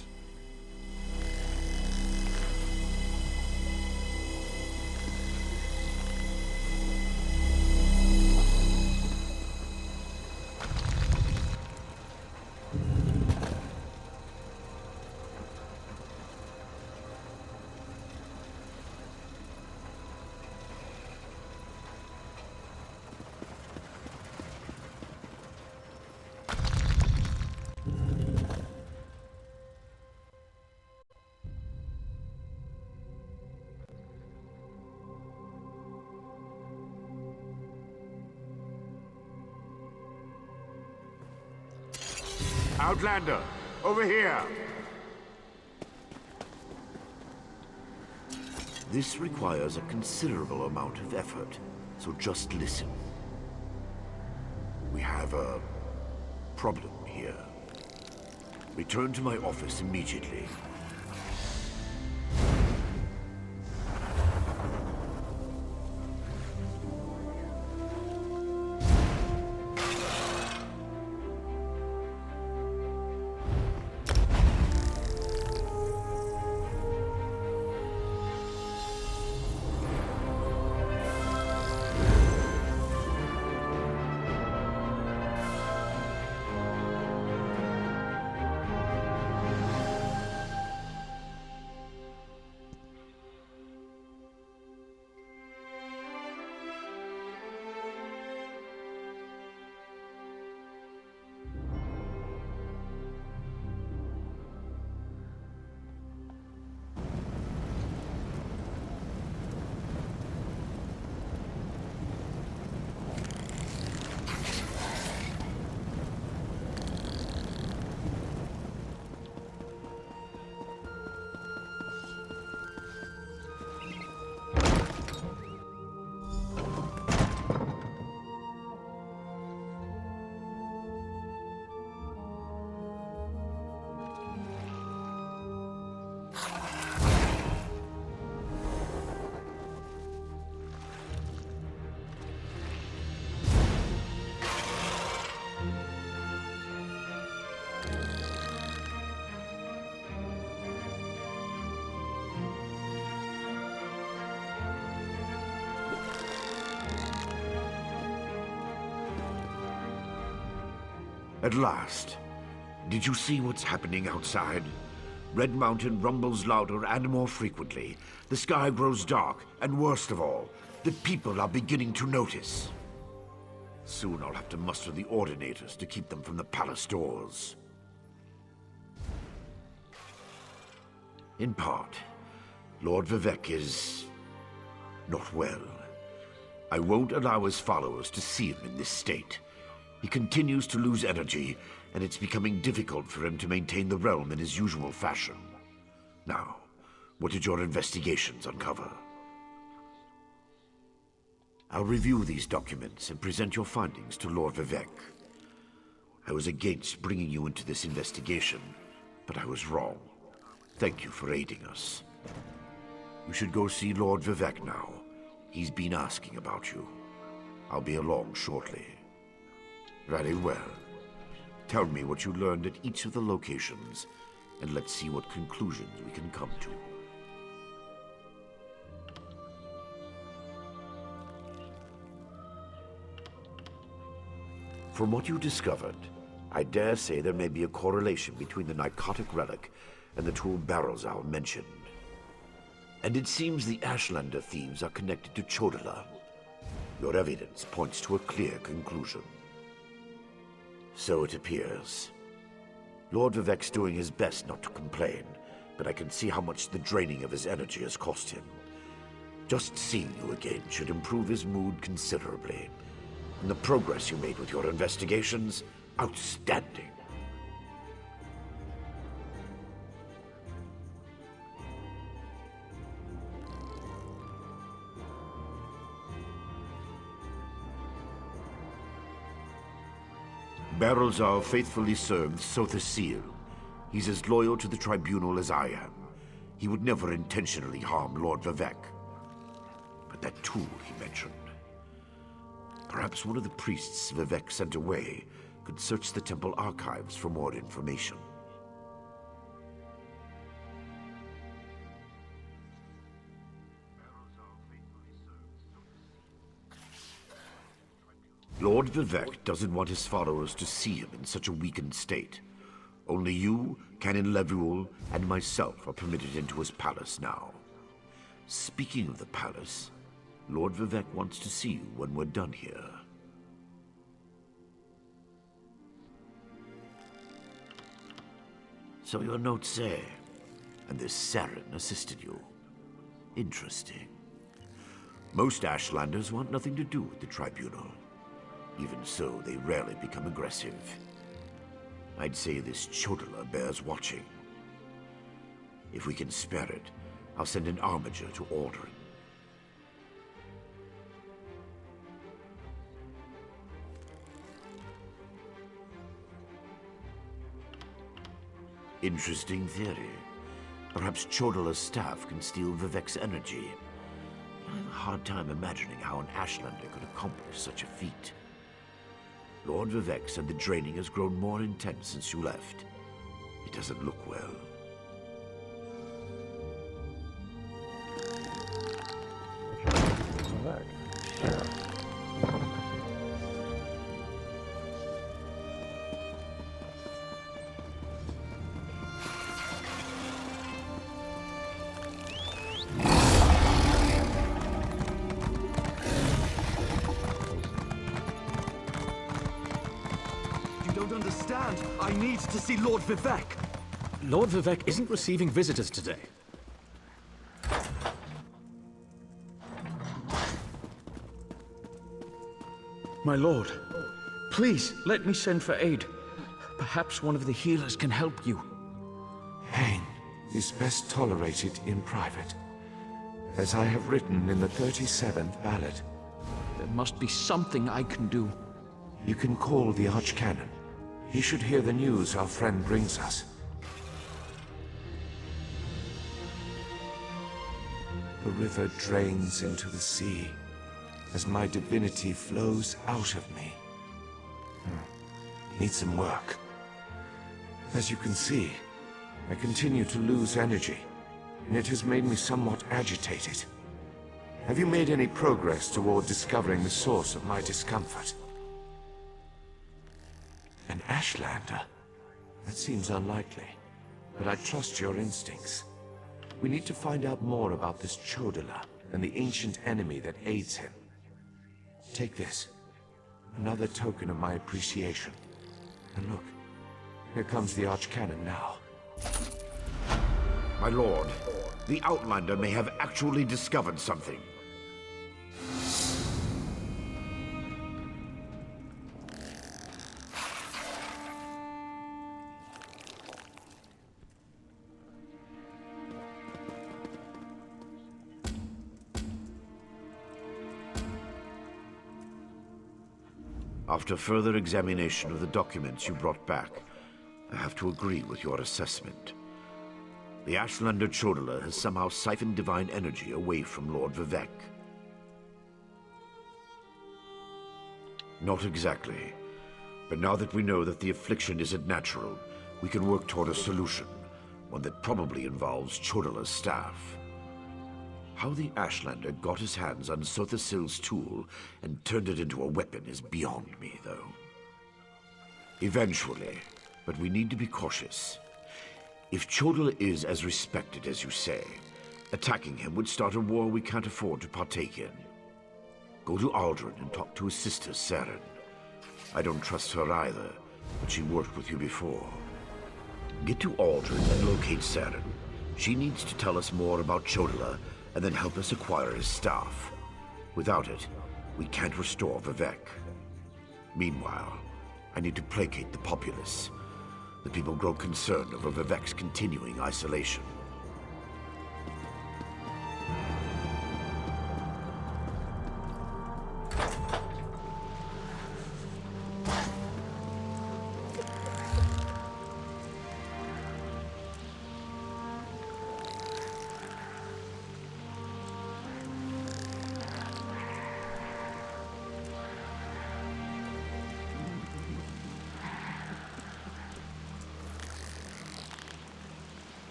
Outlander, over here! This requires a considerable amount of effort, so just listen. We have a problem here. Return to my office immediately. At last. Did you see what's happening outside? Red Mountain rumbles louder and more frequently. The sky grows dark, and worst of all, the people are beginning to notice. Soon I'll have to muster the Ordinators to keep them from the palace doors. In part, Lord Vivec is Not well. I won't allow his followers to see him in this state. He continues to lose energy, and it's becoming difficult for him to maintain the realm in his usual fashion. Now, what did your investigations uncover? I'll review these documents and present your findings to Lord Vivec. I was against bringing you into this investigation, but I was wrong. Thank you for aiding us. You should go see Lord Vivec now. He's been asking about you. I'll be along shortly. Very well. Tell me what you learned at each of the locations, and let's see what conclusions we can come to. From what you discovered, I dare say there may be a correlation between the Nicotic Relic and the tool Barrelzow mentioned. And it seems the Ashlander thieves are connected to Chodala. Your evidence points to a clear conclusion. So it appears. Lord Vivec's doing his best not to complain, but I can see how much the draining of his energy has cost him. Just seeing you again should improve his mood considerably. And the progress you made with your investigations, outstanding. Barrelzow faithfully served Sotha Sil. He's as loyal to the Tribunal as I am. He would never intentionally harm Lord Vivec. But that tool he mentioned... Perhaps one of the priests Vivec sent away could search the temple archives for more information. Lord Vivec doesn't want his followers to see him in such a weakened state. Only you, Canon Levuel, and myself are permitted into his palace now. Speaking of the palace, Lord Vivec wants to see you when we're done here. So your notes say, and this Saren assisted you. Interesting. Most Ashlanders want nothing to do with the Tribunal. Even so, they rarely become aggressive. I'd say this Chodala bears watching. If we can spare it, I'll send an armiger to order it. Interesting theory. Perhaps Chodala's staff can steal Vivec's energy. I have a hard time imagining how an Ashlander could accomplish such a feat. Lord Vivec said the draining has grown more intense since you left. It doesn't look well. I need to see Lord Vivec. Lord Vivec isn't receiving visitors today. My lord, please let me send for aid. Perhaps one of the healers can help you. Pain is best tolerated in private, as I have written in the 37th ballad. There must be something I can do. You can call the Archcanon. He should hear the news our friend brings us. The river drains into the sea as my divinity flows out of me. Needs some work. As you can see, I continue to lose energy, and it has made me somewhat agitated. Have you made any progress toward discovering the source of my discomfort? An Ashlander? That seems unlikely, but I trust your instincts. We need to find out more about this Chodala and the ancient enemy that aids him. Take this. Another token of my appreciation. And look, here comes the Archcanon now. My lord, the Outlander may have actually discovered something. After further examination of the documents you brought back, I have to agree with your assessment. The Ashlander Chodala has somehow siphoned divine energy away from Lord Vivec. Not exactly. But now that we know that the affliction isn't natural, we can work toward a solution, one that probably involves Chodala's staff. How the Ashlander got his hands on Sotha Sil's tool and turned it into a weapon is beyond me, though. Eventually, but we need to be cautious. If Chodala is as respected as you say, attacking him would start a war we can't afford to partake in. Go to Aldrin and talk to his sister, Saren. I don't trust her either, but she worked with you before. Get to Aldrin and locate Saren. She needs to tell us more about Chodala and then help us acquire his staff. Without it, we can't restore Vivec. Meanwhile, I need to placate the populace. The people grow concerned over Vivec's continuing isolation.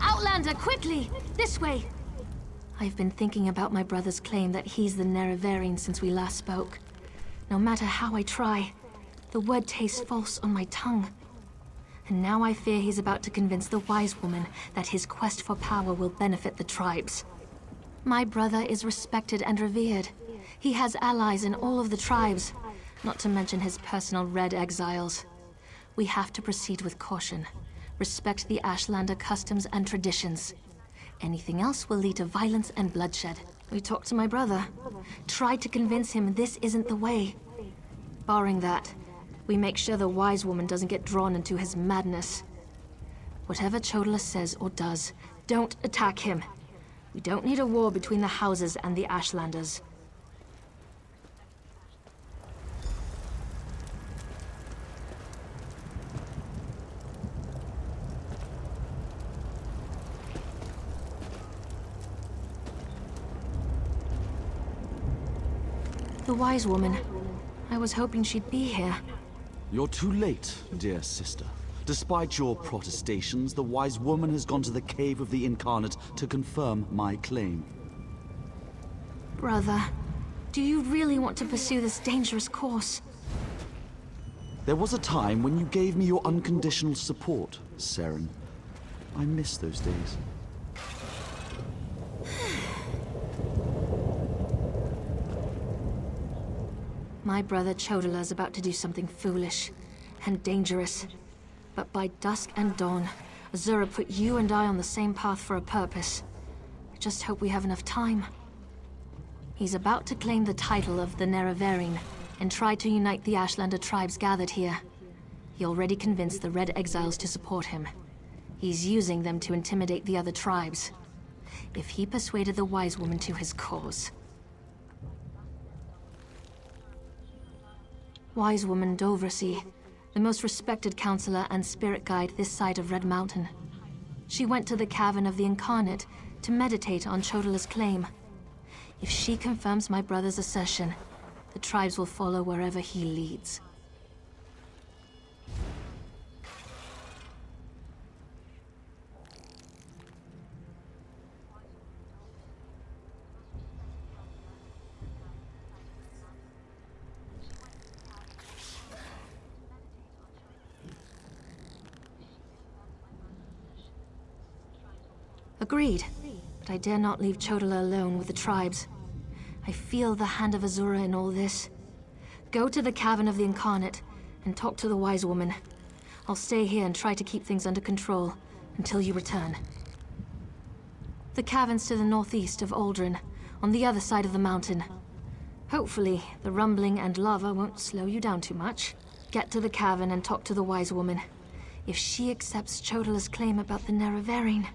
Outlander, quickly! This way! I've been thinking about my brother's claim that he's the Nerevarine since we last spoke. No matter how I try, the word tastes false on my tongue. And now I fear he's about to convince the wise woman that his quest for power will benefit the tribes. My brother is respected and revered. He has allies in all of the tribes, not to mention his personal Red Exiles. We have to proceed with caution. Respect the Ashlander customs and traditions. Anything else will lead to violence and bloodshed. We talked to my brother. Tried to convince him this isn't the way. Barring that, we make sure the wise woman doesn't get drawn into his madness. Whatever Chodala says or does, don't attack him. We don't need a war between the houses and the Ashlanders. The wise woman. I was hoping she'd be here. You're too late, dear sister. Despite your protestations, the wise woman has gone to the Cave of the Incarnate to confirm my claim. Brother, do you really want to pursue this dangerous course? There was a time when you gave me your unconditional support, Saren. I miss those days. My brother Chodala is about to do something foolish and dangerous. But by dusk and dawn, Azura put you and I on the same path for a purpose. I just hope we have enough time. He's about to claim the title of the Nerevarine and try to unite the Ashlander tribes gathered here. He already convinced the Red Exiles to support him. He's using them to intimidate the other tribes. If he persuaded the Wise Woman to his cause... Wise Woman Dovracy, the most respected counselor and spirit guide this side of Red Mountain. She went to the Cavern of the Incarnate to meditate on Chodala's claim. If she confirms my brother's assertion, the tribes will follow wherever he leads. Agreed, but I dare not leave Chodala alone with the tribes. I feel the hand of Azura in all this. Go to the Cavern of the Incarnate and talk to the Wise Woman. I'll stay here and try to keep things under control until you return. The cavern's to the northeast of Aldrin, on the other side of the mountain. Hopefully, the rumbling and lava won't slow you down too much. Get to the cavern and talk to the Wise Woman. If she accepts Chodala's claim about the Nerevarine...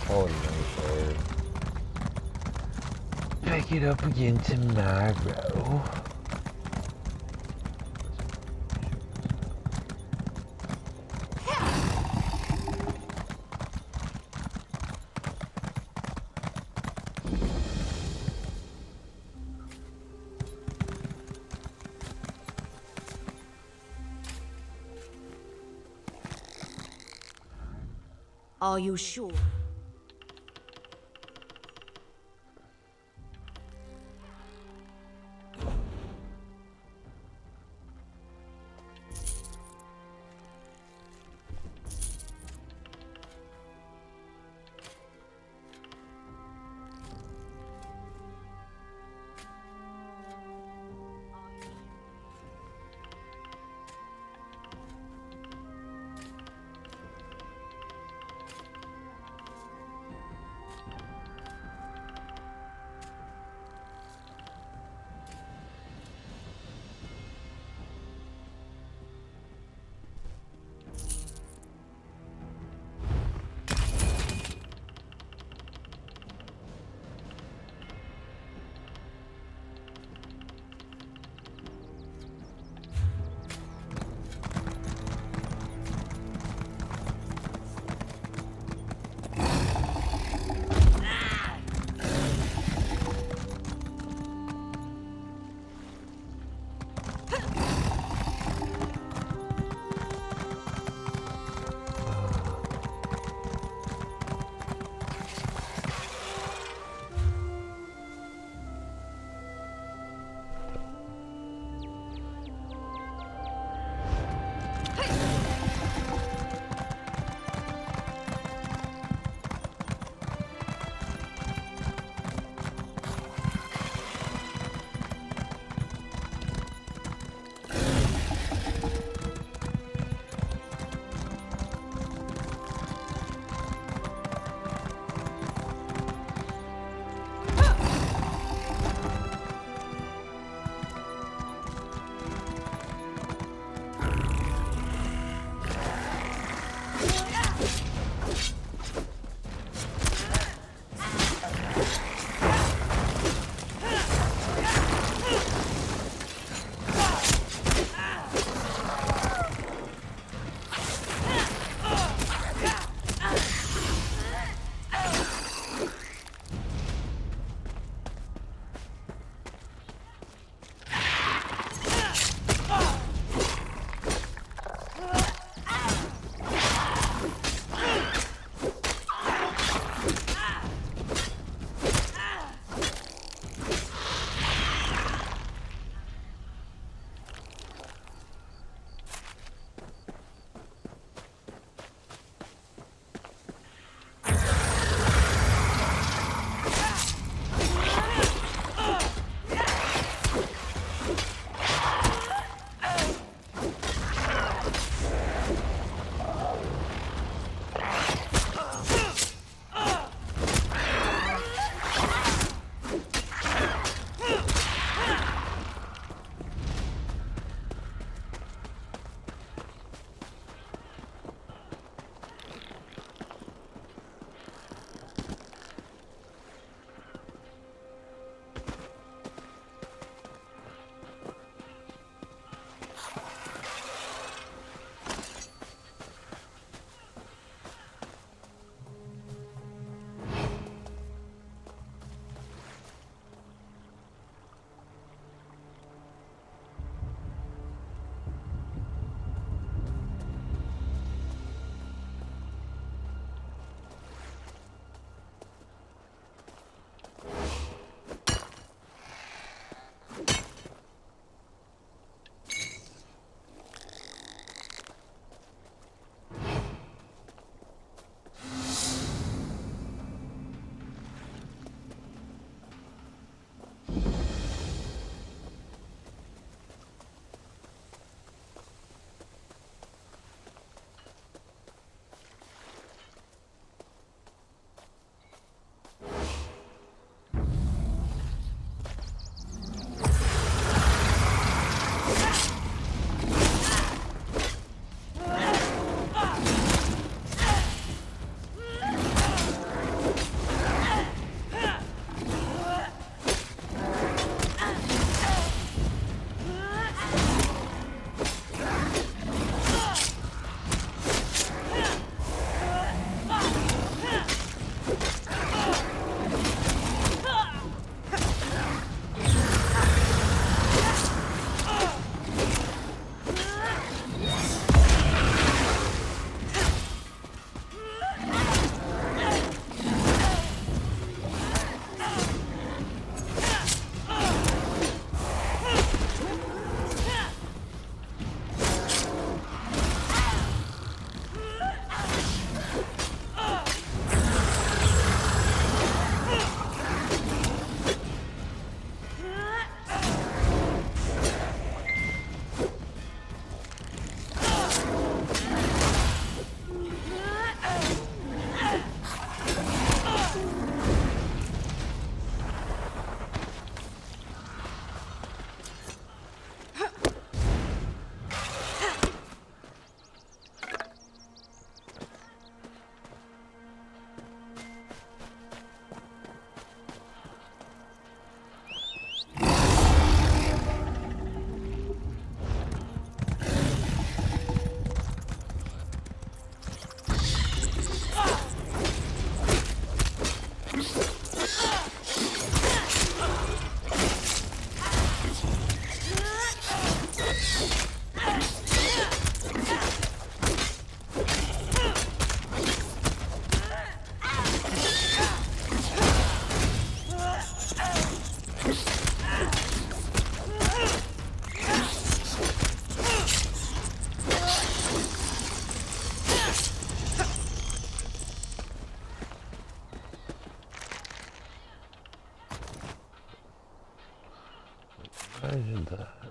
call it a night there. Pick it up again tomorrow. Are you sure? Imagine that.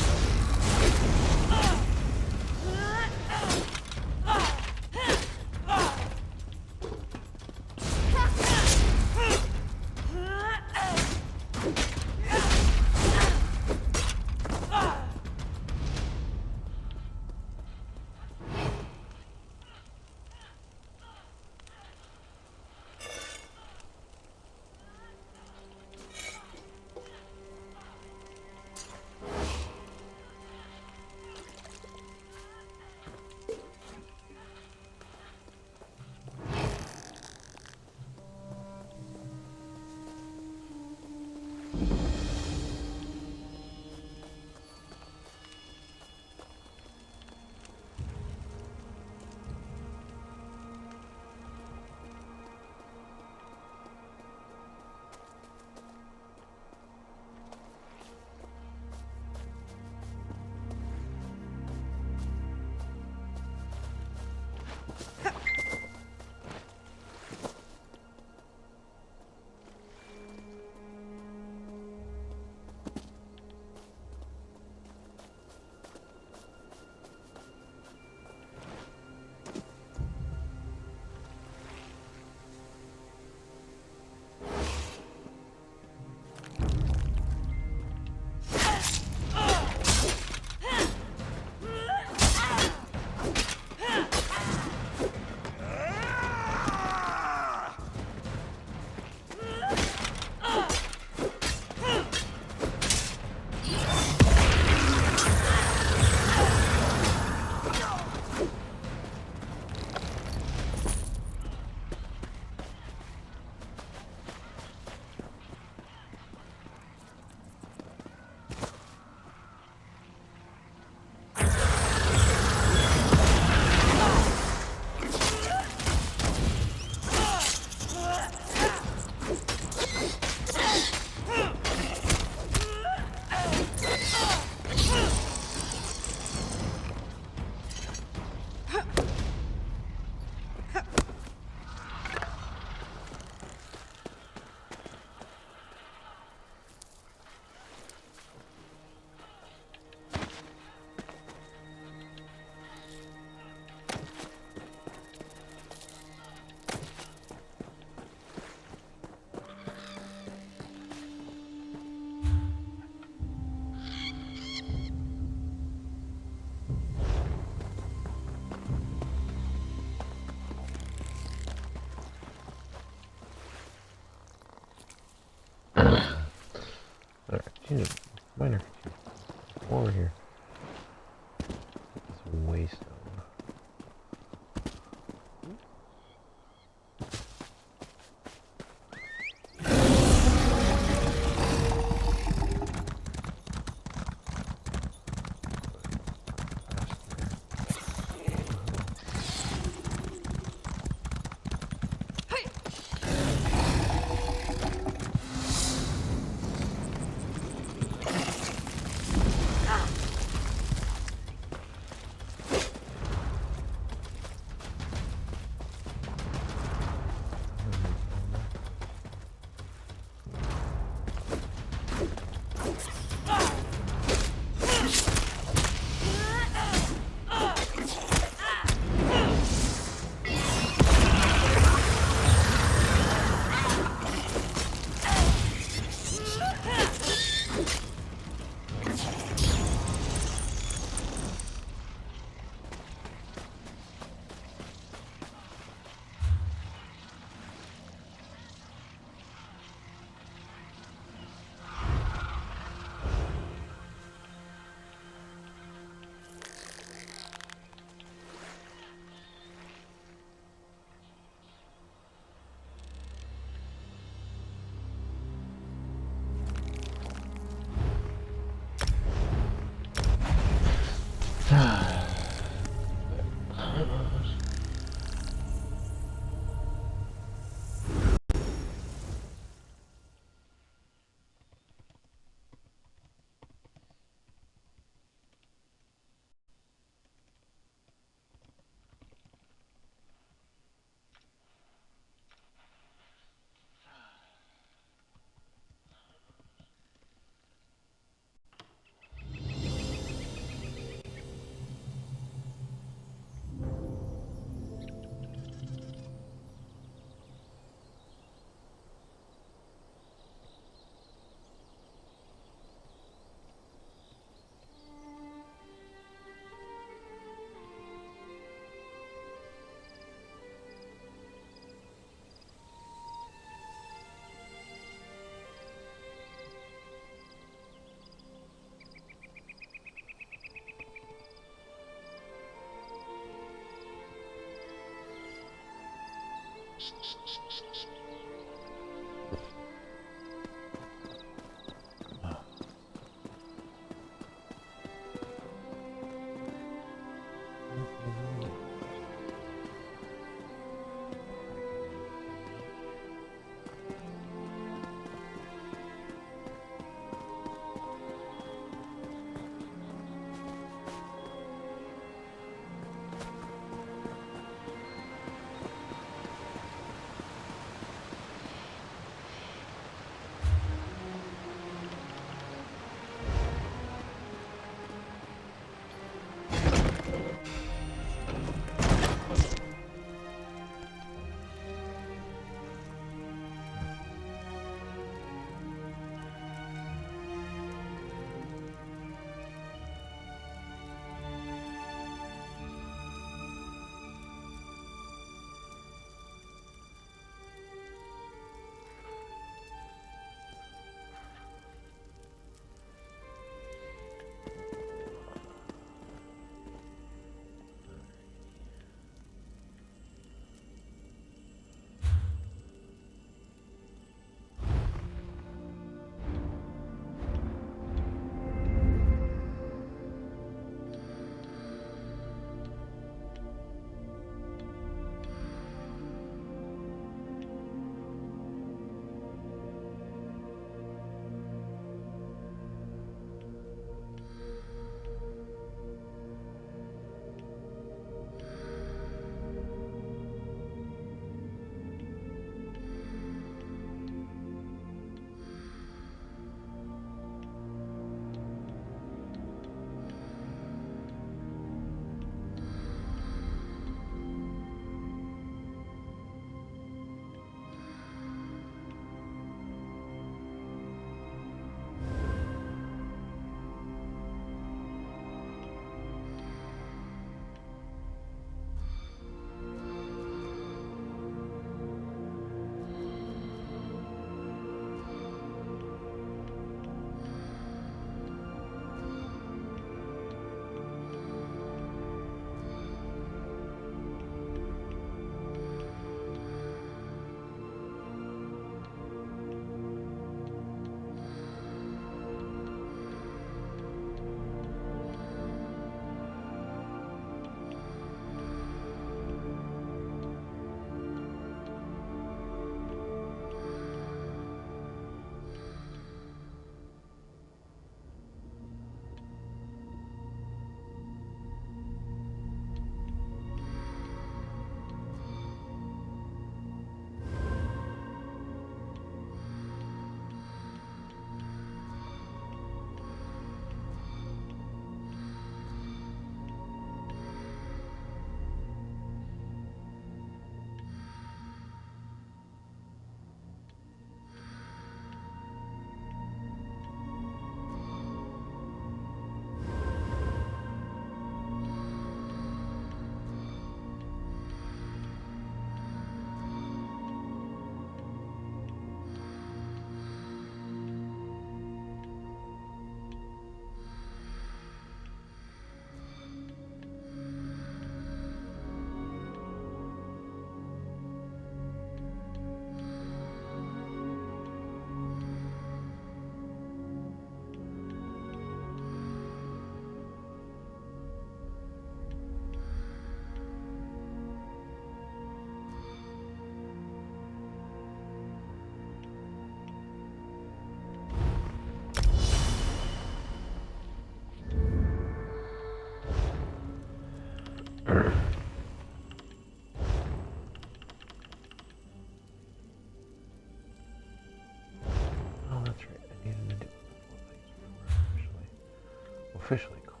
officially called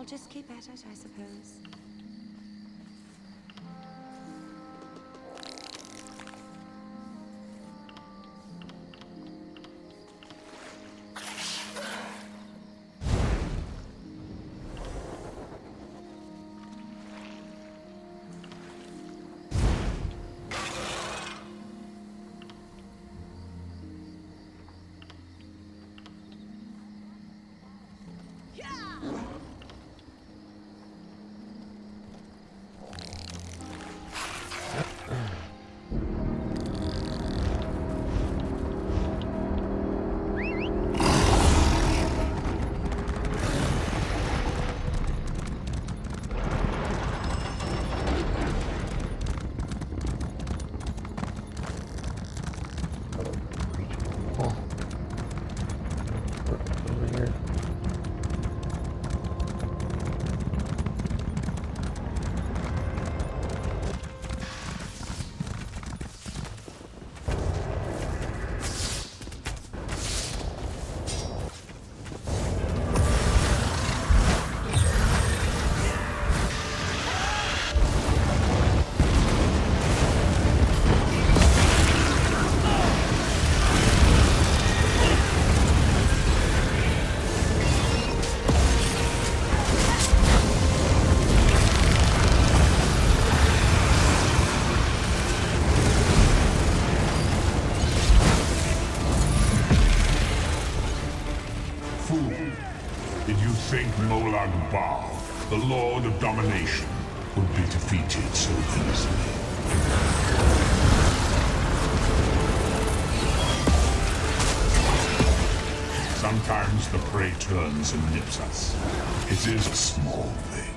I'll just keep at it, I suppose. Did you think Molag Bal, the Lord of Domination, would be defeated so easily? Sometimes the prey turns and nips us. It is a small thing.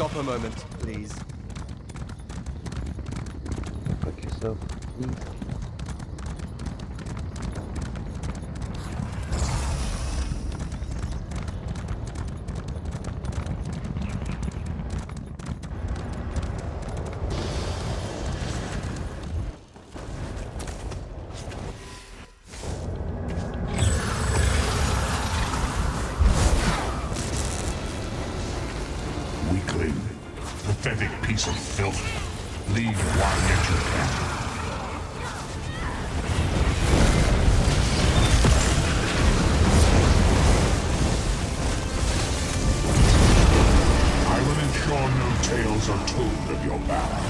stop a moment, please. Fuck yourself. Weakling. Pathetic piece of filth. Leave while yet you can. I will ensure no tales are told of your valor.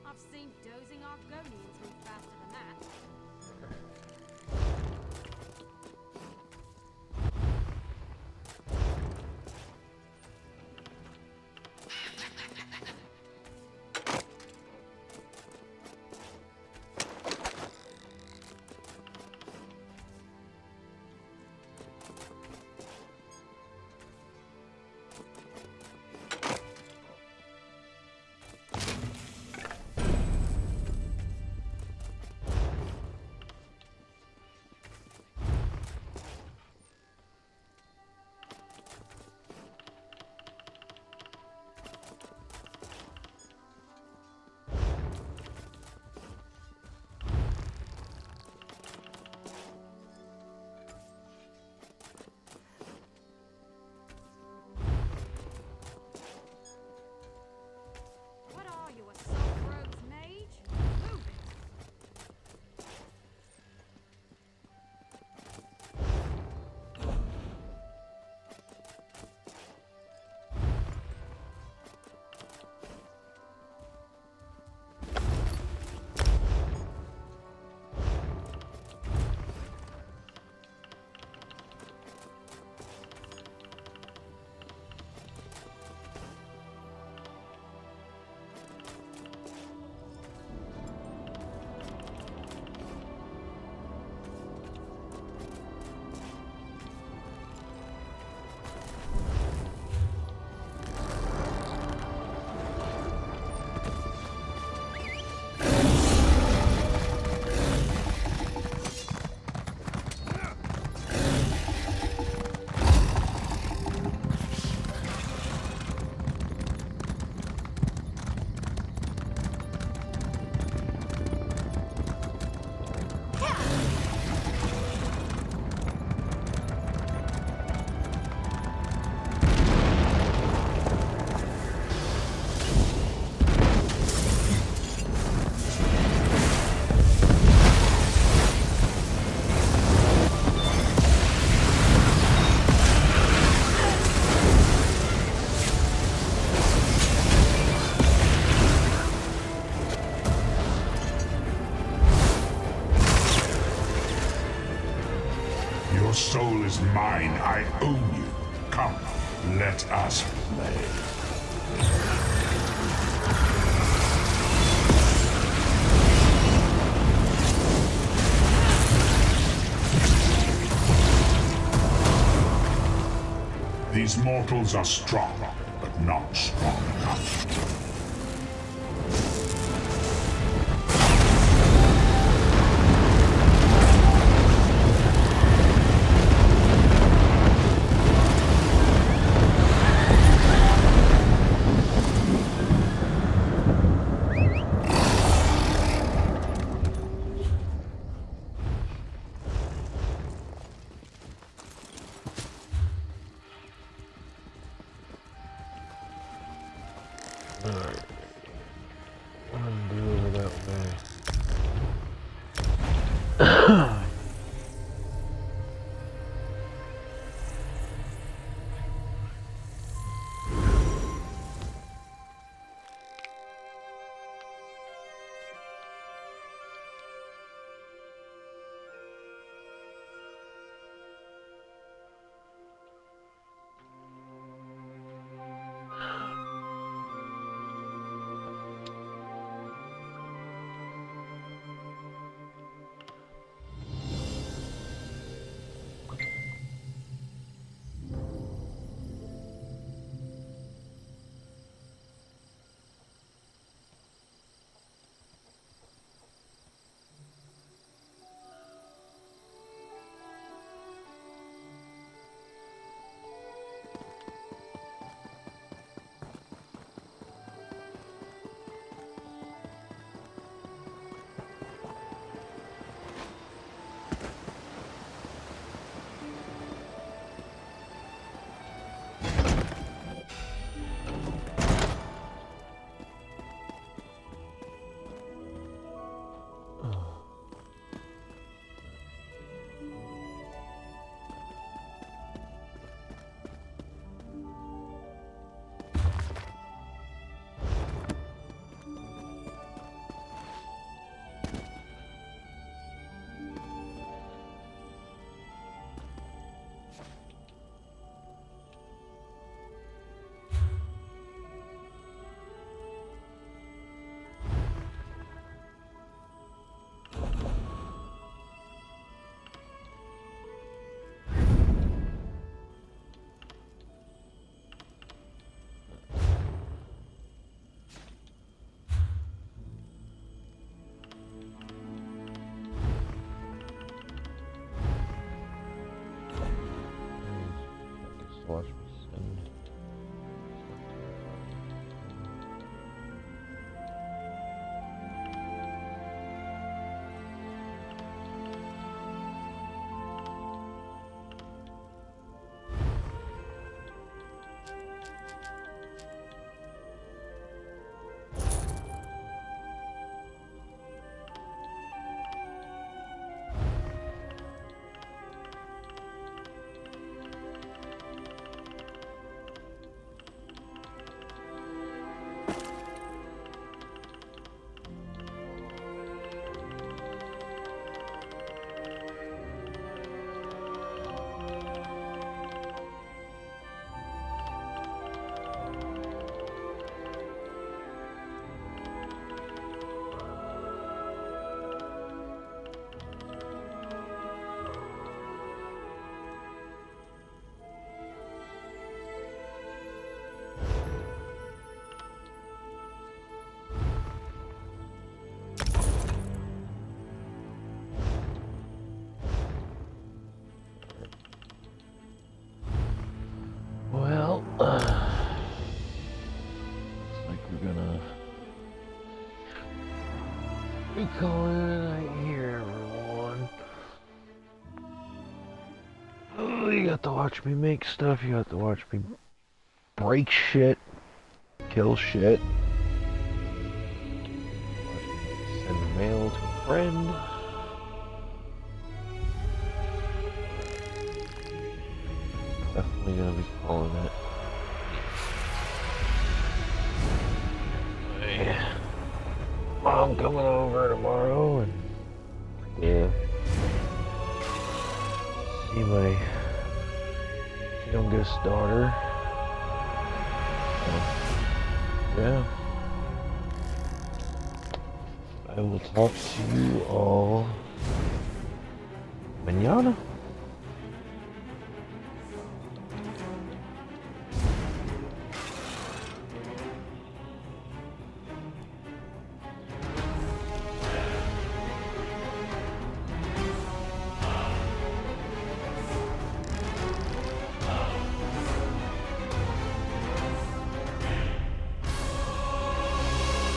I've seen dozing Argonians move faster than that. Your soul is mine. I own you. Come, let us play. These mortals are strong, but not strong enough. Watch me send. Well, looks like we're gonna be calling it a night here, everyone. Oh, you got to watch me make stuff, you got to watch me break shit, kill shit, watch me send mail to a friend. Definitely gonna be calling it. Yeah. Mom coming over tomorrow, and yeah. see my youngest daughter. Yeah. I will talk to you all mañana.